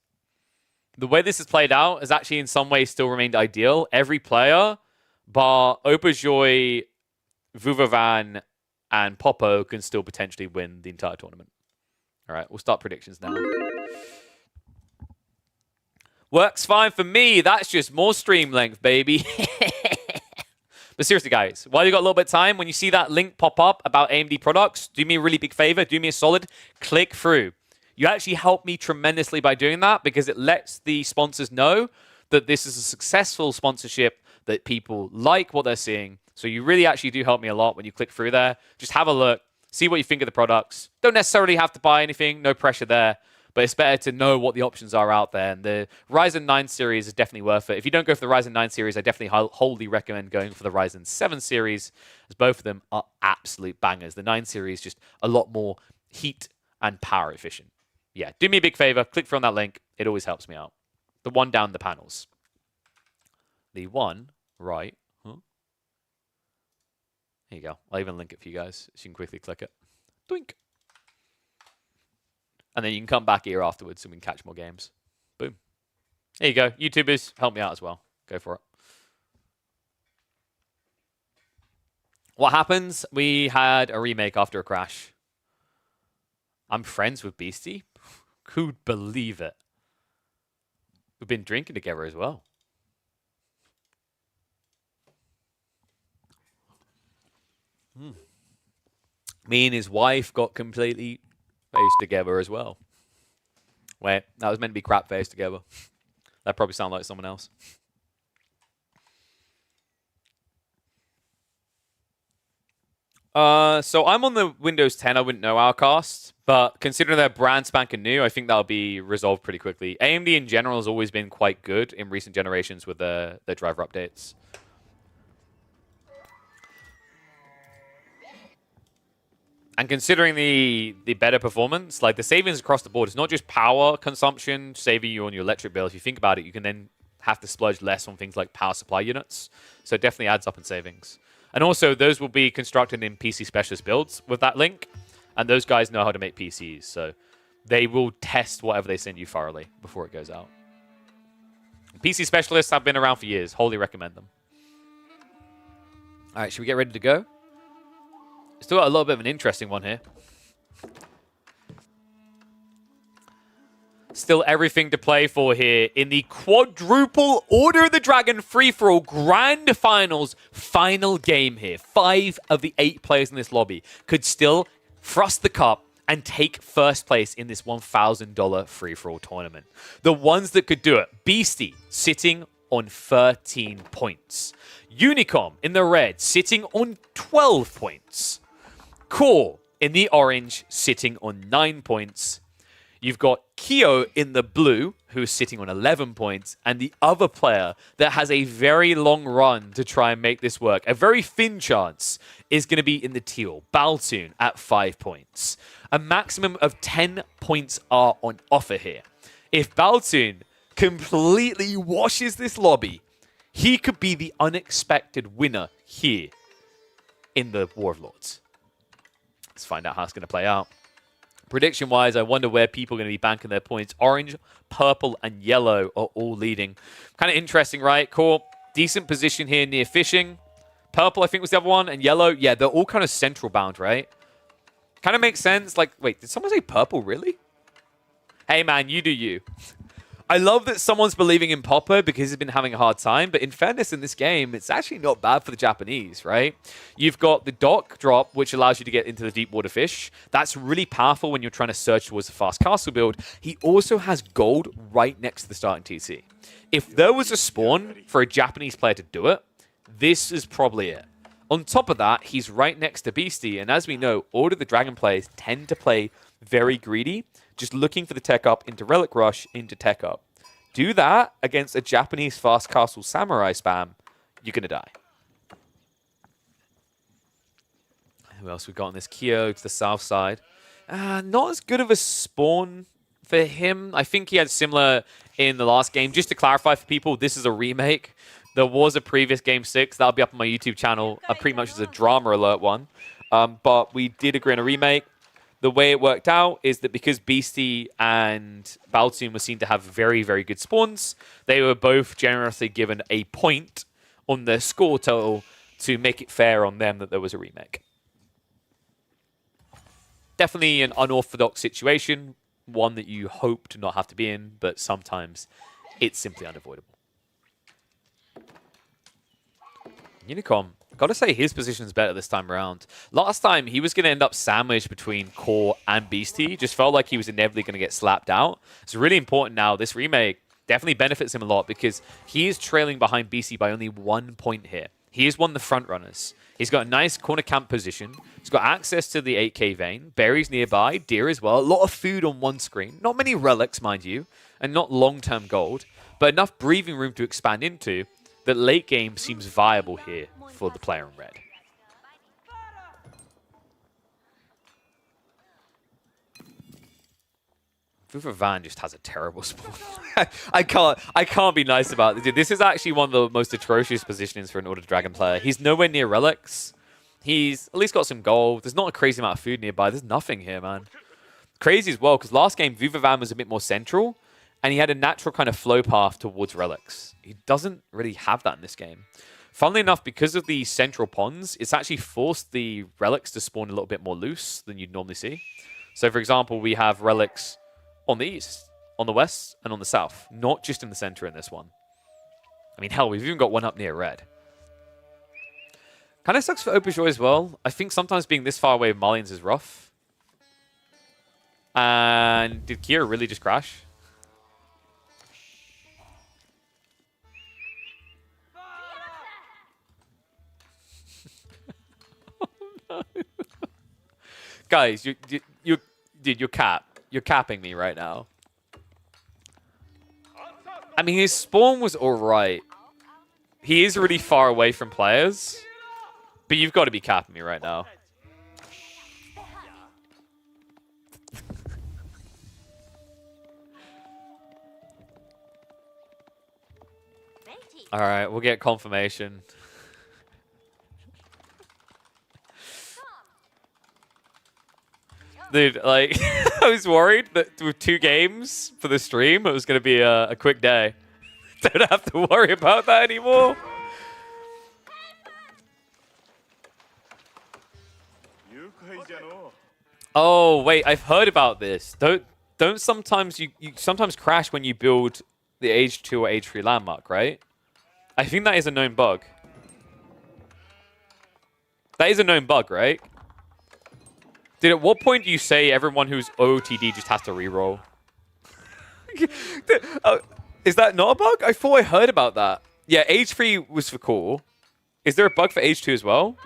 the way this is played out has actually in some ways still remained ideal. Every player, bar Opajoy, Vuvavan, and Popo can still potentially win the entire tournament. All right, we'll start predictions now. Works fine for me. That's just more stream length, baby. But seriously, guys, while you got a little bit of time, when you see that link pop up about AMD products, do me a really big favor, do me a solid, click through. You actually help me tremendously by doing that because it lets the sponsors know that this is a successful sponsorship, that people like what they're seeing. So you really actually do help me a lot when you click through there. Just have a look, see what you think of the products. Don't necessarily have to buy anything, no pressure there. But it's better to know what the options are out there. And the Ryzen 9 series is definitely worth it. If you don't go for the Ryzen 9 series, I definitely wholly recommend going for the Ryzen 7 series, as both of them are absolute bangers. The 9 series just a lot more heat and power efficient. Yeah, do me a big favor. Click through on that link. It always helps me out. The one down the panels. The one right. Huh? Here you go. I'll even link it for you guys so you can quickly click it. Doink. And then you can come back here afterwards so we can catch more games. Boom. There you go. YouTubers, help me out as well. Go for it. What happens? We had a remake after a crash. I'm friends with Beastie. Who'd believe it? We've been drinking together as well. Me and his wife got completely face together as well. Wait, that was meant to be crap face together. That probably sounded like someone else. So I'm on the Windows 10. I wouldn't know our cast, but considering they're brand spanking new, I think that'll be resolved pretty quickly. AMD in general has always been quite good in recent generations with their driver updates. And considering the better performance, like the savings across the board, it's not just power consumption saving you on your electric bill. If you think about it, you can then have to splurge less on things like power supply units. So it definitely adds up in savings. And also, those will be constructed in PC specialist builds with that link. And those guys know how to make PCs. So they will test whatever they send you thoroughly before it goes out. PC specialists have been around for years. Wholly recommend them. All right, should we get ready to go? Still got a little bit of an interesting one here. Still everything to play for here in the quadruple Order of the Dragon free-for-all grand finals final game here. 5 of the 8 players in this lobby could still thrust the cup and take first place in this $1,000 free-for-all tournament. The ones that could do it, Beastie sitting on 13 points. Unicom in the red sitting on 12 points. Core in the orange sitting on 9 points. You've got Kyo in the blue, who's sitting on 11 points, and the other player that has a very long run to try and make this work, a very thin chance, is going to be in the teal, Baltoon at 5 points. A maximum of 10 points are on offer here. If Baltoon completely washes this lobby, he could be the unexpected winner here in the War of Lords. Let's find out how it's going to play out. Prediction-wise, I wonder where people are going to be banking their points. Orange, purple, and yellow are all leading. Kind of interesting, right? Core, decent position here near fishing. Purple, I think, was the other one. And yellow, yeah, they're all kind of central bound, right? Kind of makes sense. Like, wait, did someone say purple, really? Hey, man, you do you. I love that someone's believing in Popper because he's been having a hard time, but in fairness in this game, it's actually not bad for the Japanese, right? You've got the dock drop, which allows you to get into the deep water fish. That's really powerful when you're trying to search towards a fast castle build. He also has gold right next to the starting TC. If there was a spawn for a Japanese player to do it, this is probably it. On top of that, he's right next to Beastie, and as we know, Order of the Dragon players tend to play very greedy, just looking for the tech up into Relic Rush, into tech up. Do that against a Japanese fast castle samurai spam, you're going to die. Who else we got on this? Kyo to the south side. Not as good of a spawn for him. I think he had similar in the last game. Just to clarify for people, this is a remake. There was a previous Game 6. That'll be up on my YouTube channel, pretty much as a drama alert one. But we did agree on a remake. The way it worked out is that because Beastie and Baltoon were seen to have very, very good spawns, they were both generously given a point on their score total to make it fair on them that there was a remake. Definitely an unorthodox situation, one that you hope to not have to be in, but sometimes it's simply unavoidable. Unicom, gotta say his position's better this time around. Last time, he was gonna end up sandwiched between Core and Beastie. Just felt like he was inevitably gonna get slapped out. It's really important now. This remake definitely benefits him a lot because he is trailing behind Beastie by only 1 point here. He is one of the front runners. He's got a nice corner camp position. He's got access to the 8k vein. Berries nearby, deer as well. A lot of food on one screen. Not many relics, mind you, and not long-term gold, but enough breathing room to expand into that late game seems viable here for the player in red. Vuva Van just has a terrible spawn. I can't be nice about this. This is actually one of the most atrocious positionings for an Order Dragon player. He's nowhere near relics. He's at least got some gold. There's not a crazy amount of food nearby. There's nothing here, man. Crazy as well, because last game, Vuva Van was a bit more central, and he had a natural kind of flow path towards relics. He doesn't really have that in this game. Funnily enough, because of the central ponds, it's actually forced the relics to spawn a little bit more loose than you'd normally see. So, for example, we have relics on the east, on the west, and on the south. Not just in the center in this one. I mean, hell, we've even got one up near red. Kind of sucks for Opajoy as well. I think sometimes being this far away of Malians is rough. And did Kira really just crash? Guys, you're capping me right now. I mean, his spawn was alright. He is really far away from players, but you've got to be capping me right now. Alright, we'll get confirmation. Dude, like, I was worried that with 2 games for the stream, it was going to be a quick day. Don't have to worry about that anymore. Oh, wait, I've heard about this. Don't sometimes, you sometimes crash when you build the Age 2 or Age 3 landmark, right? I think that is a known bug. That is a known bug, right? Dude, at what point do you say everyone who's OOTD just has to reroll? Is that not a bug? I thought I heard about that. Yeah, Age 3 was for cool. Is there a bug for Age 2 as well?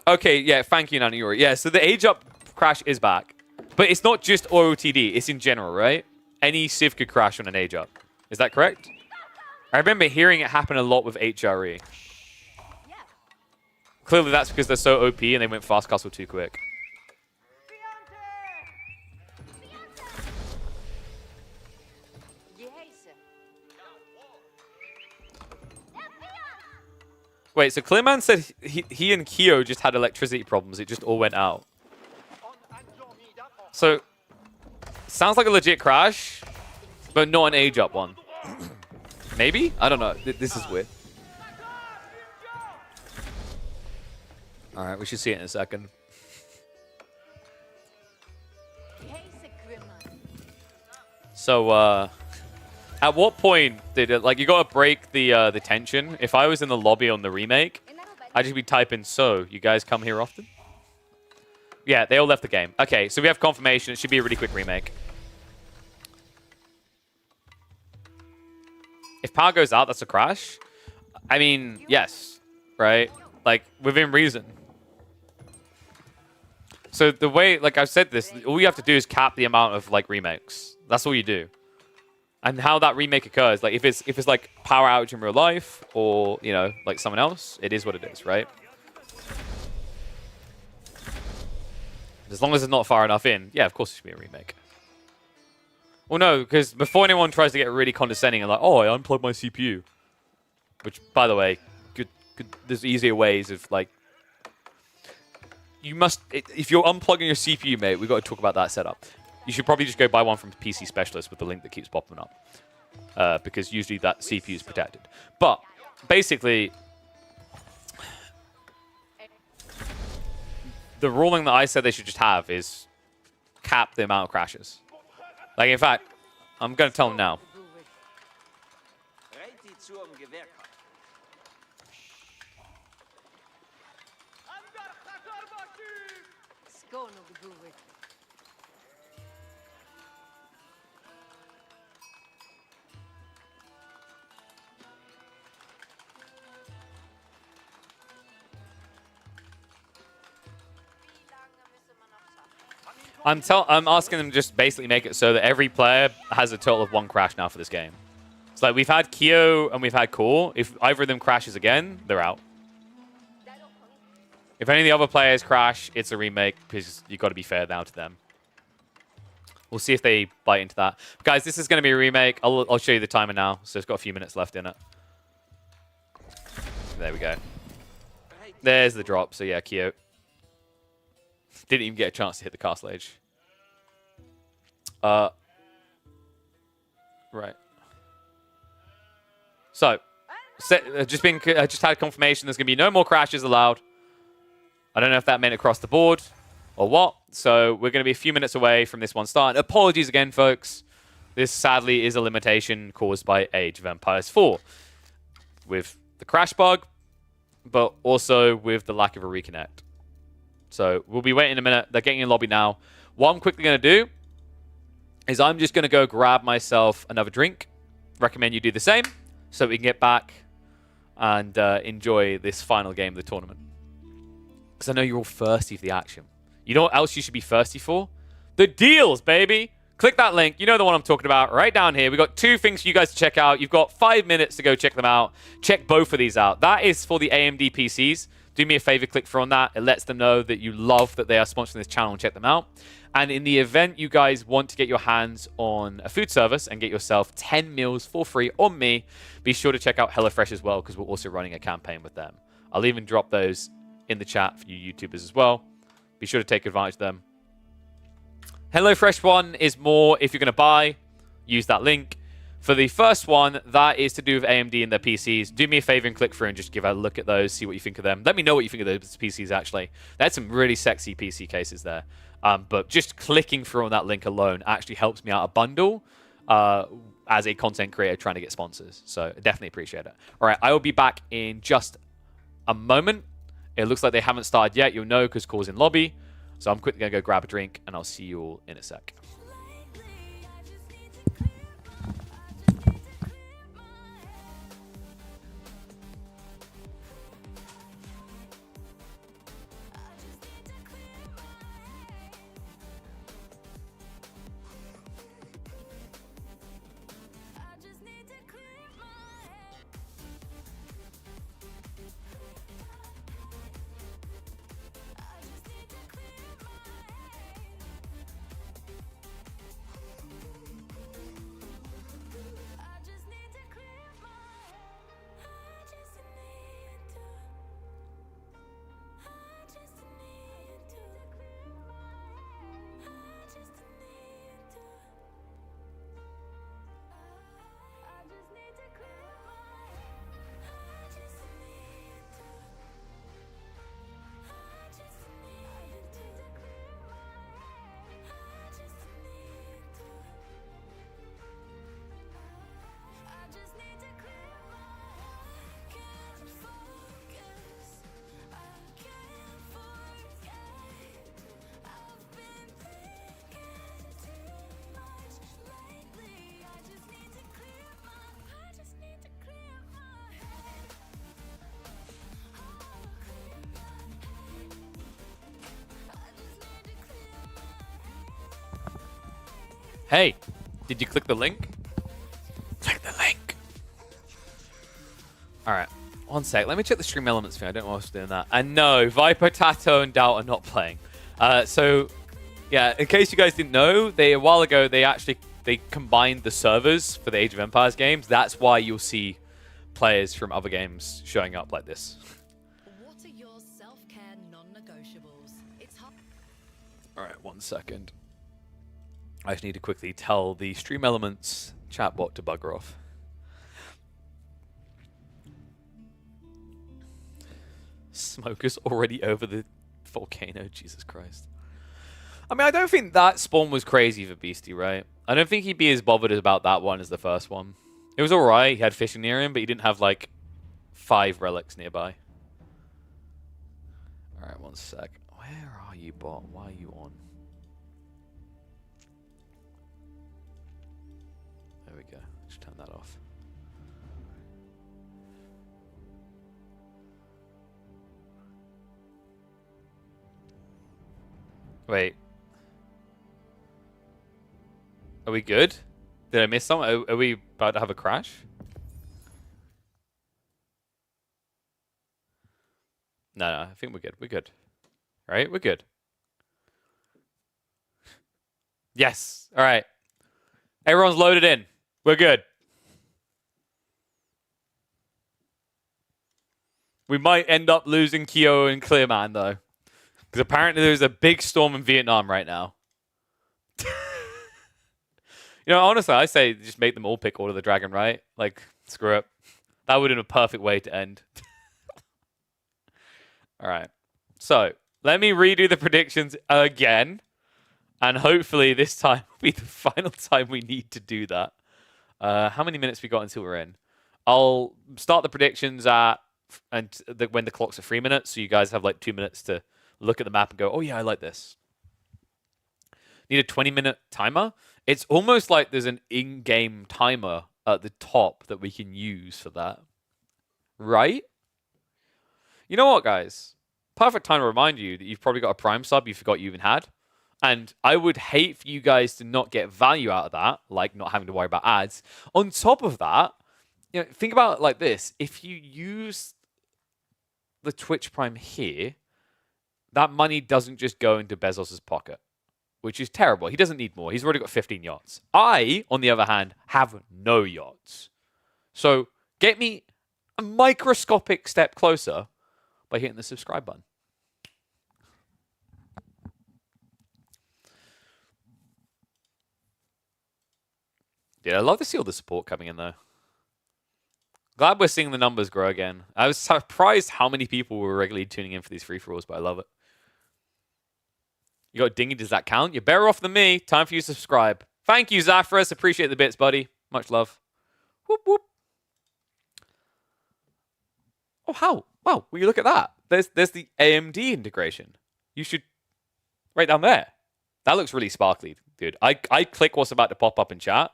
Okay, yeah, thank you, Naniori. Yeah, so the Age Up crash is back. But it's not just OOTD, it's in general, right? Any Civ could crash on an Age Up. Is that correct? I remember hearing it happen a lot with HRE. Clearly that's because they're so OP and they went fast castle too quick. Wait, so Clearman said he and Kyo just had electricity problems. It just all went out. So, sounds like a legit crash, but not an age up one. Maybe? I don't know. This is weird. Alright, we should see it in a second. So, at what point did it, like, you gotta break the tension? If I was in the lobby on the remake, I'd just be typing, so, you guys come here often? Yeah, they all left the game. Okay, so we have confirmation. It should be a really quick remake. If power goes out, that's a crash? I mean, yes, right? Like, within reason. So the way, like I've said this, all you have to do is cap the amount of, like, remakes. That's all you do. And how that remake occurs, like, if it's like power outage in real life or, you know, like someone else, it is what it is, right? As long as it's not far enough in, yeah, of course it should be a remake. Well, no, because before anyone tries to get really condescending and like, oh, I unplugged my CPU. Which, by the way, there's easier ways of like. You must, if you're unplugging your CPU, mate, we've got to talk about that setup. You should probably just go buy one from PC Specialist with the link that keeps popping up. Because usually that CPU is protected. But, basically, the ruling that I said they should just have is cap the amount of crashes. Like, in fact, I'm going to tell them now. I'm asking them just basically make it so that every player has a total of 1 crash now for this game. It's like we've had Kyo and we've had Core. If either of them crashes again, they're out. If any of the other players crash, it's a remake because you've got to be fair now to them. We'll see if they bite into that. Guys, this is going to be a remake. I'll show you the timer now. So it's got a few minutes left in it. There we go. There's the drop. So yeah, Kyo. Didn't even get a chance to hit the castle age. Right. So, just had confirmation there's going to be no more crashes allowed. I don't know if that meant across the board or what. So, we're going to be a few minutes away from this one starting. Apologies again, folks. This, sadly, is a limitation caused by Age of Empires 4. With the crash bug, but also with the lack of a reconnect. So, we'll be waiting a minute. They're getting in lobby now. What I'm quickly going to do is I'm just going to go grab myself another drink. Recommend you do the same so we can get back and enjoy this final game of the tournament. Because I know you're all thirsty for the action. You know what else you should be thirsty for? The deals, baby! Click that link. You know the one I'm talking about right down here. We've got 2 things for you guys to check out. You've got 5 minutes to go check them out. Check both of these out. That is for the AMD PCs. Do me a favor, click through on that. It lets them know that you love that they are sponsoring this channel and check them out. And in the event you guys want to get your hands on a food service and get yourself 10 meals for free on me, be sure to check out HelloFresh as well because we're also running a campaign with them. I'll even drop those in the chat for you YouTubers as well. Be sure to take advantage of them. HelloFresh one is more if you're going to buy, use that link. For the first one, that is to do with AMD and their PCs. Do me a favor and click through and just give a look at those, see what you think of them. Let me know what you think of those PCs, actually. That's some really sexy PC cases there. But just clicking through on that link alone actually helps me out a bundle as a content creator trying to get sponsors. So definitely appreciate it. All right, I will be back in just a moment. It looks like they haven't started yet. You'll know because Core's in lobby. So I'm quickly going to go grab a drink, and I'll see you all in a sec. Hey, did you click the link? Click the link. All right, one sec. Let me check the stream elements thing. I don't know what's doing that. And no, Viper, Tato, and Doubt are not playing. So, yeah, in case you guys didn't know, a while ago they they combined the servers for the Age of Empires games. That's why you'll see players from other games showing up like this. What are your self-care non-negotiables? It's hard. All right, 1 second. I just need to quickly tell the Stream Elements chatbot to bugger off. Smoke is already over the volcano. Jesus Christ. I mean, I don't think that spawn was crazy for Beastie, right? I don't think he'd be as bothered about that one as the first one. It was alright. He had fishing near him, but he didn't have, like, 5 relics nearby. Alright, 1 sec. Where are you, bot? Why are you on? There we go. Just turn that off. Wait. Are we good? Did I miss something? Are we about to have a crash? No, I think we're good. We're good. Right? We're good. Yes. All right. Everyone's loaded in. We're good. We might end up losing Kyo and Clearman, though. Because apparently there's a big storm in Vietnam right now. You know, honestly, I say just make them all pick Order of the Dragon, right? Like, screw it. That would have been a perfect way to end. All right. So, let me redo the predictions again. And hopefully this time will be the final time we need to do that. How many minutes we got until we're in? I'll start the predictions at when the clock's at 3 minutes. So you guys have like 2 minutes to look at the map and go, oh yeah, I like this. Need a 20-minute timer. It's almost like there's an in-game timer at the top that we can use for that. Right? You know what, guys? Perfect time to remind you that you've probably got a Prime sub you forgot you even had. And I would hate for you guys to not get value out of that, like not having to worry about ads. On top of that, you know, think about it like this. If you use the Twitch Prime here, that money doesn't just go into Bezos's pocket, which is terrible. He doesn't need more. He's already got 15 yachts. I, on the other hand, have no yachts. So get me a microscopic step closer by hitting the subscribe button. Yeah, I love to see all the support coming in, though. Glad we're seeing the numbers grow again. I was surprised how many people were regularly tuning in for these free-for-alls, but I love it. You got Dingy, does that count? You're better off than me. Time for you to subscribe. Thank you, Zaphras. Appreciate the bits, buddy. Much love. Whoop, whoop. Oh, how? Wow, will you look at that? There's the AMD integration. You should... Right down there. That looks really sparkly, dude. I click what's about to pop up in chat,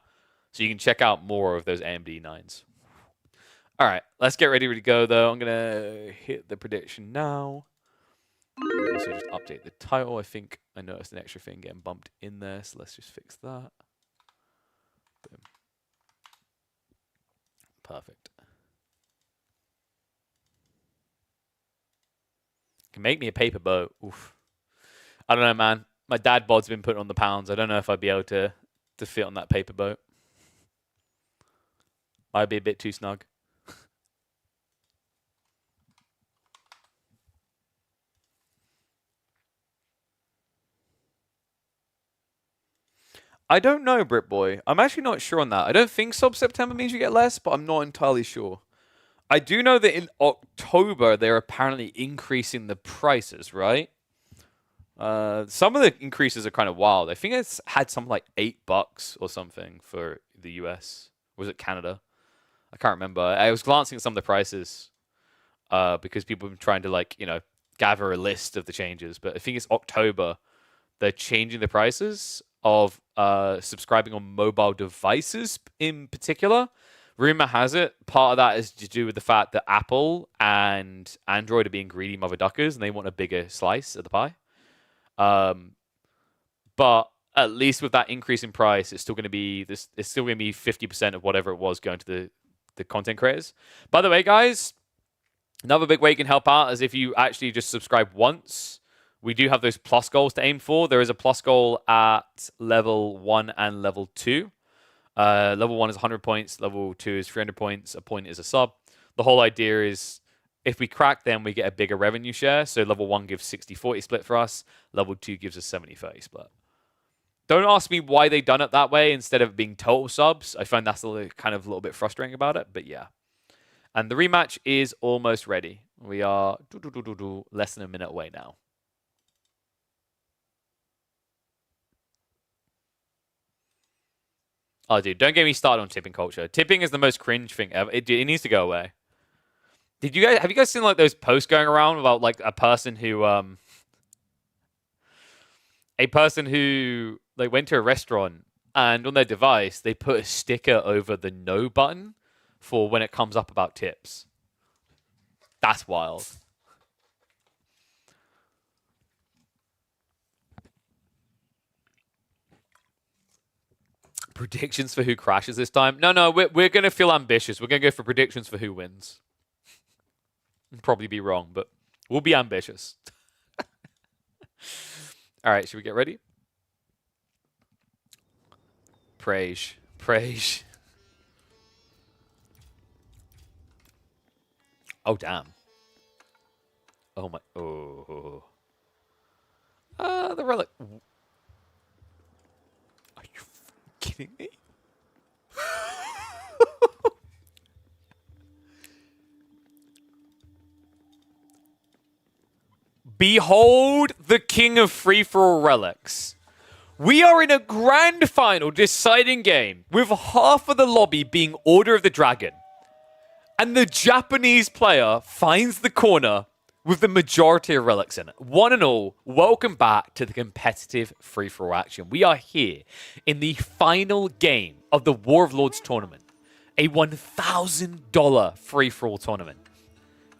so you can check out more of those AMD 9s. All right, let's get ready to go, though. I'm going to hit the prediction now. Also just update the title. I think I noticed an extra thing getting bumped in there, so let's just fix that. Boom. Perfect. Can make me a paper boat. Oof. I don't know, man. My dad bod's been putting on the pounds. I don't know if I'd be able to fit on that paper boat. Might be a bit too snug. I don't know, Britboy. I'm actually not sure on that. I don't think sub-September means you get less, but I'm not entirely sure. I do know that in October, they're apparently increasing the prices, right? Some of the increases are kind of wild. I think it's had something like $8 or something for the US. Or was it Canada? I can't remember. I was glancing at some of the prices because people have been trying to, like, you know, gather a list of the changes. But I think it's October. They're changing the prices of subscribing on mobile devices in particular. Rumor has it, part of that is to do with the fact that Apple and Android are being greedy mother duckers and they want a bigger slice of the pie. But at least with that increase in price, it's still going to be this. It's still going to be 50% of whatever it was going to the content creators. By the way, guys, another big way you can help out is if you actually just subscribe once. We do have those plus goals to aim for. There is a plus goal at level 1 and level 2. Level 1 is 100 points. Level 2 is 300 points. A point is a sub. The whole idea is if we crack them, we get a bigger revenue share. So level 1 gives 60-40 split for us. Level 2 gives us 70-30 split. Don't ask me why they done it that way instead of being total subs. I find that's a little bit frustrating about it, but yeah. And the rematch is almost ready. We are less than a minute away now. Oh, dude, don't get me started on tipping culture. Tipping is the most cringe thing ever. It needs to go away. Have you guys seen like those posts going around about like a person who like went to a restaurant and on their device they put a sticker over the no button for when it comes up about tips. That's wild. Predictions for who crashes this time? No, we're going to feel ambitious. We're going to go for predictions for who wins. Probably be wrong, but we'll be ambitious. All right, should we get ready? Praise. Oh, damn. Oh, my. Oh. The relic. Are you kidding me? Behold the king of free-for-all relics. We are in a grand final deciding game with half of the lobby being Order of the Dragon. And the Japanese player finds the corner with the majority of relics in it. One and all, welcome back to the competitive free-for-all action. We are here in the final game of the War of Lords tournament. A $1,000 free-for-all tournament.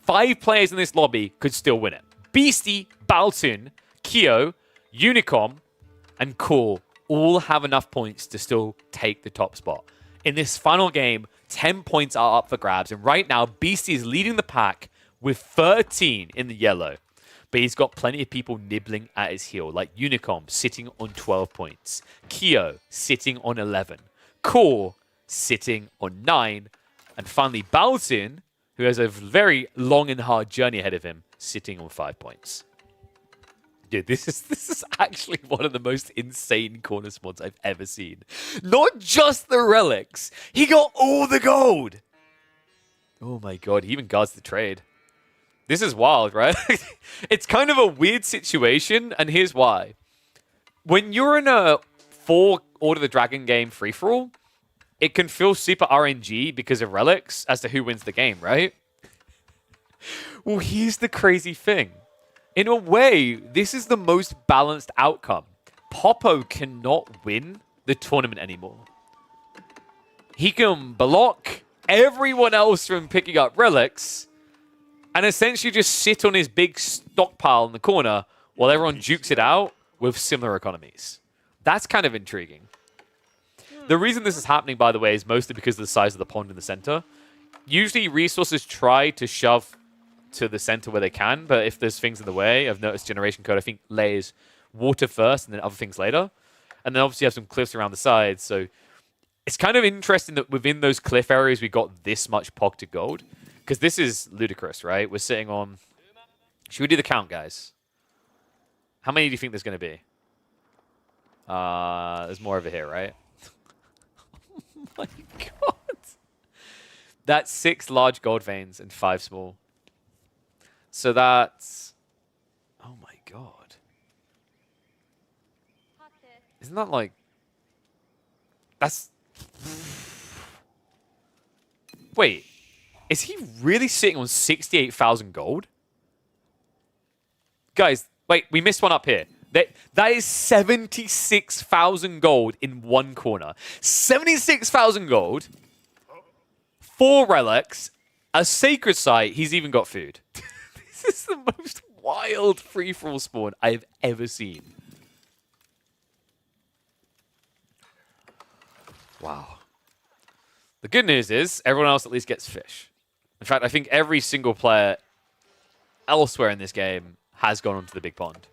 5 players in this lobby could still win it. Beastie, Baltoon, Kyo, Unicom, and Core all have enough points to still take the top spot. In this final game, 10 points are up for grabs, and right now, Beastie is leading the pack with 13 in the yellow. But he's got plenty of people nibbling at his heel, like Unicom sitting on 12 points, Kyo sitting on 11, Core sitting on 9, and finally Baltoon, who has a very long and hard journey ahead of him, sitting on 5 points. Dude, this is actually one of the most insane corner spawns I've ever seen. Not just the relics. He got all the gold. Oh my god, he even guards the trade. This is wild, right? It's kind of a weird situation, and here's why. When you're in a 4 Order of the Dragon game free-for-all, it can feel super RNG because of relics as to who wins the game, right? Well, here's the crazy thing. In a way, this is the most balanced outcome. Popo cannot win the tournament anymore. He can block everyone else from picking up relics and essentially just sit on his big stockpile in the corner while everyone jukes it out with similar economies. That's kind of intriguing. The reason this is happening, by the way, is mostly because of the size of the pond in the center. Usually, resources try to shove to the center where they can, but if there's things in the way, I've noticed Generation Code, I think, lays water first and then other things later. And then obviously you have some cliffs around the sides, so it's kind of interesting that within those cliff areas we got this much pocketed gold, because this is ludicrous, right? We're sitting on... Should we do the count, guys? How many do you think there's going to be? There's more over here, right? Oh my god. That's 6 large gold veins and 5 small. So that's... Oh my god. Isn't that like... That's... Wait. Is he really sitting on 68,000 gold? Guys, wait, we missed one up here. That is 76,000 gold in one corner. 76,000 gold, 4 relics, a sacred site, he's even got food. This is the most wild free-for-all spawn I've ever seen. Wow. The good news is, everyone else at least gets fish. In fact, I think every single player elsewhere in this game has gone onto the big pond.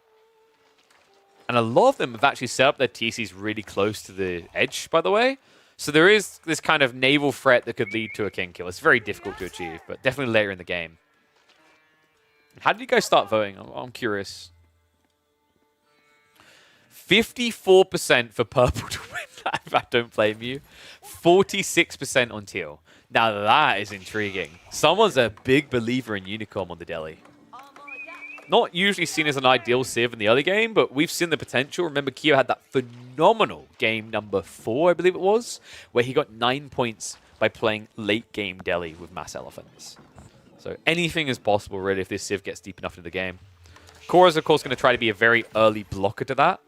And a lot of them have actually set up their TCs really close to the edge, by the way. So there is this kind of naval threat that could lead to a king kill. It's very difficult to achieve, but definitely later in the game. How did you guys start voting? I'm curious. 54% for purple to win. I don't blame you. 46% on teal. Now that is intriguing. Someone's a big believer in Unicom on the Delhi. Not usually seen as an ideal civ in the early game, but we've seen the potential. Remember, Kyo had that phenomenal game number 4, I believe it was, where he got 9 points by playing late game Delhi with mass elephants. So anything is possible, really, if this civ gets deep enough into the game. Korra is, of course, going to try to be a very early blocker to that.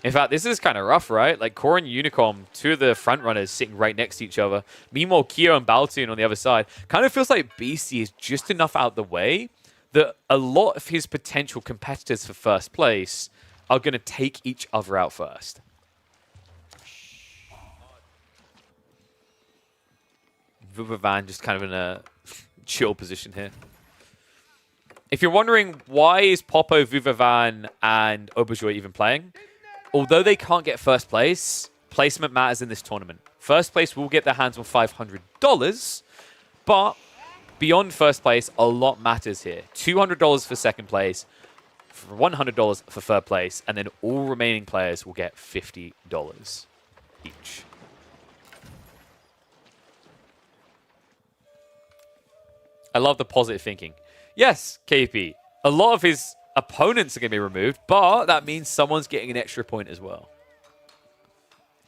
In fact, this is kind of rough, right? Like, Korra and Unicom, two of the front runners sitting right next to each other. Meanwhile, Kyo and Baltoon on the other side. Kind of feels like Beastie is just enough out the way that a lot of his potential competitors for first place are going to take each other out first. Vuvavan just kind of in a chill position here. If you're wondering why is Popo, Vuvavan, and Auberjoy even playing, although they can't get first place, placement matters in this tournament. First place will get their hands on $500, but beyond first place, a lot matters here. $200 for second place, for $100 for third place, and then all remaining players will get $50 each. I love the positive thinking. Yes, KP, a lot of his opponents are going to be removed, but that means someone's getting an extra point as well.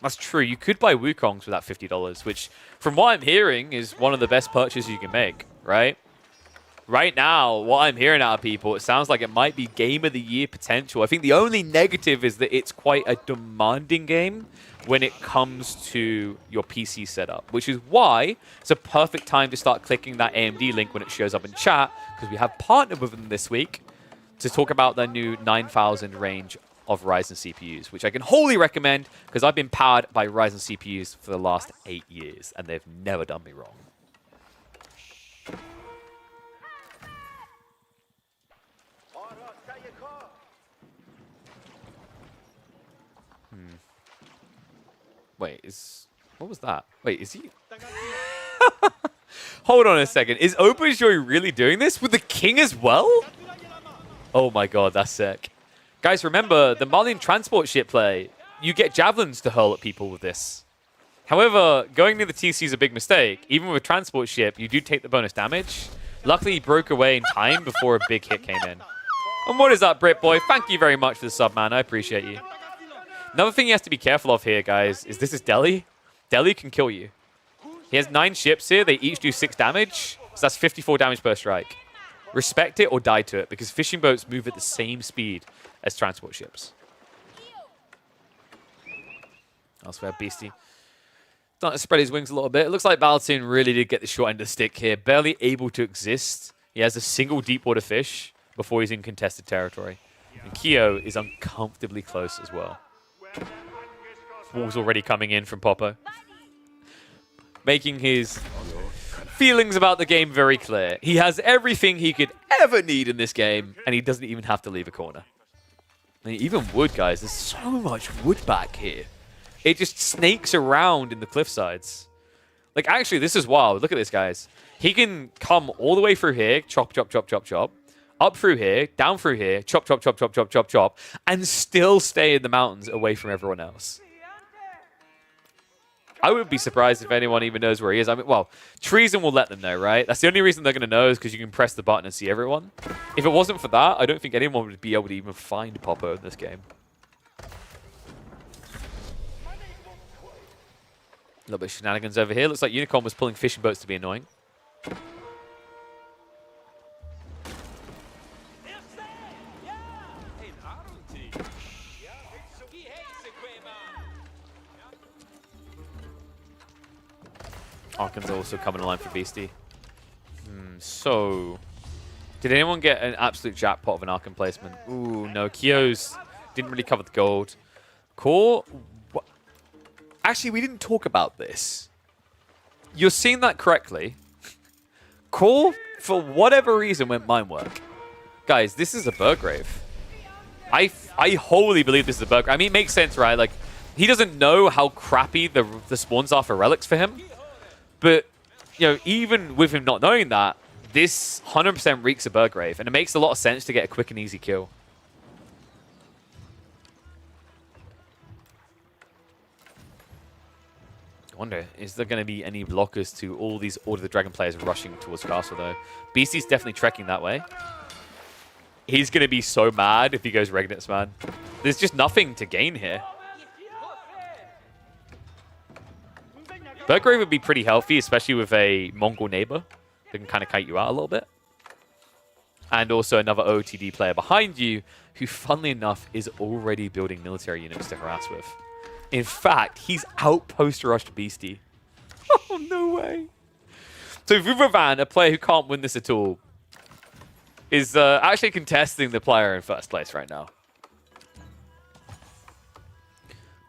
That's true. You could buy Wukongs for that $50, which, from what I'm hearing, is one of the best purchases you can make, right? Right now, what I'm hearing out of people, it sounds like it might be Game of the Year potential. I think the only negative is that it's quite a demanding game when it comes to your PC setup, which is why it's a perfect time to start clicking that AMD link when it shows up in chat, because we have partnered with them this week to talk about their new 9000 range of Ryzen CPUs, which I can wholly recommend because I've been powered by Ryzen CPUs for the last 8 years, and they've never done me wrong. Wait, what was that? Wait, is he? Hold on a second. Is Auberjoy really doing this with the king as well? Oh my god, that's sick. Guys, remember, the Marlin transport ship play, you get javelins to hurl at people with this. However, going near the TC is a big mistake. Even with a transport ship, you do take the bonus damage. Luckily, he broke away in time before a big hit came in. And what is up, Brit Boy? Thank you very much for the sub, man. I appreciate you. Another thing he has to be careful of here, guys, is this is Delhi. Delhi can kill you. He has 9 ships here. They each do 6 damage. So that's 54 damage per strike. Respect it or die to it, because fishing boats move at the same speed as transport ships. Elsewhere, Beastie starting to spread his wings a little bit. It looks like Baltoon really did get the short end of the stick here. Barely able to exist. He has a single deep water fish before he's in contested territory. And Kyo is uncomfortably close as well. Walls already coming in from Popo, making his feelings about the game very clear. He has everything he could ever need in this game, and he doesn't even have to leave a corner. And even wood, guys. There's so much wood back here. It just snakes around in the cliff sides. Like, actually, this is wild. Look at this, guys. He can come all the way through here, chop, chop, chop, chop, chop, up through here, down through here, chop, chop, chop, chop, chop, chop, chop, and still stay in the mountains away from everyone else. I would be surprised if anyone even knows where he is. I mean, well, Treason will let them know, right? That's the only reason they're going to know is because you can press the button and see everyone. If it wasn't for that, I don't think anyone would be able to even find Popo in this game. A little bit of shenanigans over here. Looks like Unicorn was pulling fishing boats to be annoying. Arkan's also coming alive for Beastie. So, did anyone get an absolute jackpot of an Arkan placement? Ooh, no. Kyo's didn't really cover the gold. Core? Actually, we didn't talk about this. You're seeing that correctly. Core, for whatever reason, went mine work. Guys, this is a Burgrave. I wholly believe this is a Burgrave. I mean, it makes sense, right? Like, he doesn't know how crappy the spawns are for relics for him. But, you know, even with him not knowing that, this 100% reeks of Burgrave, and it makes a lot of sense to get a quick and easy kill. I wonder, is there going to be any blockers to all these Order of the Dragon players rushing towards Castle, though? Beastie's definitely trekking that way. He's going to be so mad if he goes Regnitz, man. There's just nothing to gain here. Burgrave would be pretty healthy, especially with a Mongol neighbor that can kind of kite you out a little bit. And also another OTD player behind you who, funnily enough, is already building military units to harass with. In fact, he's outpost rushed Beastie. Oh, no way. So Vuvavan, a player who can't win this at all, is actually contesting the player in first place right now.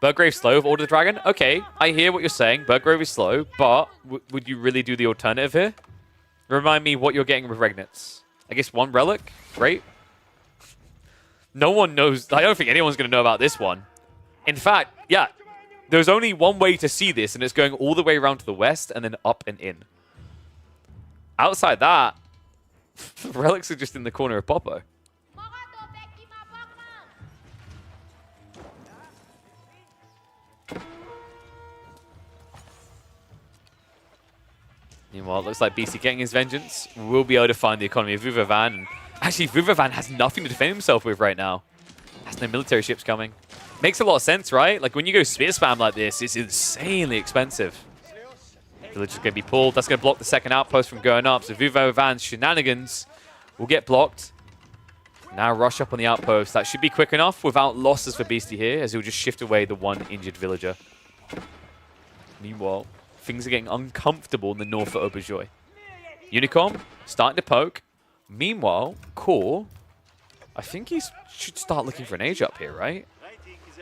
Burgrave slow with Order of the Dragon? Okay, I hear what you're saying. Burgrave is slow, but would you really do the alternative here? Remind me what you're getting with Regnitz. I guess one relic? Great. No one knows. I don't think anyone's going to know about this one. In fact, yeah, there's only one way to see this, and it's going all the way around to the west and then up and in. Outside that, the relics are just in the corner of Popo. Meanwhile, it looks like BC getting his vengeance. We'll be able to find the economy of Vuvavan. Actually, Vuvavan has nothing to defend himself with right now. Has no military ships coming. Makes a lot of sense, right? Like, when you go spear spam like this, it's insanely expensive. Village is going to be pulled. That's going to block the second outpost from going up. So Vuvavan's shenanigans will get blocked. Now rush up on the outpost. That should be quick enough without losses for Beastie here, as he'll just shift away the one injured villager. Meanwhile, things are getting uncomfortable in the north for Auberjoy. Unicom starting to poke. Meanwhile, Core, I think he should start looking for an age up here, right?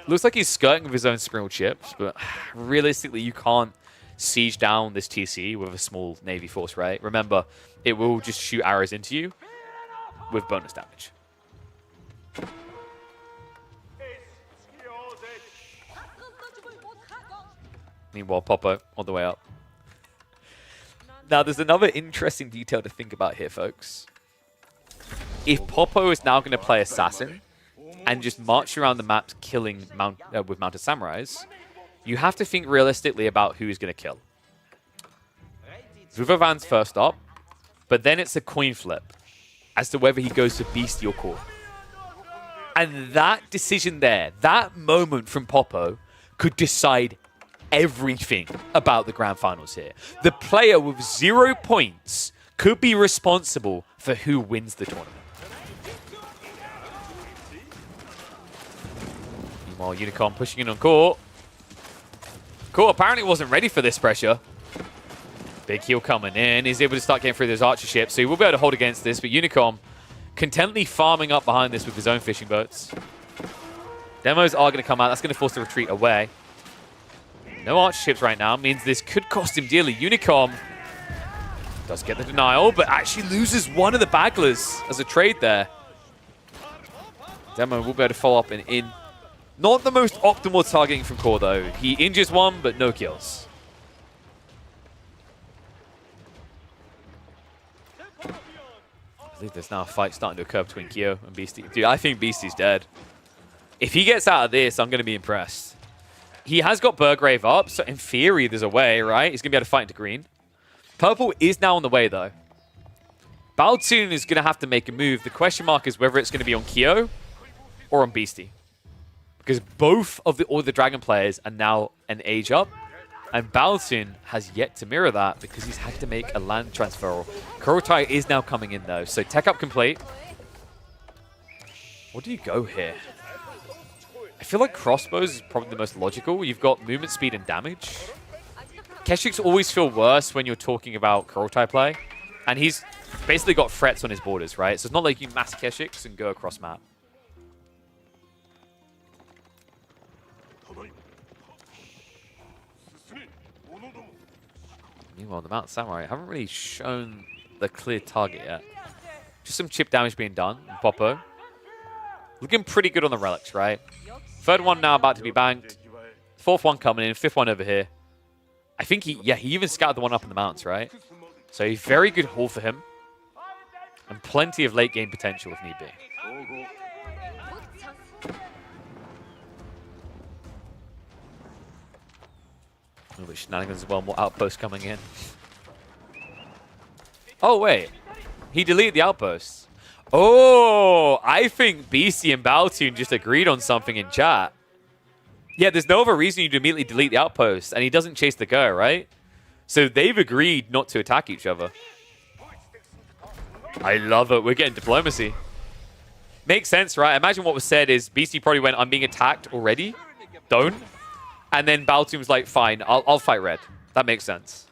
Looks like he's skirting with his own Sprinkled Chips, but realistically, you can't siege down this TC with a small Navy force, right? Remember, it will just shoot arrows into you with bonus damage. Meanwhile, Popo on the way up. Now, there's another interesting detail to think about here, folks. If Popo is now going to play Assassin and just march around the map killing with Mounted Samurais, you have to think realistically about who he's going to kill. Vuvavan's first up, but then it's a coin flip as to whether he goes to Beastie or Core. And that decision there, that moment from Popo, could decide everything about the grand finals here. The player with 0 points could be responsible for who wins the tournament. Meanwhile, Unicom pushing in on Core. Core apparently wasn't ready for this pressure. Big heal coming in. He's able to start getting through those archer ships, so he will be able to hold against this, but Unicom contently farming up behind this with his own fishing boats. Demos are going to come out. That's going to force the retreat away. No archer ships right now. Means this could cost him dearly. Unicom does get the denial, but actually loses one of the bagglers as a trade there. Demo will be able to follow up and in. Not the most optimal targeting from Core, though. He injures one, but no kills. I believe there's now a fight starting to occur between Kyo and Beastie. Dude, I think Beastie's dead. If he gets out of this, I'm going to be impressed. He has got Burgrave up, so in theory, there's a way, right? He's going to be able to fight into green. Purple is now on the way, though. Baltoon is going to have to make a move. The question mark is whether it's going to be on Kyo or on Beastie. Because both of the Dragon players are now an age up. And Baltoon has yet to mirror that because he's had to make a land transfer. Kurotai is now coming in, though. So tech up complete. What do you go here? I feel like crossbows is probably the most logical. You've got movement speed and damage. Keshiks always feel worse when you're talking about Kurotai play. And he's basically got threats on his borders, right? So it's not like you mass Keshiks and go across map. Meanwhile, the Mountain Samurai haven't really shown the clear target yet. Just some chip damage being done. Popo looking pretty good on the relics, right? Third one now about to be banked. Fourth one coming in, fifth one over here. I think he even scouted the one up in the mountains, right? So a very good haul for him. And plenty of late game potential if need be. A little bit of shenanigans as well, more outposts coming in. Oh, wait. He deleted the outposts. Oh, I think BC and Baltoon just agreed on something in chat. Yeah, there's no other reason you'd immediately delete the outpost, and he doesn't chase the girl, right? So they've agreed not to attack each other. I love it. We're getting diplomacy. Makes sense, right? Imagine what was said is BC probably went, I'm being attacked already. Don't. And then Baltoon was like, fine, I'll fight red. That makes sense.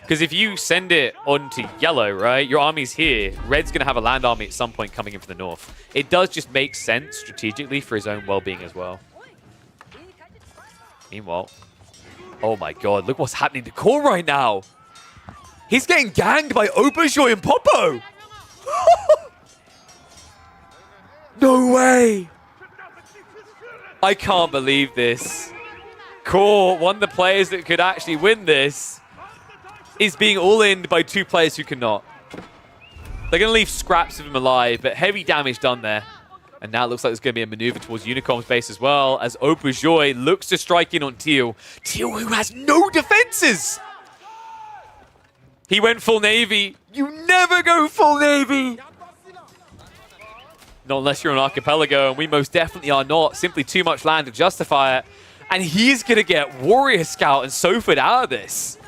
Because if you send it onto yellow, right, your army's here. Red's going to have a land army at some point coming in from the north. It does just make sense strategically for his own well-being as well. Meanwhile, oh my god, look what's happening to Core right now. He's getting ganged by Auberjoy and Popo. No way. I can't believe this. Core, one of the players that could actually win this, is being all-in by two players who cannot. They're going to leave scraps of him alive, but heavy damage done there. And now it looks like there's going to be a maneuver towards Unicom's base as well, as Auberjoy looks to strike in on Teal. Teal, who has no defenses! He went full Navy. You never go full Navy! Not unless you're on Archipelago, and we most definitely are not. Simply too much land to justify it. And he's going to get Warrior Scout and Sofa'd out of this.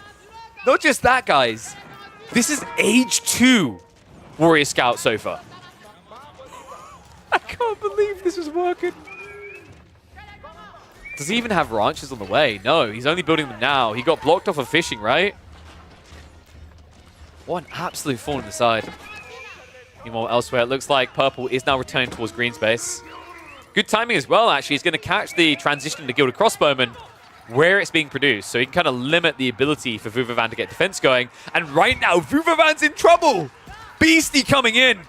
Not just that, guys. This is Age 2 Warrior Scout Sofa. I can't believe this was working. Does he even have ranches on the way? No, he's only building them now. He got blocked off of fishing, right? What an absolute thorn in the side. Meanwhile, elsewhere, it looks like purple is now returning towards green space. Good timing as well, actually. He's going to catch the transition to Gilded Crossbowman where it's being produced, so he can kind of limit the ability for Vuvavan to get defense going. And right now, Vuvavan's in trouble! Beastie coming in!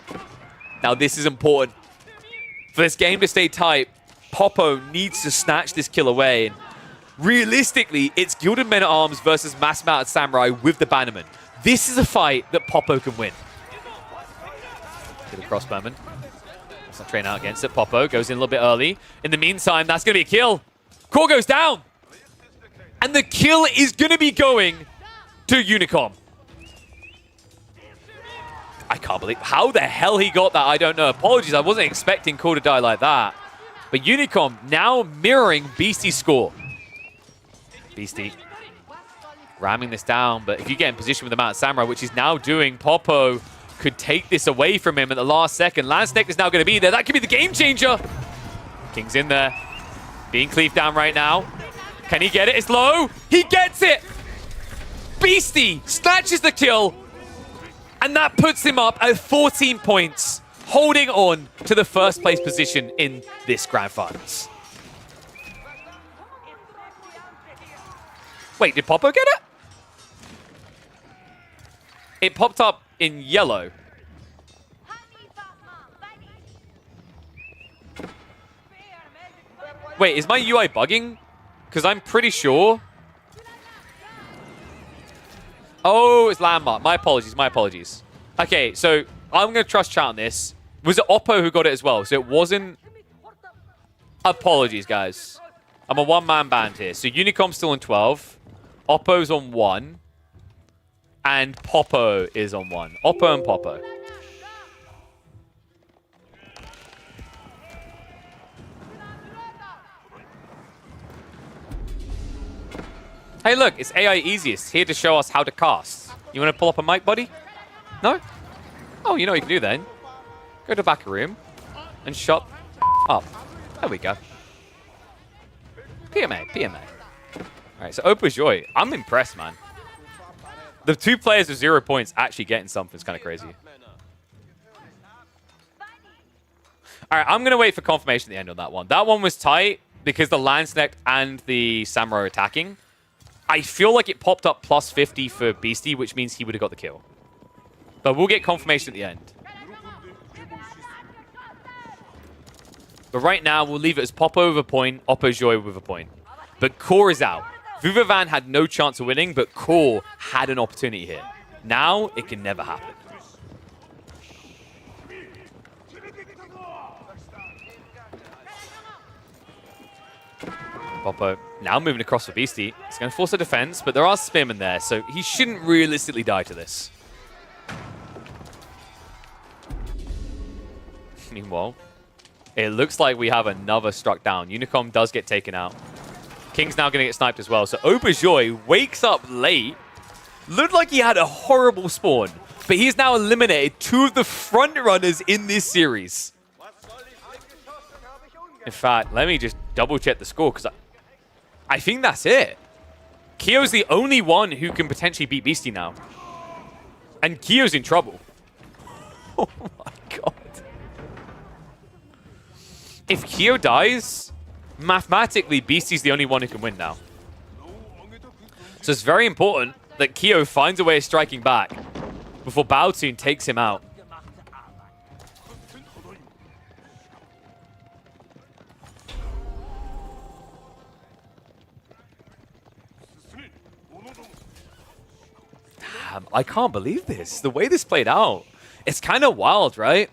Now, this is important. For this game to stay tight, Popo needs to snatch this kill away. And realistically, it's Gilded Men-at-Arms versus Mass-Mounted Samurai with the Bannerman. This is a fight that Popo can win. Gilded Crossbowman. Let's not train out against it. Popo goes in a little bit early. In the meantime, that's going to be a kill. Core goes down! And the kill is going to be going to Unicom. I can't believe how the hell he got that. I don't know. Apologies, I wasn't expecting Core to die like that. But Unicom now mirroring Beastie's score. Beastie ramming this down. But if you get in position with the Mounted Samurai, which he's now doing, Popo could take this away from him at the last second. Landsnake is now going to be there. That could be the game changer. King's in there. Being cleaved down right now. Can he get it? It's low. He gets it. Beastie snatches the kill. And that puts him up at 14 points, holding on to the first place position in this Grand Finals. Wait, did Popo get it? It popped up in yellow. Wait, is my UI bugging? Because I'm pretty sure. Oh, it's landmark. My apologies, my apologies. Okay, so I'm going to trust chat on this. Was it Oppo who got it as well? So it wasn't... Apologies, guys. I'm a one-man band here. So Unicom's still on 12. Oppo's on 1. And Popo is on 1. Oppo and Popo. Hey, look, it's AI Easiest here to show us how to cast. You want to pull up a mic, buddy? No? Oh, you know what you can do then. Go to the back of the room and shut up. There we go. PMA, PMA. All right, so Auberjoy. I'm impressed, man. The two players with 0 points actually getting something is kind of crazy. All right, I'm going to wait for confirmation at the end on that one. That one was tight because the Landsneck and the Samurai are attacking. I feel like it popped up plus 50 for Beastie, which means he would have got the kill. But we'll get confirmation at the end. But right now, we'll leave it as Popo with a point, Oppojoy with a point. But Core is out. Vuvavan had no chance of winning, but Core had an opportunity here. Now, it can never happen. Popo now moving across for Beastie. He's going to force a defense, but there are spearmen there, so he shouldn't realistically die to this. Meanwhile, it looks like we have another struck down. Unicom does get taken out. King's now going to get sniped as well. So Auberjoy wakes up late. Looked like he had a horrible spawn, but he's now eliminated 2 of the front runners in this series. In fact, let me just double check the score because I think that's it. Kyo's the only one who can potentially beat Beastie now. And Kyo's in trouble. Oh my god. If Kyo dies, mathematically, Beastie's the only one who can win now. So it's very important that Kyo finds a way of striking back before Baotoon takes him out. Damn, I can't believe this. The way this played out. It's kind of wild, right?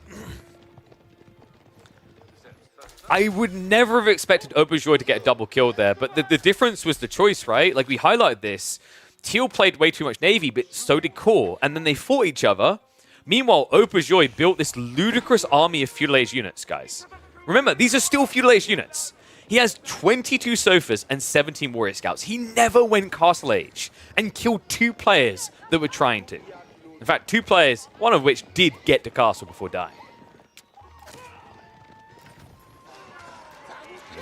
I would never have expected Auberjoy to get a double kill there, but the difference was the choice, right? Like, we highlighted this. Teal played way too much Navy, but so did Core, and then they fought each other. Meanwhile, Auberjoy built this ludicrous army of Feudal Age units, guys. Remember, these are still Feudal Age units. He has 22 Sofas and 17 Warrior Scouts. He never went Castle Age and killed 2 players that were trying to. In fact, 2 players, one of which did get to Castle before dying.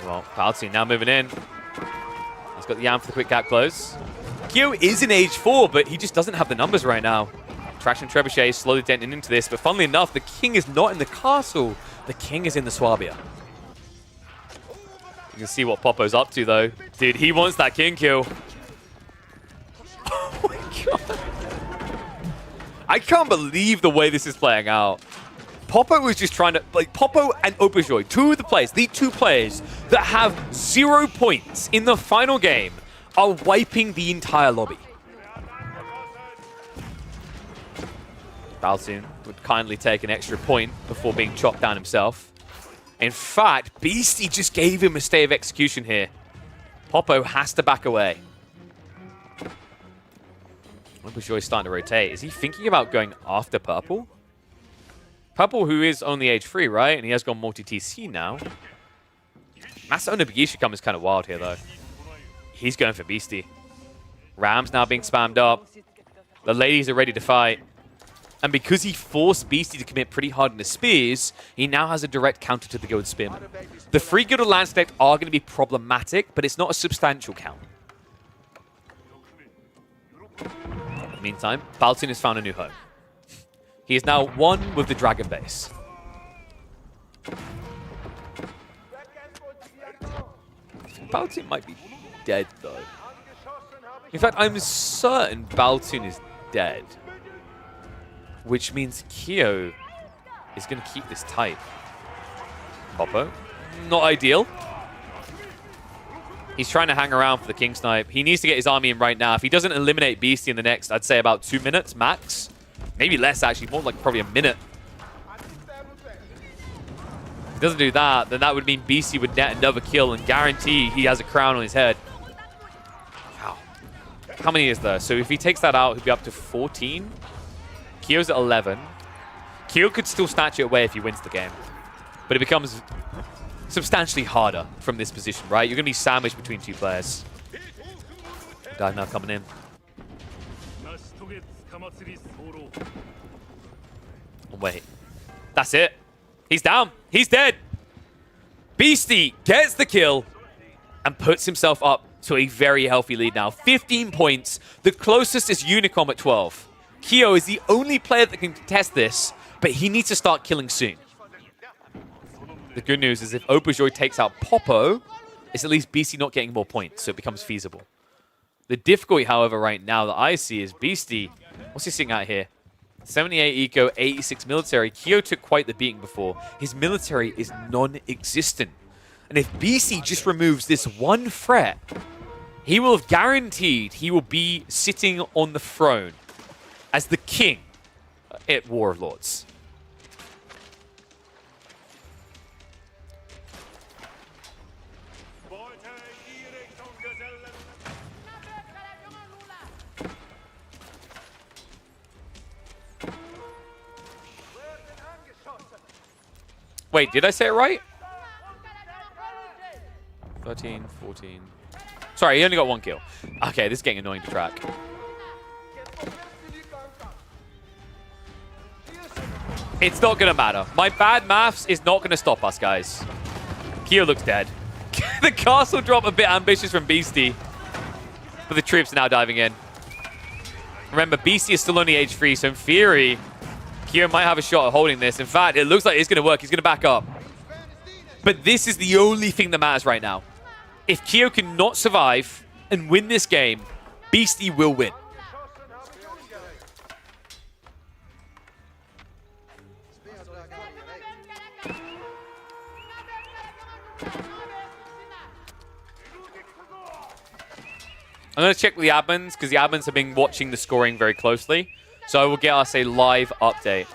Well, Baotoon now moving in. He's got the Yam for the quick gap close. Kyo is in Age 4, but he just doesn't have the numbers right now. Traction Trebuchet is slowly denting into this, but funnily enough, the King is not in the castle. The King is in the Swabia. You can see what Popo's up to, though. Dude, he wants that King kill. Oh my god. I can't believe the way this is playing out. Popo was just trying to, like, Popo and Auberjoy, 2 of the players, the 2 players that have 0 points in the final game, are wiping the entire lobby. Baotoon would kindly take an extra point before being chopped down himself. In fact, Beastie just gave him a stay of execution here. Popo has to back away. Auberjoy's starting to rotate. Is he thinking about going after Purple? Purple, who is only Age 3, right? And he has gone multi-TC now. Masa Onobugishi is kind of wild here, though. He's going for Beastie. Ram's now being spammed up. The ladies are ready to fight. And because he forced Beastie to commit pretty hard in the spears, he now has a direct counter to the Gilded Spearman. The 3 Gilded Lance deck are going to be problematic, but it's not a substantial count. In the meantime, Baotoon has found a new home. He is now 1 with the Dragon base. Baotoon might be dead, though. In fact, I'm certain Baotoon is dead. Which means Kyo is going to keep this tight. Popo, not ideal. He's trying to hang around for the King Snipe. He needs to get his army in right now. If he doesn't eliminate Beastie in the next, I'd say about 2 minutes max. Maybe less, actually. More like probably a minute. If he doesn't do that, then that would mean Beastie would net another kill and guarantee he has a crown on his head. Wow. How many is there? So if he takes that out, he'll be up to 14. Kyo's at 11. Kyo could still snatch it away if he wins the game. But it becomes substantially harder from this position, right? You're going to be sandwiched between 2 players. Dive now coming in. Oh, wait. That's it. He's down. He's dead. Beastie gets the kill and puts himself up to a very healthy lead now. 15 points. The closest is Unicom at 12. Kyo is the only player that can contest this, but he needs to start killing soon. The good news is if Auberjoy takes out Popo, it's at least Beastie not getting more points, so it becomes feasible. The difficulty, however, right now that I see is Beastie, what's he sitting at here? 78 eco, 86 military. Kyo took quite the beating before. His military is non-existent. And if BC just removes this one threat, he will have guaranteed he will be sitting on the throne as the king at War of Lords. Wait, did I say it right? 13, 14. Sorry, he only got 1 kill. Okay, this is getting annoying to track. It's not going to matter. My bad maths is not going to stop us, guys. Kyo looks dead. The castle drop a bit ambitious from Beastie. But the troops are now diving in. Remember, Beastie is still only age 3, so in theory, Kyo might have a shot at holding this. In fact, it looks like it's going to work. He's going to back up. But this is the only thing that matters right now. If Kyo cannot survive and win this game, Beastie will win. I'm going to check with the admins, because the admins have been watching the scoring very closely. So I will get us a live update.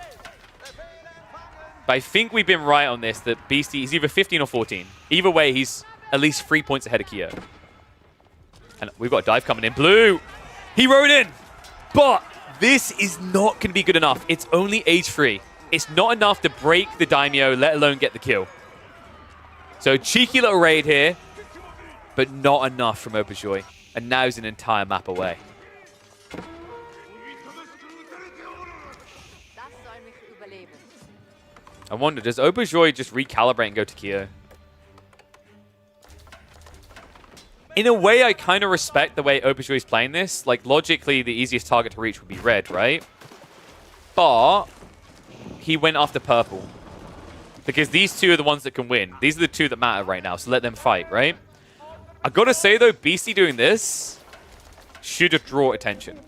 But I think we've been right on this, that Beastie is either 15 or 14. Either way, he's at least 3 points ahead of Kyo. And we've got a dive coming in. Blue! He rode in! But this is not going to be good enough. It's only age 3. It's not enough to break the Daimyo, let alone get the kill. So cheeky little raid here, but not enough from Auberjoy. And now he's an entire map away. I wonder, does Auberjoy just recalibrate and go to Kyo? In a way, I kind of respect the way Auberjoy is playing this. Like, logically, the easiest target to reach would be red, right? But he went after purple. Because these two are the ones that can win. These are the two that matter right now, so let them fight, right? I gotta say, though, Beastie doing this should have drawn attention.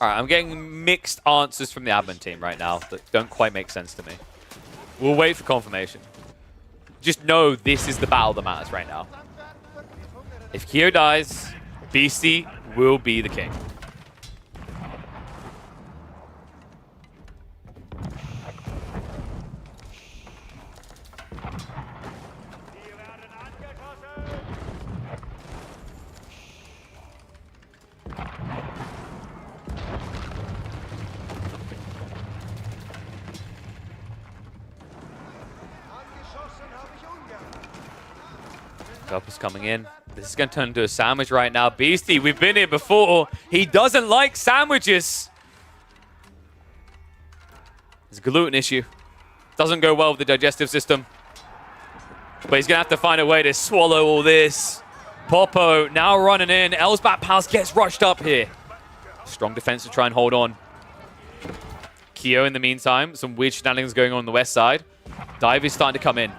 Alright, I'm getting mixed answers from the admin team right now that don't quite make sense to me. We'll wait for confirmation. Just know this is the battle that matters right now. If Kyo dies, Beastie will be the king. Is coming in. This is going to turn into a sandwich right now. Beastie, we've been here before. He doesn't like sandwiches. It's a gluten issue. Doesn't go well with the digestive system. But he's going to have to find a way to swallow all this. Popo now running in. Elsbat Pals gets rushed up here. Strong defense to try and hold on. Kyo in the meantime. Some weird shenanigans going on the west side. Dive is starting to come in.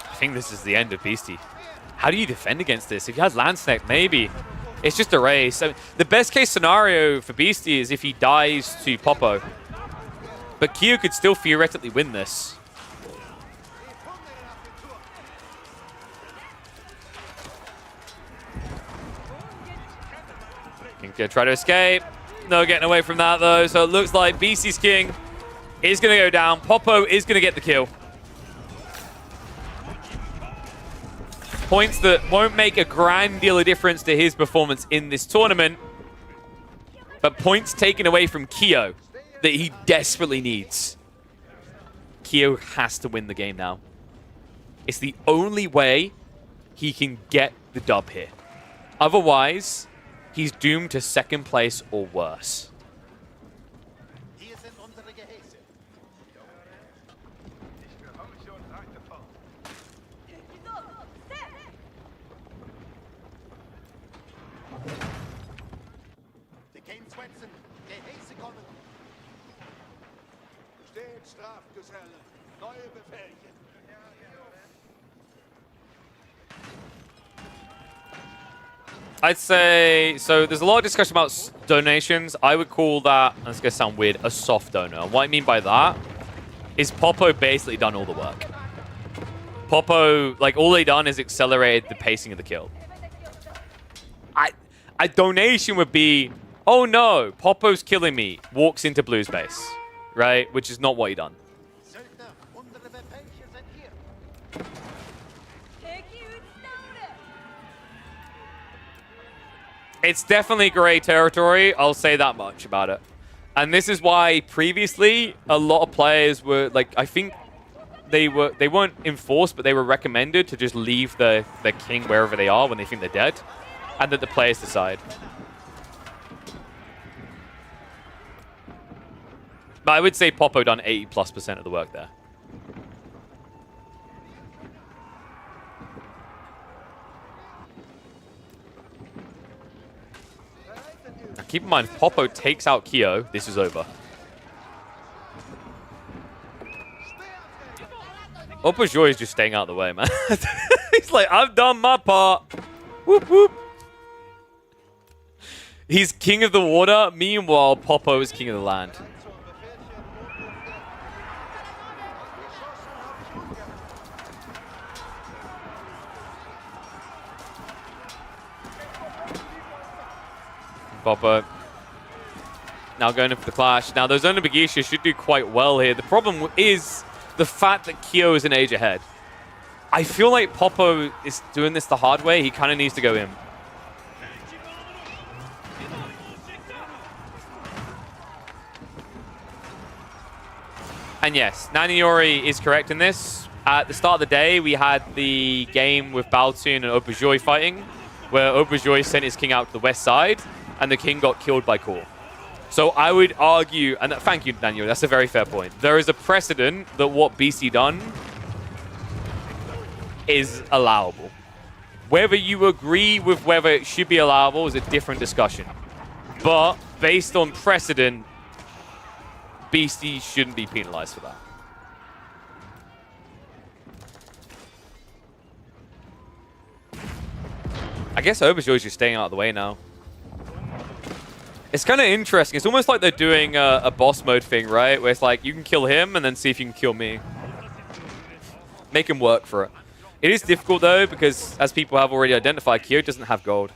I think this is the end of Beastie. How do you defend against this? If you had Landsneck, maybe. It's just a race. I mean, the best case scenario for Beastie is if he dies to Popo. But Kyo could still theoretically win this. King's gonna try to escape. No getting away from that though. So it looks like Beastie's king is gonna go down. Popo is gonna get the kill. Points that won't make a grand deal of difference to his performance in this tournament. But points taken away from Kyo that he desperately needs. Kyo has to win the game now. It's the only way he can get the dub here. Otherwise, he's doomed to second place or worse. I'd say, so there's a lot of discussion about donations. I would call that, and it's going to sound weird, a soft donor. And what I mean by that is Popo basically done all the work. Popo, like, all they done is accelerated the pacing of the kill. A donation would be, oh no, Popo's killing me, walks into Blue's base, right? Which is not what he done. It's definitely gray territory, I'll say that much about it. And this is why previously a lot of players were like, I think they weren't enforced, but they were recommended to just leave their king wherever they are when they think they're dead, and that the players decide. But I would say Popo done 80+% of the work there. Now keep in mind, if Popo takes out Kyo, this is over. Joy is just staying out of the way, man. He's like, I've done my part. Whoop, whoop. He's king of the water. Meanwhile, Popo is king of the land. Popo now going in for the clash. Now, those Zona Bagisha should do quite well here. The problem is the fact that Kyo is an age ahead. I feel like Popo is doing this the hard way. He kind of needs to go in. And yes, Naniori is correct in this. At the start of the day, we had the game with Baltoon and Auberjoy fighting, where Auberjoy sent his king out to the west side, and the king got killed by Core. So I would argue, and thank you, Daniel, that's a very fair point. There is a precedent that what BC done is allowable. Whether you agree with whether it should be allowable is a different discussion. But based on precedent, BC shouldn't be penalized for that. I guess Auberjoy's just staying out of the way now. It's kind of interesting. It's almost like they're doing a boss mode thing, right? Where it's like, you can kill him and then see if you can kill me. Make him work for it. It is difficult, though, because as people have already identified, Kyo doesn't have gold.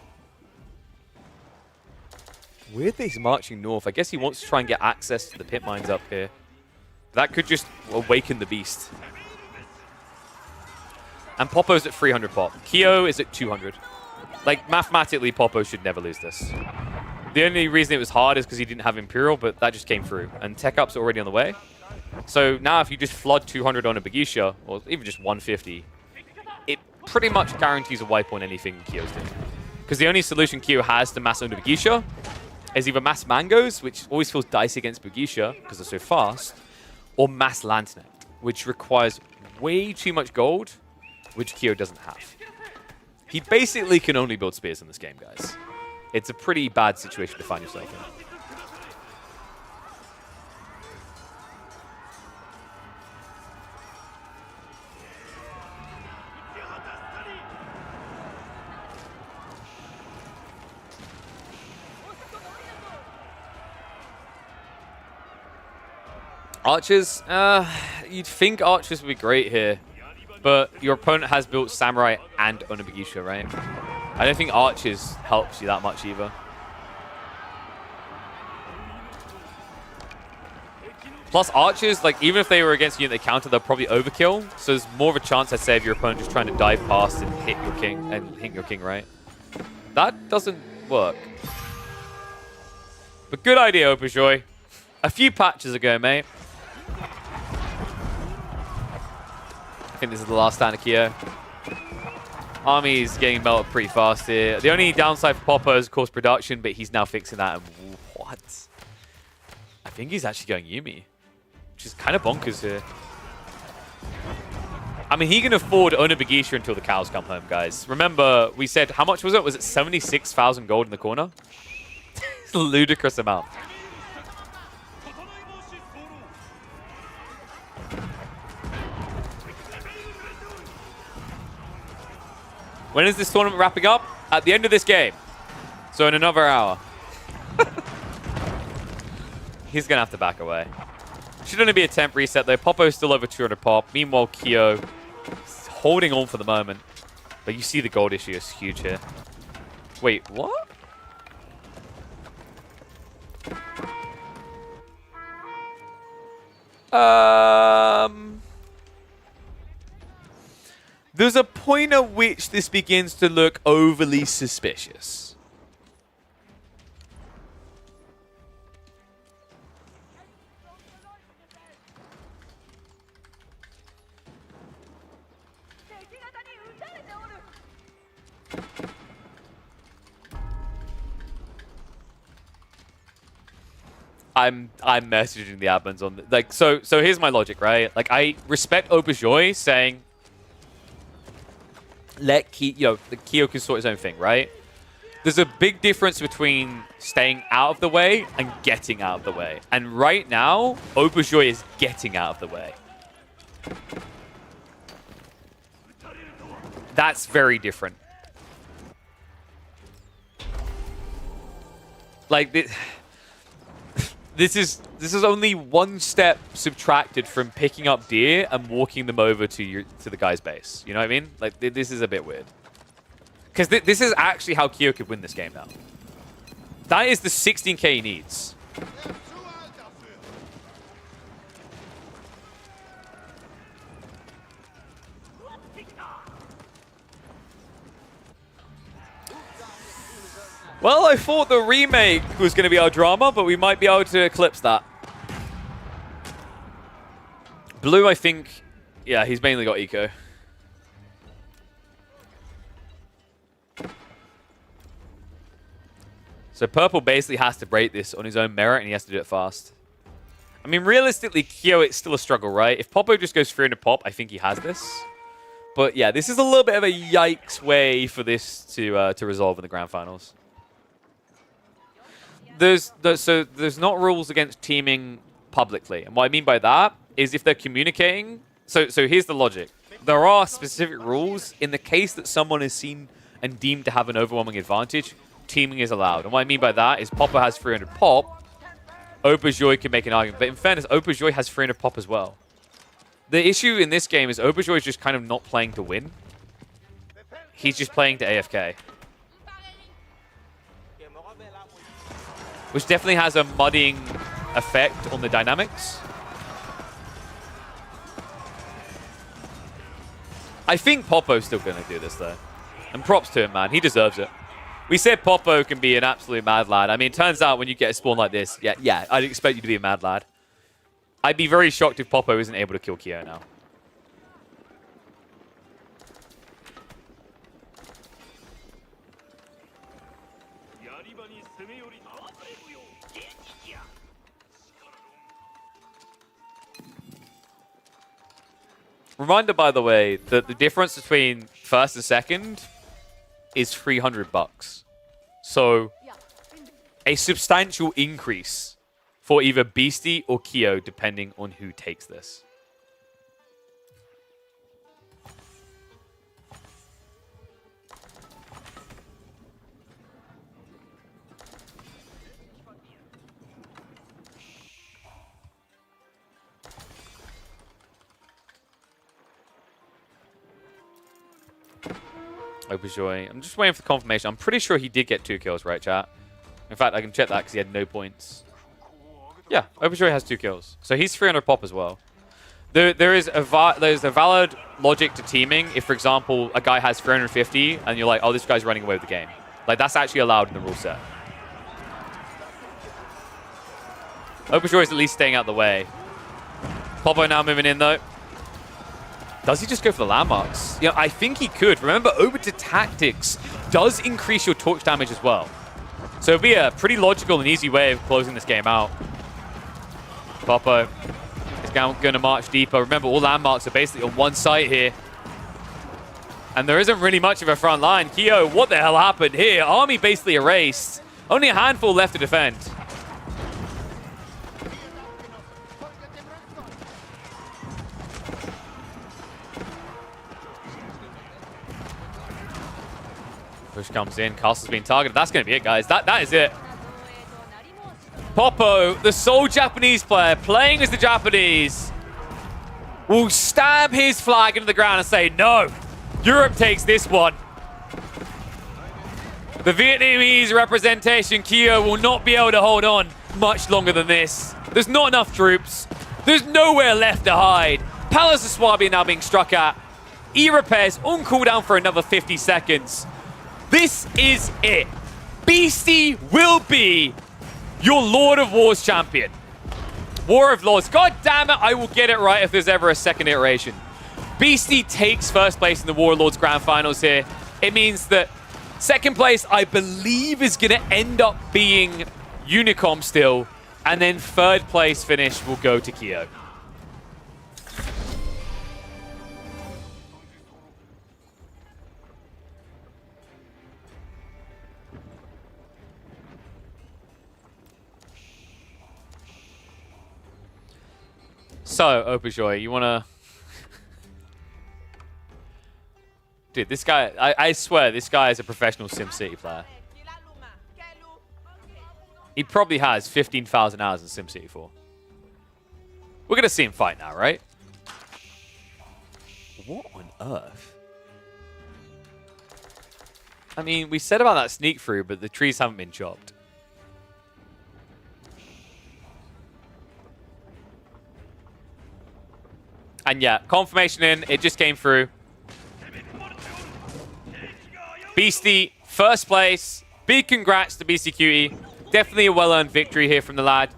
Weird that he's marching north. I guess he wants to try and get access to the pit mines up here. That could just awaken the beast. And Popo's at 300 pop. Kyo is at 200. Like, mathematically, Popo should never lose this. The only reason it was hard is because he didn't have Imperial, but that just came through. And tech up's already on the way. So now if you just flood 200 on a Bagisha, or even just 150, it pretty much guarantees a wipe on anything Kyo's doing. Because the only solution Kyo has to mass on a Bagisha is either mass Mangoes, which always feels dicey against Bagisha because they're so fast, or mass Landsnet, which requires way too much gold, which Kyo doesn't have. He basically can only build spears in this game, guys. It's a pretty bad situation to find yourself in. Archers, you'd think archers would be great here, but your opponent has built Samurai and Onabagisha, right? I don't think archers helps you that much either. Plus archers, like even if they were against a unit they counter, they'll probably overkill. So there's more of a chance, I'd say, of your opponent just trying to dive past and hit your king, right? That doesn't work. But good idea, Auberjoy. A few patches ago, mate. think this is the last stand of Kyo. Army's getting melted pretty fast here. The only downside for Popo is, of course, production, but he's now fixing that. And what? I think he's actually going Yumi, which is kind of bonkers here. I mean, he can afford Onabagisha until the cows come home, guys. Remember, we said, how much was it? Was it 76,000 gold in the corner? It's a ludicrous amount. When is this tournament wrapping up? At the end of this game. So in another hour. He's going to have to back away. Should only be a temp reset, though. Popo's still over 200 pop. Meanwhile, Kyo is holding on for the moment. But you see the gold issue is huge here. Wait, what? There's a point at which this begins to look overly suspicious. I'm messaging the admins on like so here's my logic, right? Like I respect Auberjoy saying let Kyo can sort his own thing, right? There's a big difference between staying out of the way and getting out of the way. And right now, Auberjoy is getting out of the way. That's very different. Like this is only one step subtracted from picking up deer and walking them over to the guy's base. You know what I mean? Like this is a bit weird. Because this is actually how Kyo could win this game now. That is the 16k he needs. Well, I thought the remake was going to be our drama, but we might be able to eclipse that. Blue, I think, yeah, he's mainly got eco. So purple basically has to break this on his own merit, and he has to do it fast. I mean, realistically, Kyo, it's still a struggle, right? If Popo just goes 300 pop, I think he has this. But yeah, this is a little bit of a yikes way for this to resolve in the grand finals. There's not rules against teaming publicly. And what I mean by that is if they're communicating. So here's the logic. There are specific rules. In the case that someone is seen and deemed to have an overwhelming advantage, teaming is allowed. And what I mean by that is Popo has 300 pop. Auberjoy can make an argument. But in fairness, Auberjoy has 300 pop as well. The issue in this game is Auberjoy is just kind of not playing to win. He's just playing to AFK. Which definitely has a muddying effect on the dynamics. I think Popo's still going to do this, though. And props to him, man. He deserves it. We said Popo can be an absolute mad lad. I mean, it turns out when you get a spawn like this, yeah, I'd expect you to be a mad lad. I'd be very shocked if Popo isn't able to kill Kyo now. Reminder, by the way, that the difference between first and second is 300 bucks. So, a substantial increase for either Beastie or Kyo, depending on who takes this. Auberjoy. I'm just waiting for confirmation. I'm pretty sure he did get 2 kills, right, chat? In fact, I can check that because he had no points. Yeah, Auberjoy has 2 kills. So he's 300 pop as well. There's a valid logic to teaming if, for example, a guy has 350 and you're like, oh, this guy's running away with the game. Like, that's actually allowed in the rule set. Auberjoy is at least staying out the way. Popo now moving in, though. Does he just go for the landmarks? Yeah, I think he could. Remember, over to tactics does increase your torch damage as well. So it'd be a pretty logical and easy way of closing this game out. Popo is going to march deeper. Remember, all landmarks are basically on one site here. And there isn't really much of a front line. Kyo, what the hell happened here? Army basically erased. Only a handful left to defend. Push comes in. Castle's being targeted. That's going to be it, guys. That is it. Popo, the sole Japanese player, playing as the Japanese, will stab his flag into the ground and say, no, Europe takes this one. The Vietnamese representation, Kyo, will not be able to hold on much longer than this. There's not enough troops. There's nowhere left to hide. Palace of Swabia now being struck at. E-repairs on cooldown for another 50 seconds. This is it. Beastie will be your Lord of Wars champion. War of Lords. God damn it, I will get it right if there's ever a second iteration. Beastie takes first place in the War of Lords Grand Finals here. It means that second place, I believe, is going to end up being Unicom still. And then third place finish will go to Kyo. So, Opajoy, you want to... Dude, this guy, I swear, this guy is a professional SimCity player. He probably has 15,000 hours in SimCity 4. We're going to see him fight now, right? What on earth? I mean, we said about that sneak through, but the trees haven't been chopped. And yeah, confirmation in. It just came through. Beastie, first place. Big congrats to Beastie Cutie. Definitely a well-earned victory here from the lad.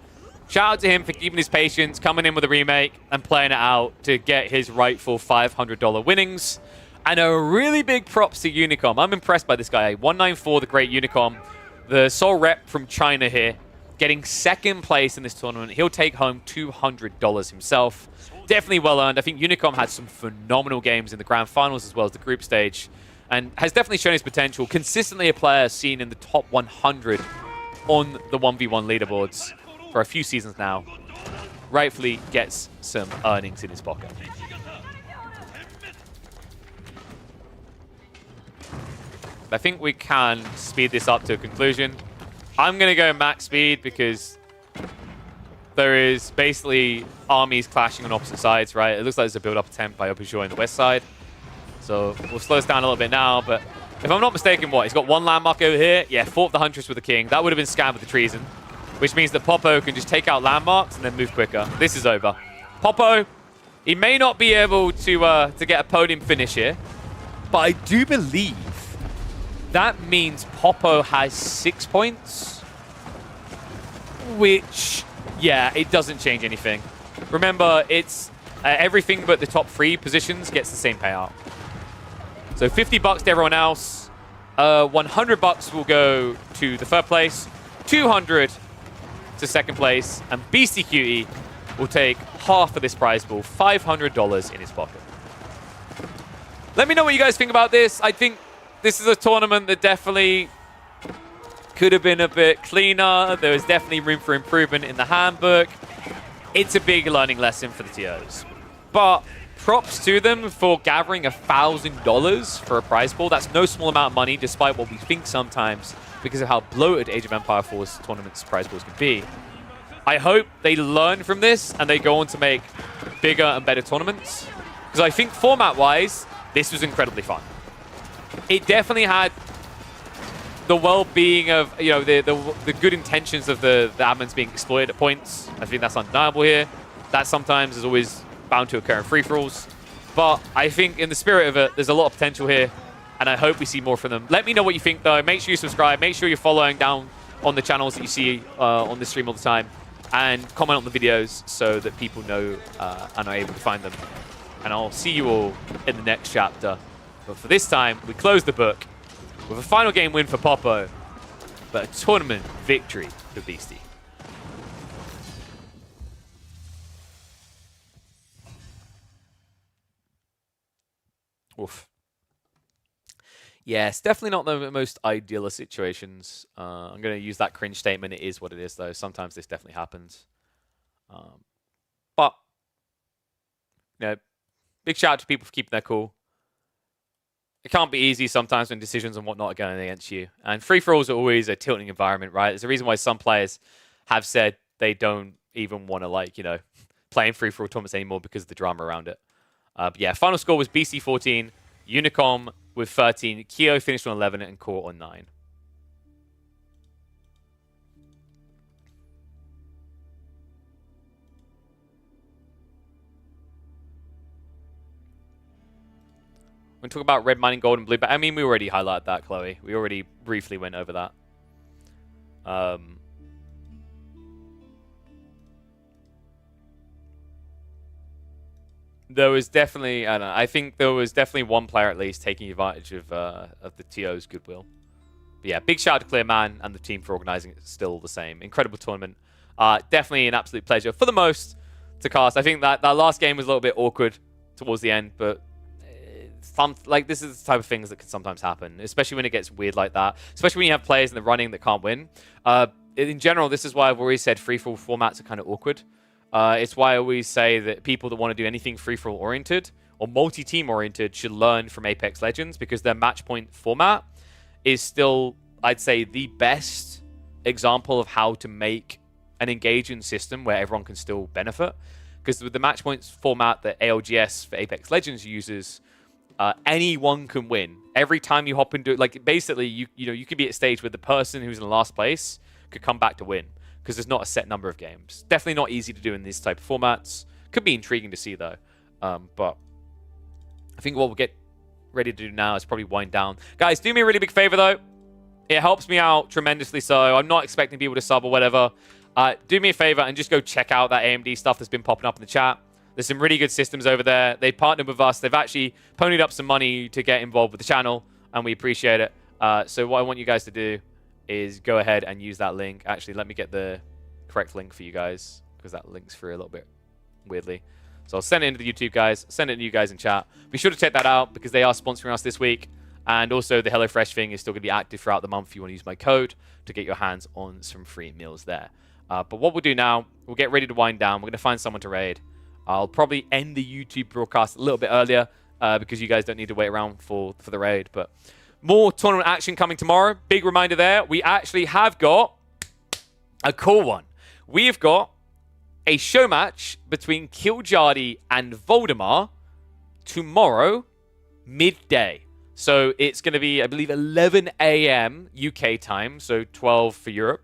Shout out to him for keeping his patience, coming in with a remake, and playing it out to get his rightful $500 winnings. And a really big props to Unicom. I'm impressed by this guy. 194, the great Unicom. The sole rep from China here. Getting second place in this tournament. He'll take home $200 himself. Definitely well earned. I think Unicom had some phenomenal games in the grand finals as well as the group stage. And has definitely shown his potential. Consistently a player seen in the top 100 on the 1v1 leaderboards for a few seasons now. Rightfully gets some earnings in his pocket. I think we can speed this up to a conclusion. I'm going to go max speed because there is basically armies clashing on opposite sides, right? It looks like there's a build-up attempt by Opijou on the west side. So we'll slow this down a little bit now, but if I'm not mistaken, what? He's got one landmark over here. Yeah, fought the Huntress with the King. That would have been scammed with the treason, which means that Popo can just take out landmarks and then move quicker. This is over. Popo, he may not be able to get a podium finish here, but I do believe that means Popo has 6 points, which, yeah, it doesn't change anything. Remember, it's everything but the top 3 positions gets the same payout. So $50 to everyone else. $100 will go to the third place. 200 to second place. And Beastie Cutie will take half of this prize pool, $500 in his pocket. Let me know what you guys think about this. I think this is a tournament that definitely could have been a bit cleaner. There was definitely room for improvement in the handbook. It's a big learning lesson for the TOs. But props to them for gathering $1,000 for a prize pool. That's no small amount of money, despite what we think sometimes, because of how bloated Age of Empire 4's tournaments prize pools can be. I hope they learn from this and they go on to make bigger and better tournaments. Because I think format-wise, this was incredibly fun. It definitely had the well-being of, you know, the good intentions of the admins being exploited at points. I think that's undeniable here. That sometimes is always bound to occur in free-for-alls. But I think in the spirit of it, there's a lot of potential here, and I hope we see more from them. Let me know what you think, though. Make sure you subscribe. Make sure you're following down on the channels that you see on this stream all the time, and comment on the videos so that people know and are able to find them. and I'll see you all in the next chapter. But for this time, we close the book with a final game win for Popo, but a tournament victory for Beastie. Oof. Yeah, it's definitely not the most ideal of situations. I'm going to use that cringe statement. It is what it is, though. Sometimes this definitely happens. But, you know, big shout out to people for keeping their cool. It can't be easy sometimes when decisions and whatnot are going against you. And free-for-alls are always a tilting environment, right? There's a reason why some players have said they don't even want to, like, you know, play in free-for-all tournaments anymore because of the drama around it. But yeah, final score was BC 14, Unicom with 13, Kyo finished on 11, and Core on 9. When we talk about red mining gold and blue, but I mean, we already highlighted that, Chloe. We already briefly went over that. There was definitely, I don't know, I think there was definitely one player at least taking advantage of the TO's goodwill. But yeah, big shout out to Clear Man and the team for organizing it still the same. Incredible tournament. Definitely an absolute pleasure for the most to cast. I think that last game was a little bit awkward towards the end, but like this is the type of things that can sometimes happen, especially when it gets weird like that, especially when you have players in the running that can't win. In general, this is why I've always said free-for-all formats are kind of awkward. It's why I always say that people that want to do anything free-for-all oriented or multi-team oriented should learn from Apex Legends, because their match point format is still, I'd say, the best example of how to make an engaging system where everyone can still benefit. Because with the match points format that ALGS for Apex Legends uses, anyone can win. Every time you hop into it, like basically you could be at a stage where the person who's in last place could come back to win, because there's not a set number of games. Definitely not easy to do in these type of formats. Could be intriguing to see though. But I think what we'll get ready to do now is probably wind down. Guys, do me a really big favor though. It helps me out tremendously, so I'm not expecting people to sub or whatever. Do me a favor and just go check out that AMD stuff that's been popping up in the chat. There's some really good systems over there. They partnered with us. They've actually ponied up some money to get involved with the channel, and we appreciate it. So what I want you guys to do is go ahead and use that link. Actually, let me get the correct link for you guys, because that links through a little bit weirdly. So I'll send it into the YouTube guys, send it to you guys in chat. Be sure to check that out, because they are sponsoring us this week. And also the HelloFresh thing is still going to be active throughout the month if you want to use my code to get your hands on some free meals there. But what we'll do now, we'll get ready to wind down. We're going to find someone to raid. I'll probably end the YouTube broadcast a little bit earlier because you guys don't need to wait around for the raid. But more tournament action coming tomorrow. Big reminder there, we actually have got a cool one. We've got a show match between Kiljardi and Voldemar tomorrow, midday. So it's going to be, I believe, 11 a.m. UK time, so 12 for Europe,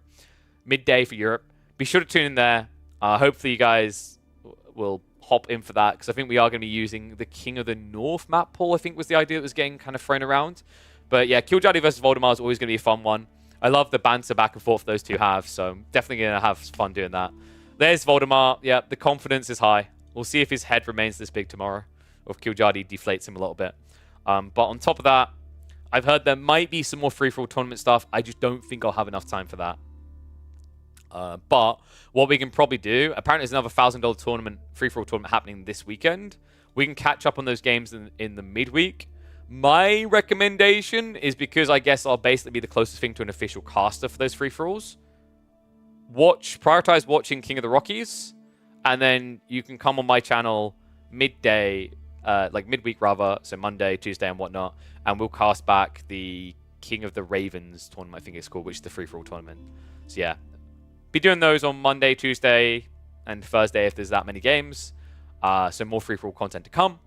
midday for Europe. Be sure to tune in there. Hopefully you guys will hop in for that, because I think we are going to be using the King of the North map pool, I think was the idea that was getting kind of thrown around. But yeah, Kiljardi versus Voldemar is always going to be a fun one. I love the banter back and forth those two have, so I'm definitely going to have fun doing that. There's Voldemar. Yeah, the confidence is high. We'll see if his head remains this big tomorrow, or if Kiljardi deflates him a little bit. But on top of that, I've heard there might be some more free-for-all tournament stuff. I just don't think I'll have enough time for that. But what we can probably do, apparently there's another $1,000 tournament, free-for-all tournament happening this weekend. We can catch up on those games in the midweek. My recommendation is, because I guess I'll basically be the closest thing to an official caster for those free-for-alls, prioritize watching King of the Rockies, and then you can come on my channel midday, like midweek rather, so Monday, Tuesday and whatnot, and we'll cast back the King of the Ravens tournament, I think it's called, which is the free-for-all tournament. So yeah, be doing those on Monday, Tuesday, and Thursday if there's that many games. So more free-for-all content to come.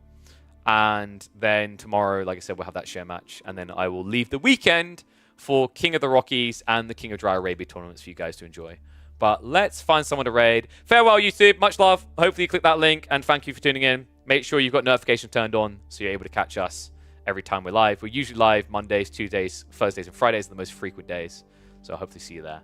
And then tomorrow, like I said, we'll have that share match. And then I will leave the weekend for King of the Rockies and the King of Dry Arabia tournaments for you guys to enjoy. But let's find someone to raid. Farewell, YouTube. Much love. Hopefully you click that link. And thank you for tuning in. Make sure you've got notifications turned on so you're able to catch us every time we're live. We're usually live Mondays, Tuesdays, Thursdays, and Fridays are the most frequent days. So I hope to see you there.